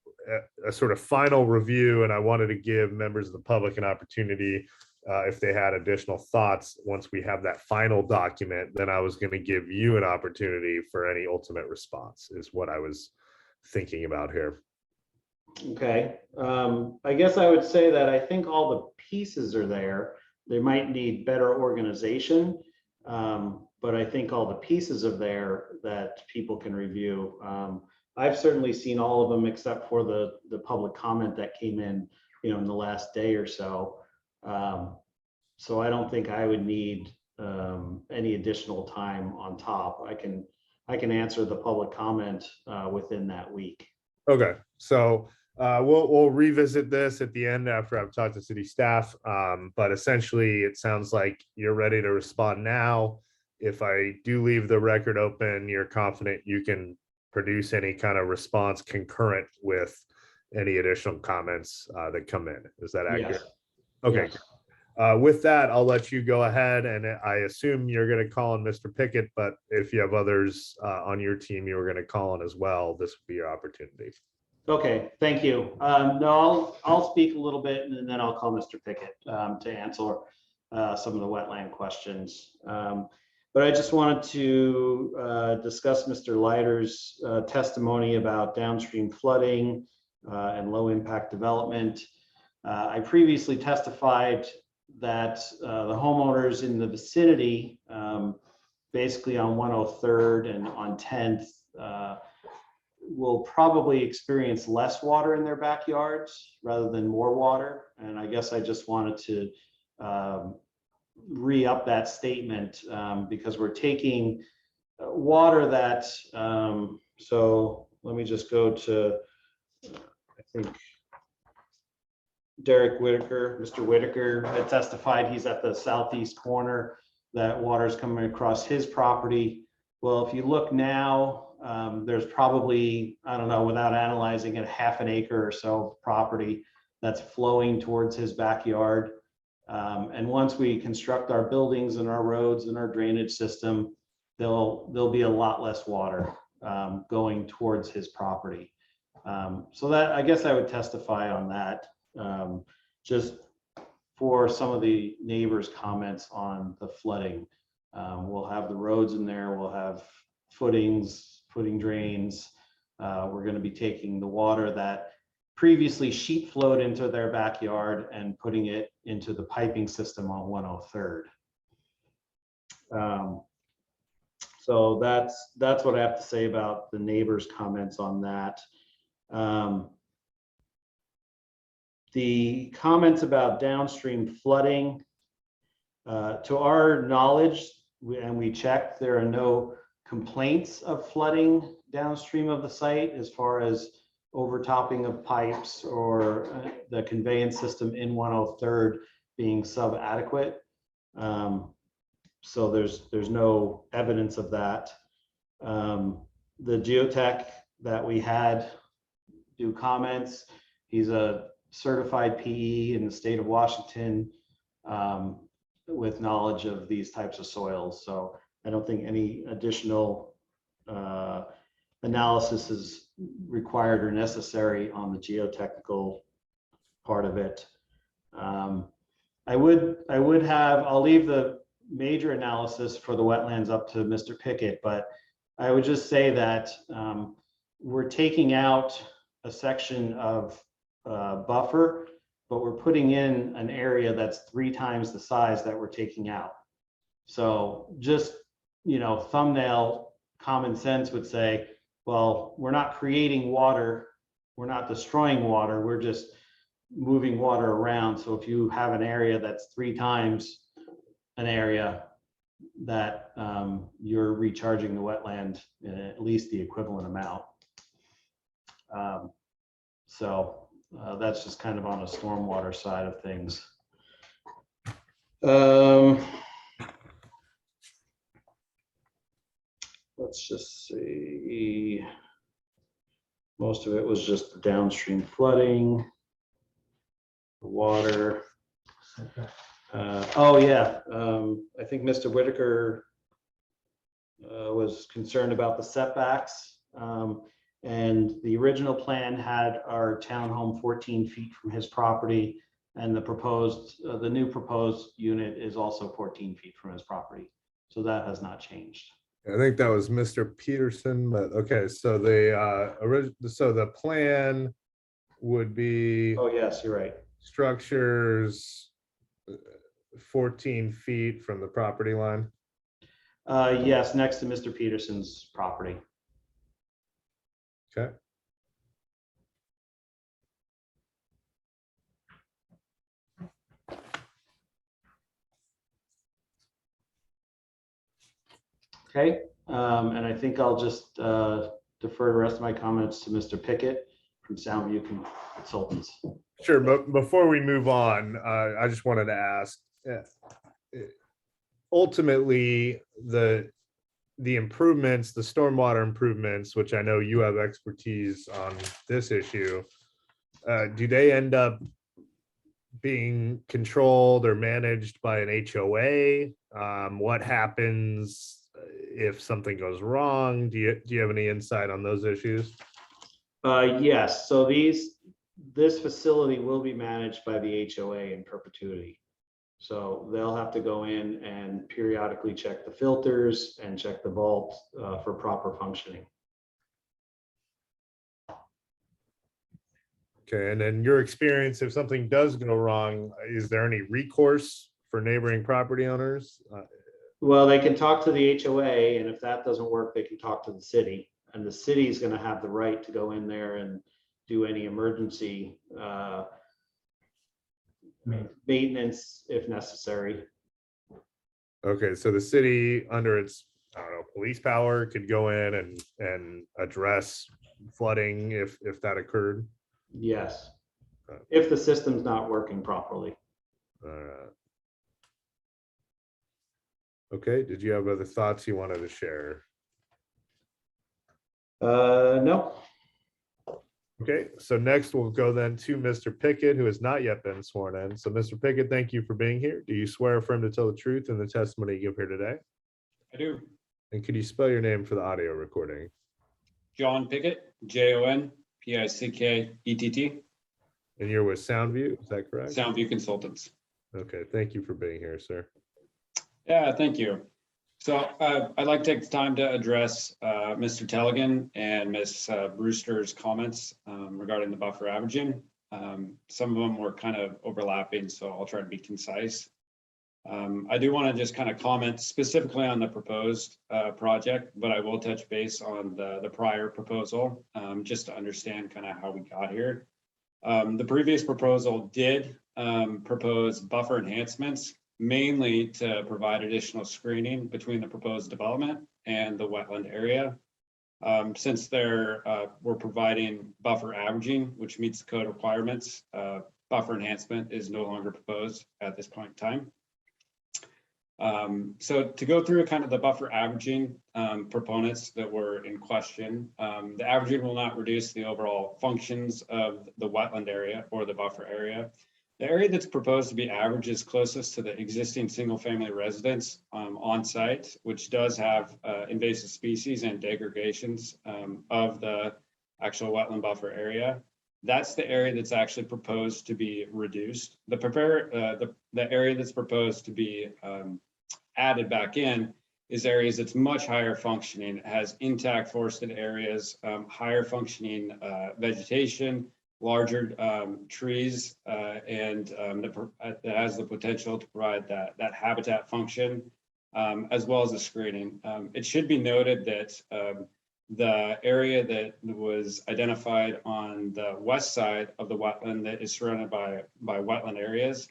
a sort of final review, and I wanted to give members of the public an opportunity if they had additional thoughts. Once we have that final document, then I was going to give you an opportunity for any ultimate response, is what I was thinking about here. Okay, I guess I would say that I think all the pieces are there. They might need better organization, but I think all the pieces are there that people can review. I've certainly seen all of them except for the public comment that came in, in the last day or so. So I don't think I would need any additional time on top. I can answer the public comment within that week. Okay, so we'll revisit this at the end after I've talked to city staff. But essentially, it sounds like you're ready to respond now. If I do leave the record open, you're confident you can produce any kind of response concurrent with any additional comments that come in. Is that accurate? Yes. Okay. Yes. With that, I'll let you go ahead, and I assume you're going to call on Mr. Pickett, but if you have others on your team you were going to call on as well, this would be your opportunity. Okay, thank you. No, I'll speak a little bit, and then I'll call Mr. Pickett to answer some of the wetland questions. But I just wanted to discuss Mr. Leiter's testimony about downstream flooding and low impact development. I previously testified that the homeowners in the vicinity, basically on 103rd and on 10th, will probably experience less water in their backyards rather than more water. And I guess I just wanted to re-up that statement because we're taking water that, so let me just go to, I think, Derek Whitaker, Mr. Whitaker had testified he's at the southeast corner, that water's coming across his property. Well, if you look now, there's probably, I don't know, without analyzing it, half an acre or so of property that's flowing towards his backyard. And once we construct our buildings and our roads and our drainage system, there'll be a lot less water going towards his property. So that, I guess I would testify on that, just for some of the neighbors' comments on the flooding. We'll have the roads in there, we'll have footings, footing drains. We're going to be taking the water that previously sheet flowed into their backyard and putting it into the piping system on 103rd. So that's what I have to say about the neighbors' comments on that. The comments about downstream flooding, to our knowledge, and we checked, there are no complaints of flooding downstream of the site as far as overtopping of pipes or the conveyance system in 103rd being sub-adequate. So there's no evidence of that. The geotech that we had do comments, he's a certified PE in the state of Washington with knowledge of these types of soils. So I don't think any additional analysis is required or necessary on the geotechnical part of it. I would have, I'll leave the major analysis for the wetlands up to Mr. Pickett, but I would just say that we're taking out a section of buffer, but we're putting in an area that's 3 times the size that we're taking out. So just, you know, thumbnail common sense would say, well, we're not creating water, we're not destroying water, we're just moving water around. So if you have an area that's 3 times an area that you're recharging the wetland in at least the equivalent amount. So that's just kind of on the stormwater side of things. Let's just see. Most of it was just the downstream flooding, the water. Oh yeah, I think Mr. Whitaker was concerned about the setbacks. And the original plan had our townhome 14 feet from his property, and the proposed, the new proposed unit is also 14 feet from his property. So that has not changed. I think that was Mr. Peterson, but okay. So the plan would be. Oh yes, you're right. Structures 14 feet from the property line. Yes, next to Mr. Peterson's property. Okay. Okay, and I think I'll just defer the rest of my comments to Mr. Pickett from Soundview Consultants. Sure, but before we move on, I just wanted to ask, ultimately, the improvements, the stormwater improvements, which I know you have expertise on this issue, do they end up being controlled or managed by an HOA? What happens if something goes wrong? Do you have any insight on those issues? Yes, so this facility will be managed by the HOA in perpetuity. So they'll have to go in and periodically check the filters and check the vault for proper functioning. Okay, and then your experience, if something does go wrong, is there any recourse for neighboring property owners? Well, they can talk to the HOA, and if that doesn't work, they can talk to the city. And the city is going to have the right to go in there and do any emergency maintenance if necessary. Okay, so the city, under its, I don't know, police power, could go in and address flooding if that occurred? Yes, if the system's not working properly. Okay, did you have other thoughts you wanted to share? No. Okay, so next we'll go then to Mr. Pickett, who has not yet been sworn in. So Mr. Pickett, thank you for being here. Do you swear or affirm to tell the truth in the testimony you give here today? I do. And could you spell your name for the audio recording? John Pickett, Jon-Pickett. And you're with Soundview, is that correct? Soundview Consultants. Okay, thank you for being here, sir. Yeah, thank you. So I'd like to take the time to address Mr. Tellegen and Ms. Brewster's comments regarding the buffer averaging. Some of them were kind of overlapping, so I'll try to be concise. I do want to just kind of comment specifically on the proposed project, but I will touch base on the prior proposal just to understand kind of how we got here. The previous proposal did propose buffer enhancements, mainly to provide additional screening between the proposed development and the wetland area. Since we're providing buffer averaging, which meets the code requirements, buffer enhancement is no longer proposed at this point in time. So to go through kind of the buffer averaging proponents that were in question, the averaging will not reduce the overall functions of the wetland area or the buffer area. The area that's proposed to be averaged is closest to the existing single-family residence on site, which does have invasive species and degradations of the actual wetland buffer area. That's the area that's actually proposed to be reduced. The area that's proposed to be added back in is areas that's much higher functioning. It has intact forested areas, higher functioning vegetation, larger trees, and that has the potential to provide that habitat function, as well as the screening. It should be noted that the area that was identified on the west side of the wetland that is surrounded by wetland areas,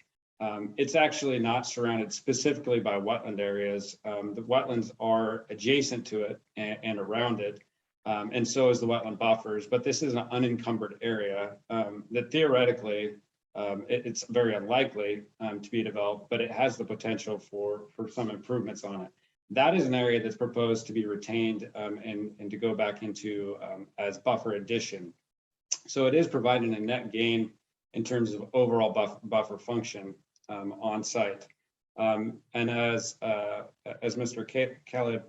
it's actually not surrounded specifically by wetland areas. The wetlands are adjacent to it and around it. And so is the wetland buffers, but this is an unencumbered area that theoretically it's very unlikely to be developed, but it has the potential for some improvements on it. That is an area that's proposed to be retained and to go back into as buffer addition. So it is providing a net gain in terms of overall buffer function on site. And as Mr. Caleb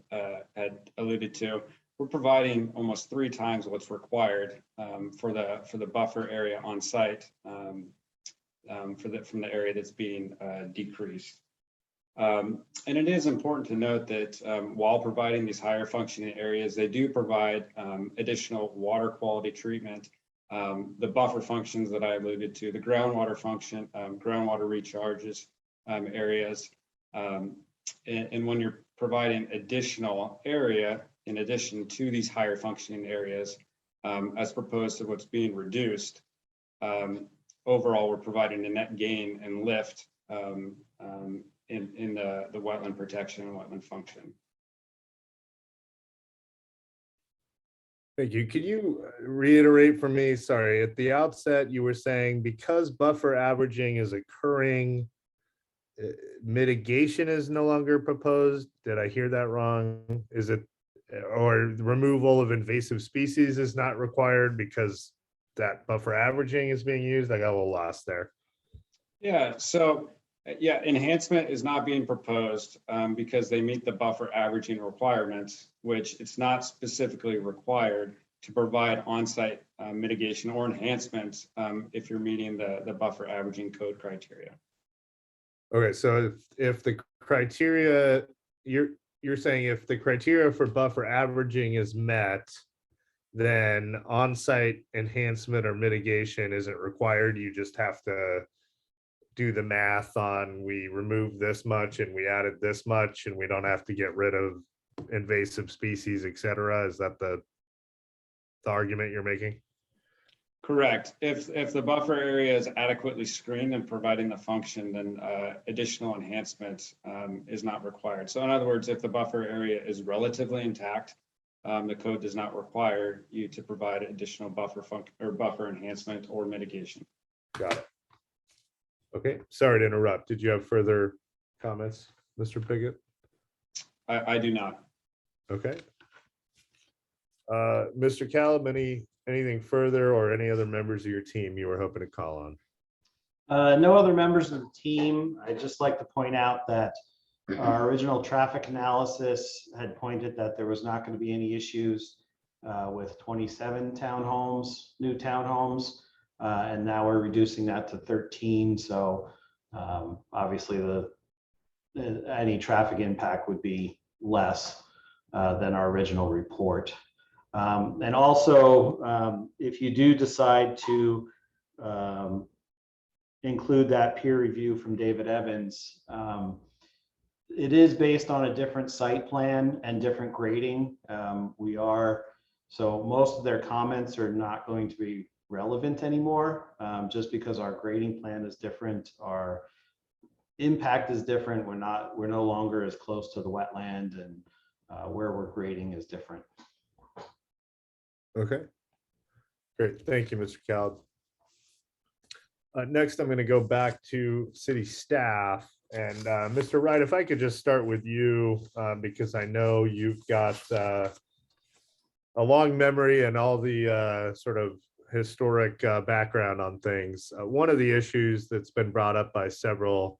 had alluded to, we're providing almost 3 times what's required for the buffer area on site from the area that's being decreased. And it is important to note that while providing these higher functioning areas, they do provide additional water quality treatment, the buffer functions that I alluded to, the groundwater function, groundwater recharges areas. And when you're providing additional area in addition to these higher functioning areas, as proposed to what's being reduced, overall, we're providing a net gain and lift in the wetland protection and wetland function. Thank you. Could you reiterate for me, sorry, at the outset, you were saying because buffer averaging is occurring, mitigation is no longer proposed? Did I hear that wrong? Is it, or removal of invasive species is not required because that buffer averaging is being used? I got a little lost there. Yeah, so yeah, enhancement is not being proposed because they meet the buffer averaging requirements, which it's not specifically required to provide on-site mitigation or enhancements if you're meeting the buffer averaging code criteria. Okay, so if the criteria, you're saying if the criteria for buffer averaging is met, then on-site enhancement or mitigation isn't required. You just have to do the math on, we removed this much and we added this much, and we don't have to get rid of invasive species, et cetera. Is that the argument you're making? Correct. If the buffer area is adequately screened and providing the function, then additional enhancement is not required. So in other words, if the buffer area is relatively intact, the code does not require you to provide additional buffer enhancement or mitigation. Got it. Okay, sorry to interrupt. Did you have further comments, Mr. Piggott? I do not. Okay. Mr. Callum, anything further, or any other members of your team you were hoping to call on? No other members of the team. I'd just like to point out that our original traffic analysis had pointed that there was not going to be any issues with 27 townhomes, new townhomes, and now we're reducing that to 13. So obviously any traffic impact would be less than our original report. And also, if you do decide to include that peer review from David Evans, it is based on a different site plan and different grading. So most of their comments are not going to be relevant anymore, just because our grading plan is different, our impact is different. We're no longer as close to the wetland, and where we're grading is different. Okay, great. Thank you, Mr. Cald. Next, I'm going to go back to city staff. And Mr. Wright, if I could just start with you, because I know you've got a long memory and all the sort of historic background on things. One of the issues that's been brought up by several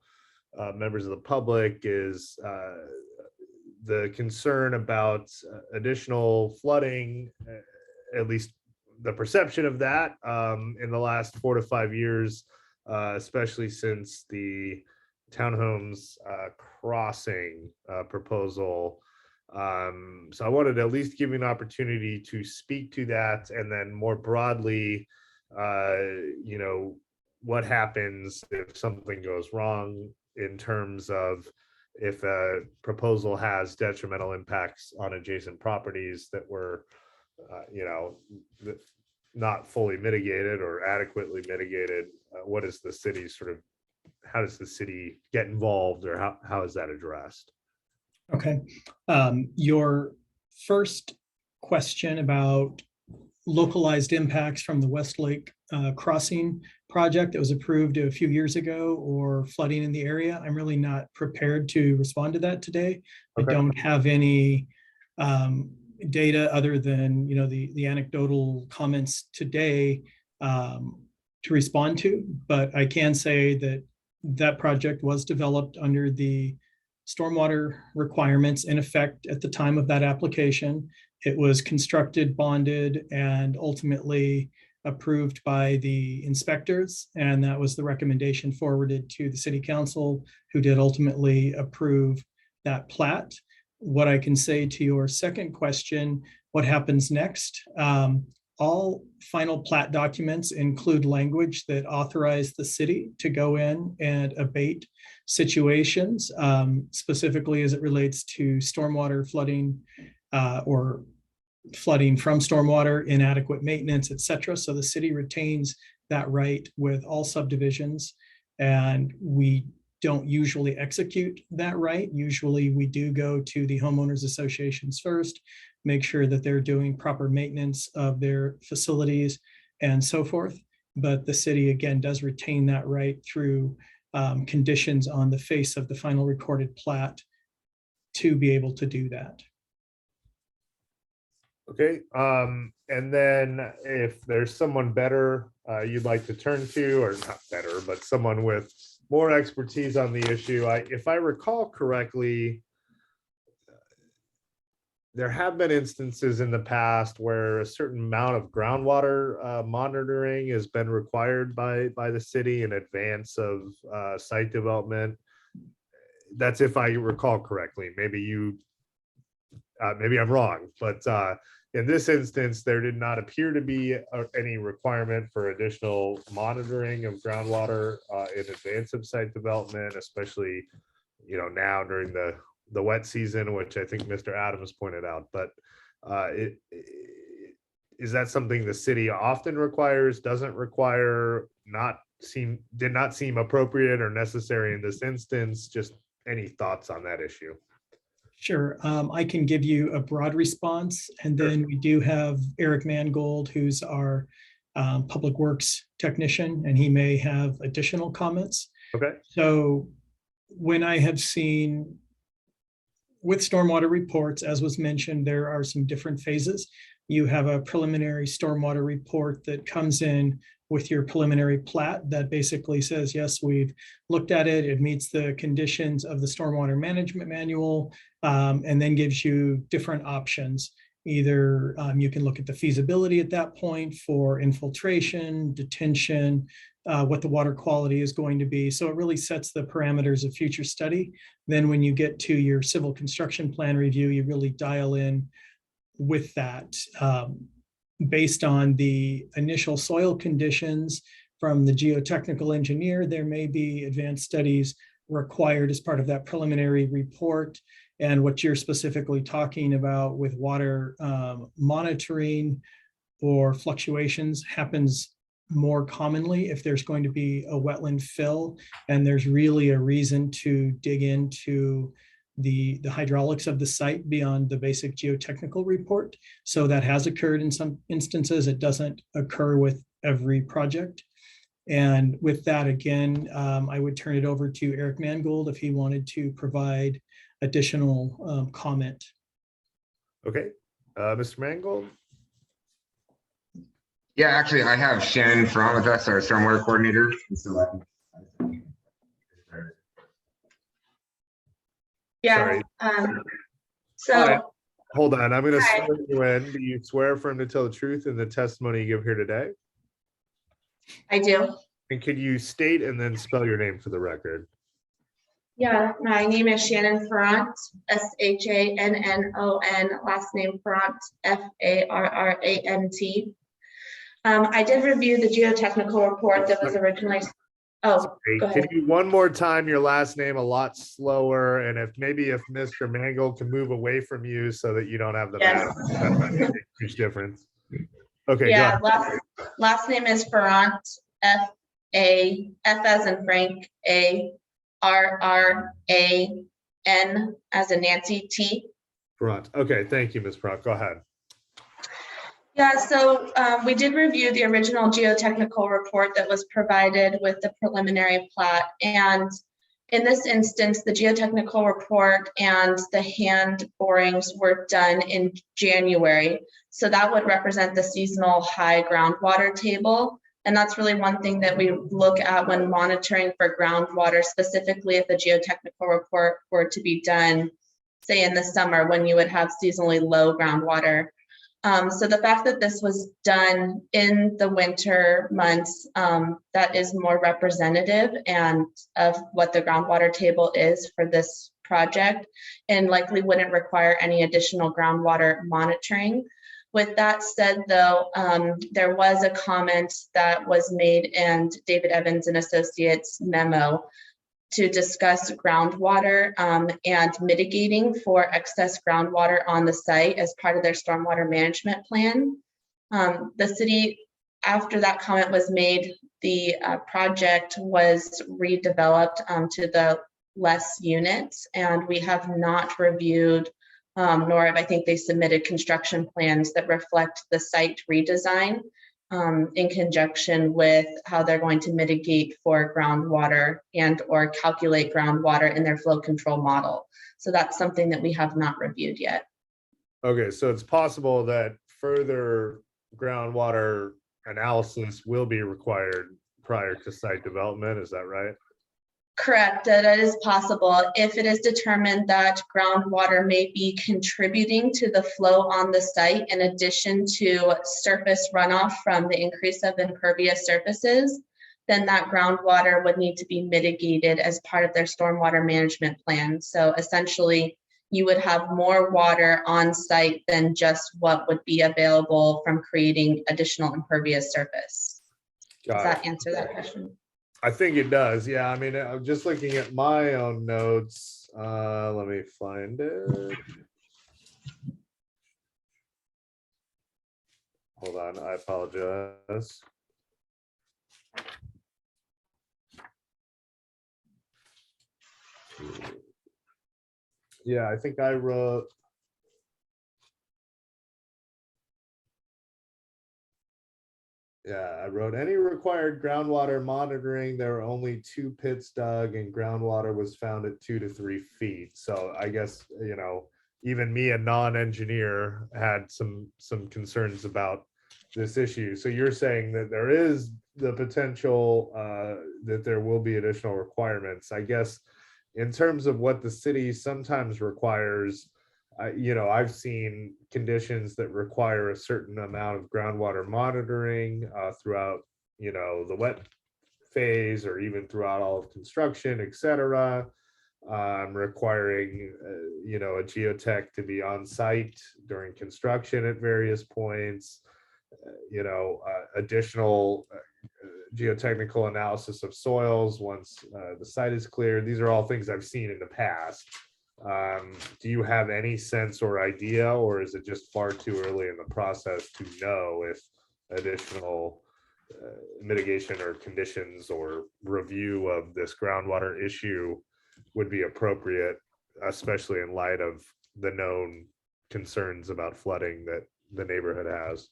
members of the public is the concern about additional flooding, at least the perception of that in the last 4 to 5 years, especially since the Townhomes crossing proposal. So I wanted to at least give you an opportunity to speak to that, and then more broadly, what happens if something goes wrong in terms of if a proposal has detrimental impacts on adjacent properties that were not fully mitigated or adequately mitigated. What is the city how does the city get involved, or how is that addressed? Okay. Your first question about localized impacts from the Westlake Crossing project that was approved a few years ago, or flooding in the area, I'm really not prepared to respond to that today. Okay. I don't have any data other than the anecdotal comments today to respond to, but I can say that project was developed under the stormwater requirements in effect at the time of that application. It was constructed, bonded, and ultimately approved by the inspectors, and that was the recommendation forwarded to the city council, who did ultimately approve that plat. What I can say to your second question, what happens next? All final plat documents include language that authorize the city to go in and abate situations, specifically as it relates to stormwater flooding or flooding from stormwater, inadequate maintenance, etc. So the city retains that right with all subdivisions, and we don't usually execute that right. Usually we do go to the homeowners associations first, make sure that they're doing proper maintenance of their facilities and so forth. But the city, again, does retain that right through conditions on the face of the final recorded plat to be able to do that. Okay, and then if there's someone better you'd like to turn to, or not better, but someone with more expertise on the issue, if I recall correctly, there have been instances in the past where a certain amount of groundwater monitoring has been required by the city in advance of site development. That's if I recall correctly. Maybe I'm wrong, but In this instance, there did not appear to be any requirement for additional monitoring of groundwater in advance of site development, especially, now during the wet season, which I think Mr. Adams pointed out. But is that something the city often requires, doesn't require, did not seem appropriate or necessary in this instance? Just any thoughts on that issue? Sure. I can give you a broad response, and then we do have Eric Mangold, who's our public works technician, and he may have additional comments. Okay. So when I have seen with stormwater reports, as was mentioned, there are some different phases. You have a preliminary stormwater report that comes in with your preliminary plat that basically says, yes, we've looked at it, it meets the conditions of the stormwater management manual, and then gives you different options. Either you can look at the feasibility at that point for infiltration, detention, what the water quality is going to be. So it really sets the parameters of future study. Then when you get to your civil construction plan review, you really dial in with that. Based on the initial soil conditions from the geotechnical engineer, there may be advanced studies required as part of that preliminary report. And what you're specifically talking about with water monitoring or fluctuations happens more commonly if there's going to be a wetland fill and there's really a reason to dig into the hydraulics of the site beyond the basic geotechnical report. So that has occurred in some instances. It doesn't occur with every project. And with that, again, I would turn it over to Eric Mangold if he wanted to provide additional comment. Okay, Mr. Mangold. Yeah, actually, I have Shannon Ferrand with us, our stormwater coordinator. Yeah. Sorry. Hold on, I'm going to swear you in. Do you swear affirm to tell the truth in the testimony you give here today? I do. And could you state and then spell your name for the record? Yeah, my name is Shannon Ferrand, S-H-A-N-N-O-N, last name Ferrand, F-A-R-R-A-N-T. I did review the geotechnical report that was originally. Oh, go ahead. Can you one more time your last name a lot slower, and if Mr. Mangold can move away from you so that you don't have the that might make a huge difference. Okay. Yeah, last name is Ferrand, F as in Frank, A-R-R-A-N as in Nancy, T. Ferrand. Okay, thank you, Ms. Ferrand. Go ahead. Yeah, so we did review the original geotechnical report that was provided with the preliminary plat. And in this instance, the geotechnical report and the hand borings were done in January. So that would represent the seasonal high groundwater table. And that's really one thing that we look at when monitoring for groundwater, specifically if the geotechnical report were to be done, say in the summer when you would have seasonally low groundwater. So the fact that this was done in the winter months, that is more representative and of what the groundwater table is for this project, and likely wouldn't require any additional groundwater monitoring. With that said, though, there was a comment that was made in David Evans and Associates memo to discuss groundwater and mitigating for excess groundwater on the site as part of their stormwater management plan. The city, after that comment was made, the project was redeveloped to the less units, and we have not reviewed, nor have I think they submitted construction plans that reflect the site redesign in conjunction with how they're going to mitigate for groundwater and or calculate groundwater in their flow control model. So that's something that we have not reviewed yet. Okay, so it's possible that further groundwater analysis will be required prior to site development, is that right? Correct, that is possible. If it is determined that groundwater may be contributing to the flow on the site in addition to surface runoff from the increase of impervious surfaces, then that groundwater would need to be mitigated as part of their stormwater management plan. So essentially, you would have more water on site than just what would be available from creating additional impervious surface. Does that answer that question? I think it does. Yeah, I mean, I'm just looking at my own notes. Let me find it. Hold on, I apologize. Yeah, I think I wrote. Yeah, I wrote any required groundwater monitoring. There were only 2 pits dug and groundwater was found at 2 to 3 feet. So I guess, you know, even me, a non-engineer, had some concerns about this issue. So you're saying that there is the potential that there will be additional requirements. I guess in terms of what the city sometimes requires, you know, I've seen conditions that require a certain amount of groundwater monitoring throughout, you know, the wet phase or even throughout all of construction, et cetera. Requiring, you know, a geotech to be on site during construction at various points, you know, additional geotechnical analysis of soils once the site is cleared. These are all things I've seen in the past. Do you have any sense or idea, or is it just far too early in the process to know if additional mitigation or conditions or review of this groundwater issue would be appropriate, especially in light of the known concerns about flooding that the neighborhood has?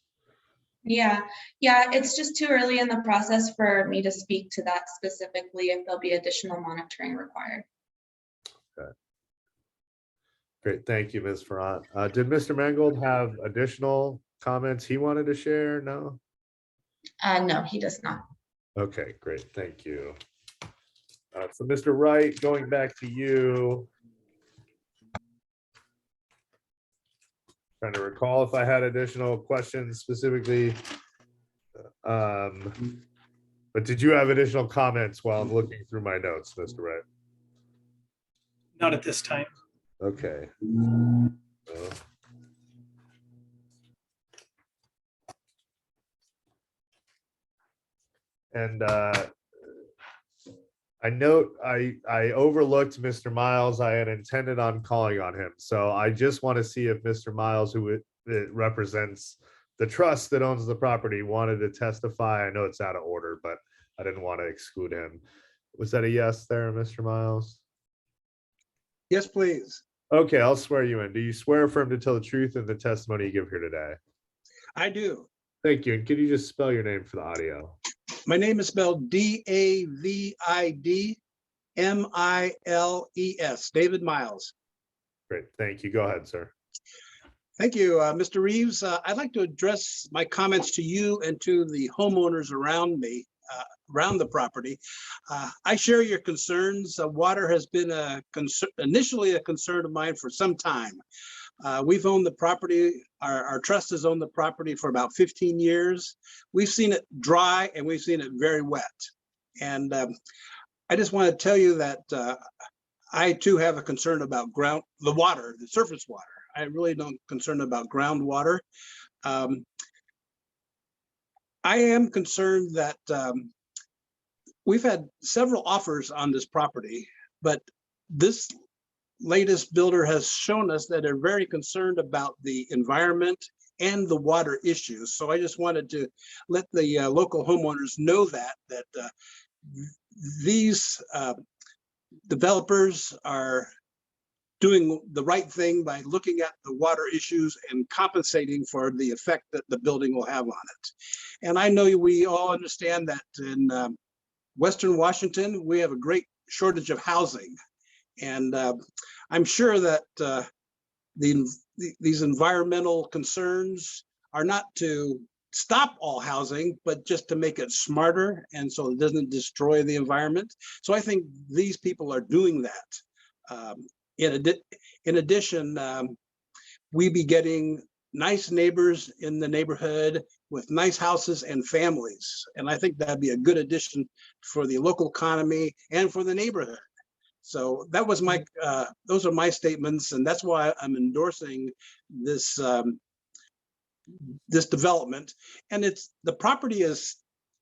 Yeah, it's just too early in the process for me to speak to that specifically, if there'll be additional monitoring required. Okay. Great, thank you, Ms. Farrant. Did Mr. Mangold have additional comments he wanted to share? No? No, he does not. Okay, great, thank you. So Mr. Wright, going back to you. Trying to recall if I had additional questions specifically. But did you have additional comments while I'm looking through my notes, Mr. Wright? Not at this time. Okay. And I note I overlooked Mr. Miles. I had intended on calling on him. So I just want to see if Mr. Miles, who it represents the trust that owns the property, wanted to testify. I know it's out of order, but I didn't want to exclude him. Was that a yes there, Mr. Miles? Yes, please. Okay, I'll swear you in. Do you swear affirm to tell the truth in the testimony you give here today? I do. Thank you. And could you just spell your name for the audio? My name is spelled Davidmiles, David Miles. Great, thank you. Go ahead, sir. Thank you, Mr. Reeves. I'd like to address my comments to you and to the homeowners around me, around the property. I share your concerns. Water has been initially a concern of mine for some time. We've owned the property, our trust has owned the property for about 15 years. We've seen it dry and we've seen it very wet. And I just want to tell you that I too have a concern about the water, the surface water. I really don't concerned about groundwater. I am concerned that we've had several offers on this property, but this latest builder has shown us that they're very concerned about the environment and the water issues. So I just wanted to let the local homeowners know that these developers are doing the right thing by looking at the water issues and compensating for the effect that the building will have on it. And I know we all understand that in Western Washington, we have a great shortage of housing. And I'm sure that these environmental concerns are not to stop all housing, but just to make it smarter and so it doesn't destroy the environment. So I think these people are doing that. In addition, we be getting nice neighbors in the neighborhood with nice houses and families. And I think that'd be a good addition for the local economy and for the neighborhood. So that was my, those are my statements, and that's why I'm endorsing this this development. And it's, the property is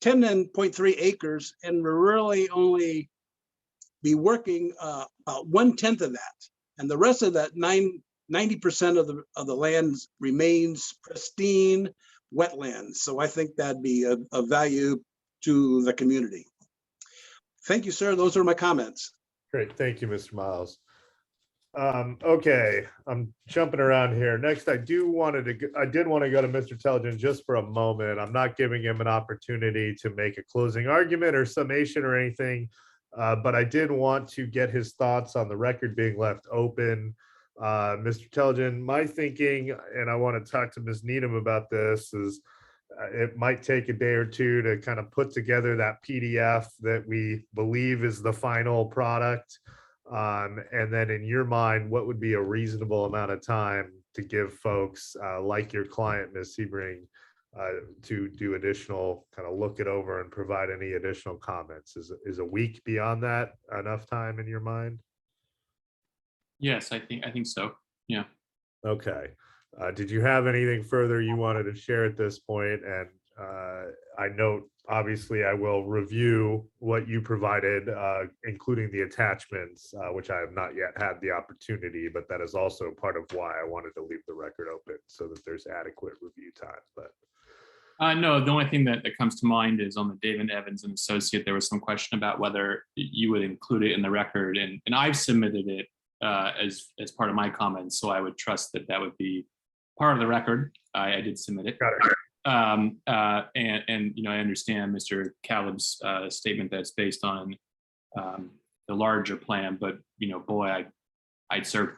10.3 acres, and we're really only be working about 1/10 of that. And the rest of that 90% of the land remains pristine wetlands. So I think that'd be of value to the community. Thank you, sir. Those are my comments. Great, thank you, Mr. Miles. Okay, I'm jumping around here. Next, I did want to go to Mr. Telgen just for a moment. I'm not giving him an opportunity to make a closing argument or summation or anything, but I did want to get his thoughts on the record being left open. Mr. Telgen, my thinking, and I want to talk to Ms. Needham about this, is it might take a day or two to kind of put together that PDF that we believe is the final product. And then in your mind, what would be a reasonable amount of time to give folks like your client, Ms. Sebring, to do additional, kind of look it over and provide any additional comments? Is a week beyond that enough time in your mind? Yes, I think so. Yeah. Okay. Did you have anything further you wanted to share at this point? And I note, obviously, I will review what you provided, including the attachments, which I have not yet had the opportunity, but that is also part of why I wanted to leave the record open so that there's adequate review time. But No, the only thing that comes to mind is on the David Evans and Associate, there was some question about whether you would include it in the record, and I've submitted it as part of my comments, so I would trust that that would be part of the record. I did submit it. Got it. And you know, I understand Mr. Caleb's statement that's based on the larger plan, but you know, boy, I sure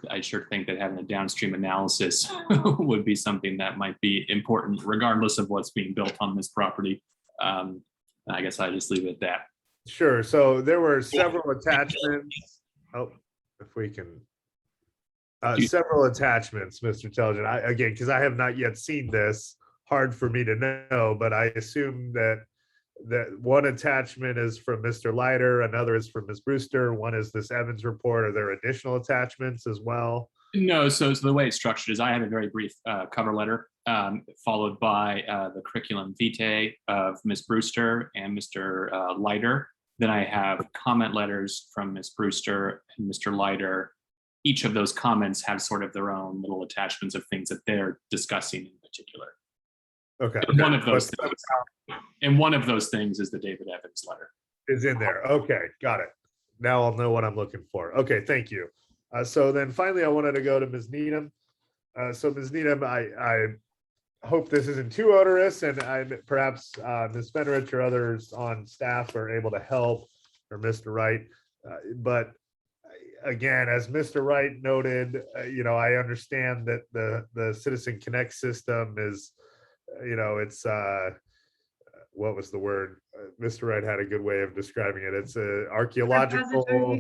think that having a downstream analysis would be something that might be important, regardless of what's being built on this property. I guess I just leave it at that. Sure. So there were several attachments. Oh, if we can. Several attachments, Mr. Telgen. Again, because I have not yet seen this, hard for me to know, but I assume that one attachment is from Mr. Leiter, another is from Ms. Brewster, one is this Evans report. Are there additional attachments as well? No, so the way it's structured is I have a very brief cover letter followed by the curriculum vitae of Ms. Brewster and Mr. Leiter. Then I have comment letters from Ms. Brewster and Mr. Leiter. Each of those comments have sort of their own little attachments of things that they're discussing in particular. Okay. And one of those things is the David Evans letter. Is in there. Okay, got it. Now I'll know what I'm looking for. Okay, thank you. So then finally, I wanted to go to Ms. Needham. So Ms. Needham, I hope this isn't too onerous, and perhaps Ms. Fenrich or others on staff are able to help, or Mr. Wright. But again, as Mr. Wright noted, you know, I understand that the Citizen Connect system is, you know, it's what was the word? Mr. Wright had a good way of describing it. It's a archaeological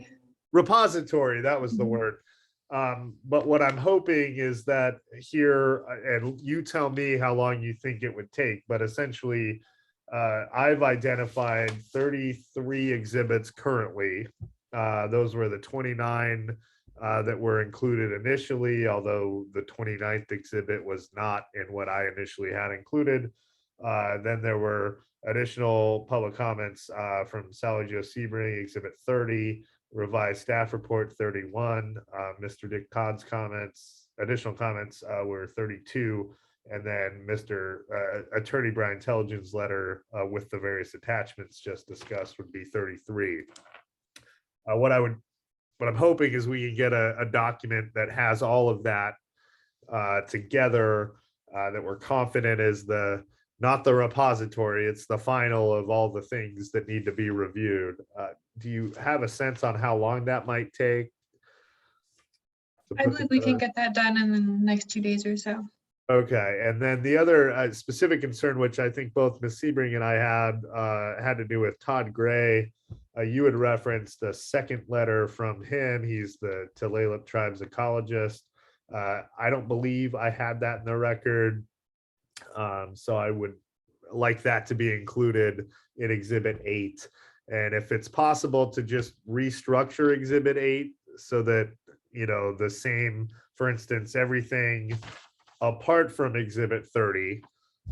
repository. That was the word. But what I'm hoping is that here, and you tell me how long you think it would take, but essentially, I've identified 33 exhibits currently. Those were the 29 that were included initially, although the 29th exhibit was not in what I initially had included. Then there were additional public comments from Sally Jo Sebring, exhibit 30, revised staff report 31, Mr. Dick Todd's comments, additional comments were 32, and then Mr. Attorney Brian Telgen's letter with the various attachments just discussed would be 33. What I'm hoping is we can get a document that has all of that together, that we're confident is not the repository, it's the final of all the things that need to be reviewed. Do you have a sense on how long that might take? I believe we can get that done in the next 2 days or so. Okay, and then the other specific concern, which I think both Ms. Sebring and I had to do with Todd Gray. You had referenced a second letter from him. He's the Tulalip Tribes ecologist. I don't believe I had that in the record. So I would like that to be included in Exhibit 8. And if it's possible to just restructure Exhibit 8 so that, you know, the same, for instance, everything apart from Exhibit 30,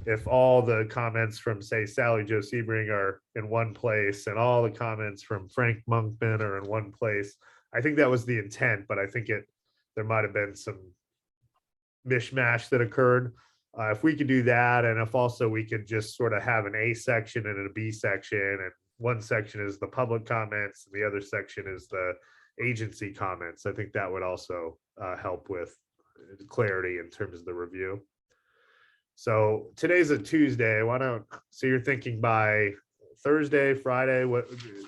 if all the comments from, say, Sally Jo Sebring are in one place and all the comments from Frank Monkman are in one place, I think that was the intent, but I think there might have been some mishmash that occurred. If we could do that, and if also we could just sort of have an A section and a B section, and one section is the public comments, and the other section is the agency comments, I think that would also help with clarity in terms of the review. So today's a Tuesday. So you're thinking by Thursday, Friday,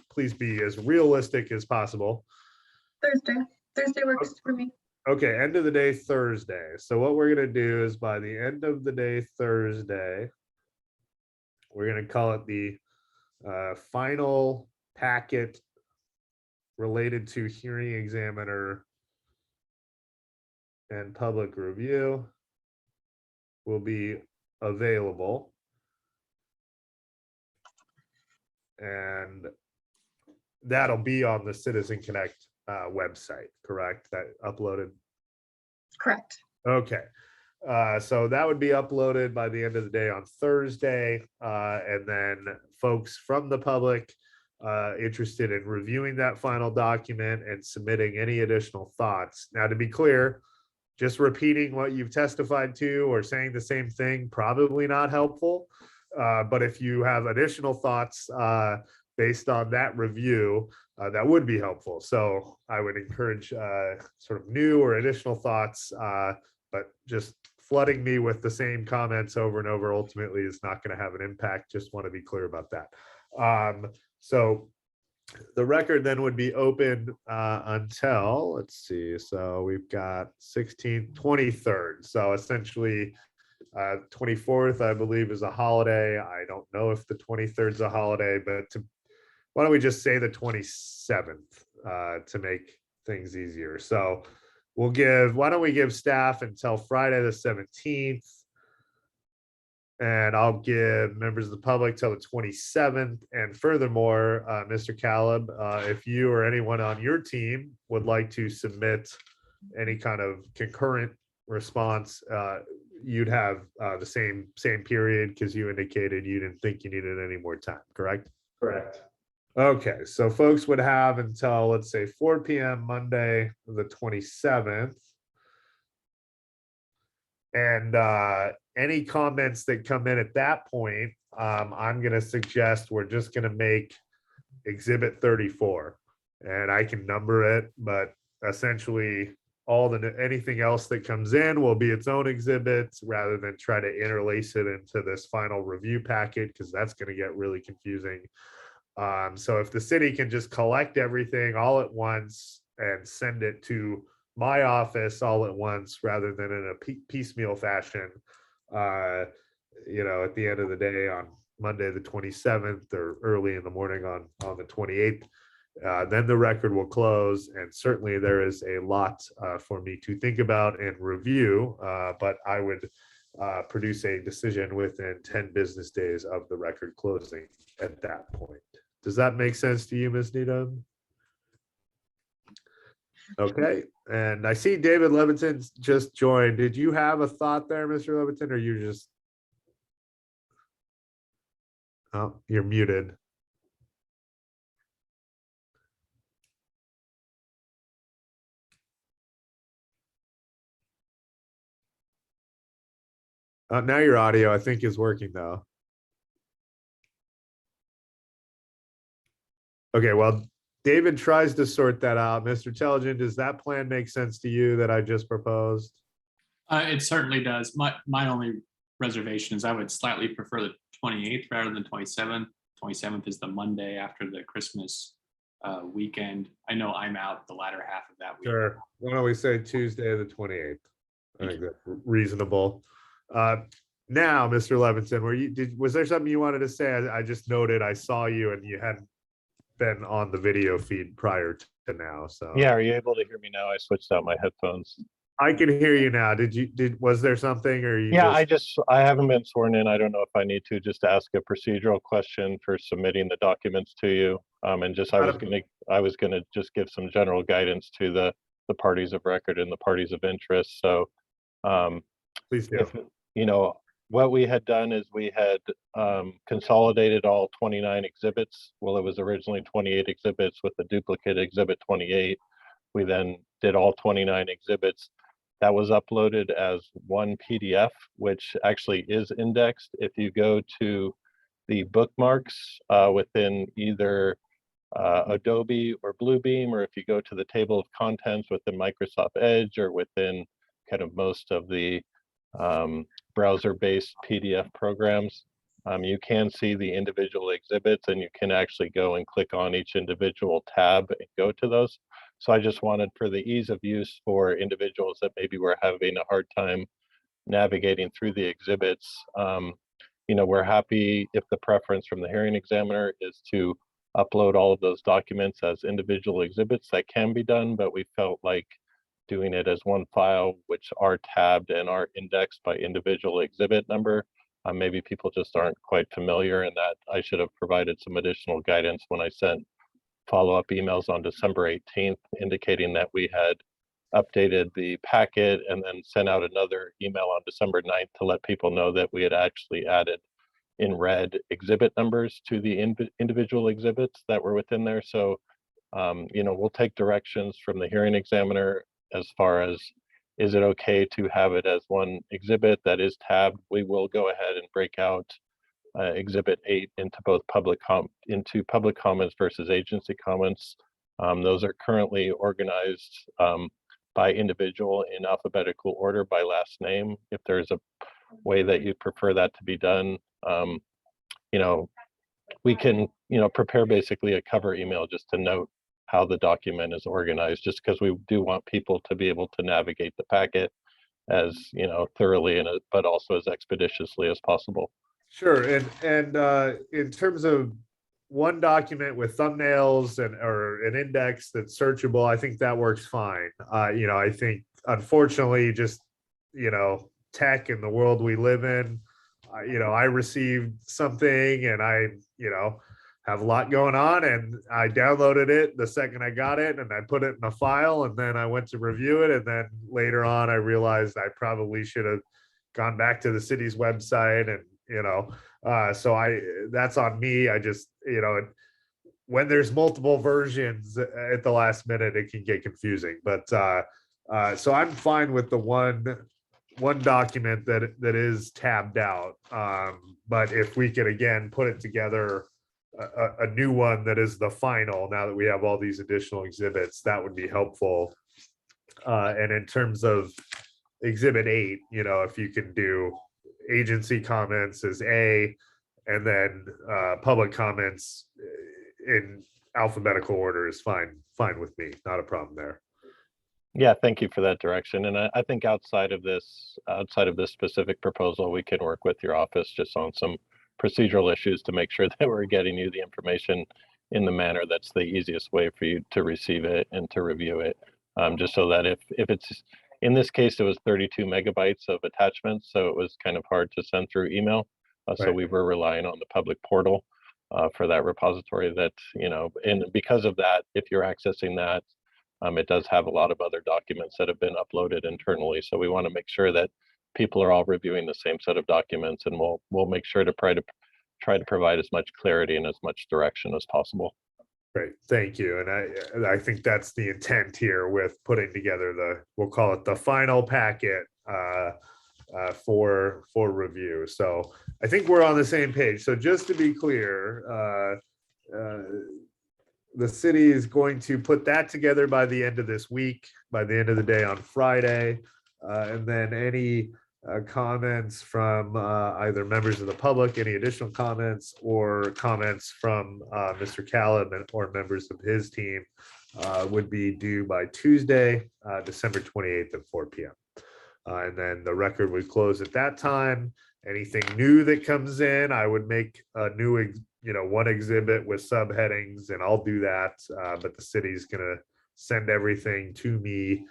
please be as realistic as possible. Thursday works for me. Okay, end of the day Thursday. So what we're gonna do is by the end of the day Thursday, we're gonna call it the final packet related to hearing examiner and public review will be available. And that'll be on the Citizen Connect website, correct? That uploaded? Correct. Okay. So that would be uploaded by the end of the day on Thursday. And then folks from the public interested in reviewing that final document and submitting any additional thoughts. Now, to be clear, just repeating what you've testified to or saying the same thing, probably not helpful. But if you have additional thoughts based on that review, that would be helpful. So I would encourage sort of new or additional thoughts, but just flooding me with the same comments over and over ultimately is not going to have an impact. Just want to be clear about that. So the record then would be open until, let's see, so we've got 16th, 23rd. So essentially 24th, I believe, is a holiday. I don't know if the 23rd is a holiday, but why don't we just say the 27th to make things easier? So why don't we give staff until Friday the 17th, and I'll give members of the public till the 27th. And furthermore, Mr. Caleb, if you or anyone on your team would like to submit any kind of concurrent response, you'd have the same period, because you indicated you didn't think you needed any more time, correct? Correct. Okay, so folks would have until, let's say, 4 p.m. Monday, the 27th. And any comments that come in at that point, I'm going to suggest we're just going to make Exhibit 34. And I can number it, but essentially anything else that comes in will be its own exhibits rather than try to interlace it into this final review packet, because that's going to get really confusing. So if the city can just collect everything all at once and send it to my office all at once rather than in a piecemeal fashion, you know, at the end of the day on Monday the 27th or early in the morning on the 28th, then the record will close. And certainly there is a lot for me to think about and review, but I would produce a decision within 10 business days of the record closing at that point. Does that make sense to you, Ms. Needham? Okay, and I see David Leviton just joined. Did you have a thought there, Mr. Leviton, or you just... Oh, you're muted. Now your audio, I think, is working though. Okay, well, David tries to sort that out. Mr. Telligent, does that plan make sense to you that I just proposed? It certainly does. My only reservation is I would slightly prefer the 28th rather than 27th. 27th is the Monday after the Christmas weekend. I know I'm out the latter half of that week. Sure. Why don't we say Tuesday the 28th? I think that's reasonable. Now, Mr. Levinson, was there something you wanted to say? I just noted I saw you and you hadn't been on the video feed prior to now. So yeah, are you able to hear me now? I switched out my headphones. I can hear you now. Was there something or you? Yeah, I haven't been sworn in. I don't know if I need to just ask a procedural question for submitting the documents to you. And just, I was gonna just give some general guidance to the parties of record and the parties of interest. So, please do. If, you know, what we had done is we had consolidated all 29 exhibits. Well, it was originally 28 exhibits with the duplicate exhibit 28. We then did all 29 exhibits. That was uploaded as one PDF, which actually is indexed. If you go to the bookmarks within either Adobe or Bluebeam, or if you go to the table of contents within Microsoft Edge or within kind of most of the browser-based PDF programs, you can see the individual exhibits, and you can actually go and click on each individual tab and go to those. So I just wanted, for the ease of use for individuals that maybe were having a hard time navigating through the exhibits, you know, we're happy if the preference from the hearing examiner is to upload all of those documents as individual exhibits. That can be done, but we felt like doing it as one file, which are tabbed and are indexed by individual exhibit number. Maybe people just aren't quite familiar, and that I should have provided some additional guidance when I sent follow-up emails on December 18th, indicating that we had updated the packet, and then sent out another email on December 9th to let people know that we had actually added in red exhibit numbers to the individual exhibits that were within there. So, you know, we'll take directions from the hearing examiner as far as, is it okay to have it as one exhibit that is tabbed? We will go ahead and break out Exhibit 8 into both public comments versus agency comments. Those are currently organized by individual in alphabetical order by last name. If there's a way that you prefer that to be done, you know, we can, you know, prepare basically a cover email just to note how the document is organized, just because we do want people to be able to navigate the packet as, you know, thoroughly but also as expeditiously as possible. Sure, and in terms of one document with thumbnails or an index that's searchable, I think that works fine. You know, I think unfortunately, just, you know, tech and the world we live in, you know, I received something and I, you know, have a lot going on, and I downloaded it the second I got it, and I put it in a file, and then I went to review it, and then later on I realized I probably should have gone back to the city's website, and you know, so that's on me. I just, you know, when there's multiple versions at the last minute, it can get confusing. But so I'm fine with the one document that is tabbed out. But if we could again put it together, a new one that is the final, now that we have all these additional exhibits, that would be helpful. And in terms of Exhibit 8, you know, if you can do agency comments as A, and then public comments in alphabetical order is fine with me. Not a problem there. Yeah, thank you for that direction. And I think outside of this specific proposal, we can work with your office just on some procedural issues to make sure that we're getting you the information in the manner that's the easiest way for you to receive it and to review it. Just so that if it's, in this case, it was 32 megabytes of attachments, so it was kind of hard to send through email. So we were relying on the public portal for that repository that, you know, and because of that, if you're accessing that, it does have a lot of other documents that have been uploaded internally. So we want to make sure that people are all reviewing the same set of documents, and we'll make sure to try to provide as much clarity and as much direction as possible. Great, thank you. And I think that's the intent here with putting together we'll call it the final packet for review. So I think we're on the same page. So just to be clear, the city is going to put that together by the end of this week, by the end of the day on Friday. And then any comments from either members of the public, any additional comments, or comments from Mr. Caleb or members of his team would be due by Tuesday, December 28th at 4 p.m. And then the record would close at that time. Anything new that comes in, I would make a new, you know, one exhibit with subheadings, and I'll do that. But the city's gonna send everything to me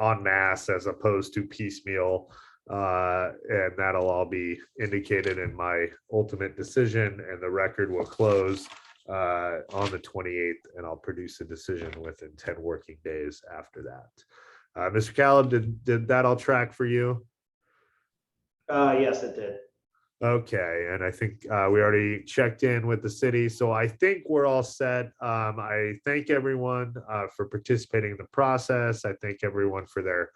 en masse as opposed to piecemeal. And that'll all be indicated in my ultimate decision, and the record will close on the 28th, and I'll produce a decision within 10 working days after that. Mr. Caleb, did that all track for you? Yes, it did. Okay, and I think we already checked in with the city, so I think we're all set. I thank everyone for participating in the process. I thank everyone for their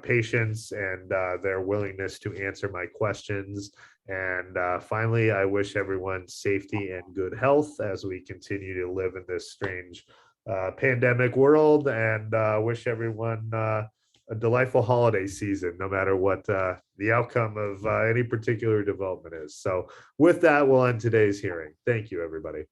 patience and their willingness to answer my questions. And finally, I wish everyone safety and good health as we continue to live in this strange pandemic world, and wish everyone a delightful holiday season, no matter what the outcome of any particular development is. So with that, we'll end today's hearing. Thank you, everybody.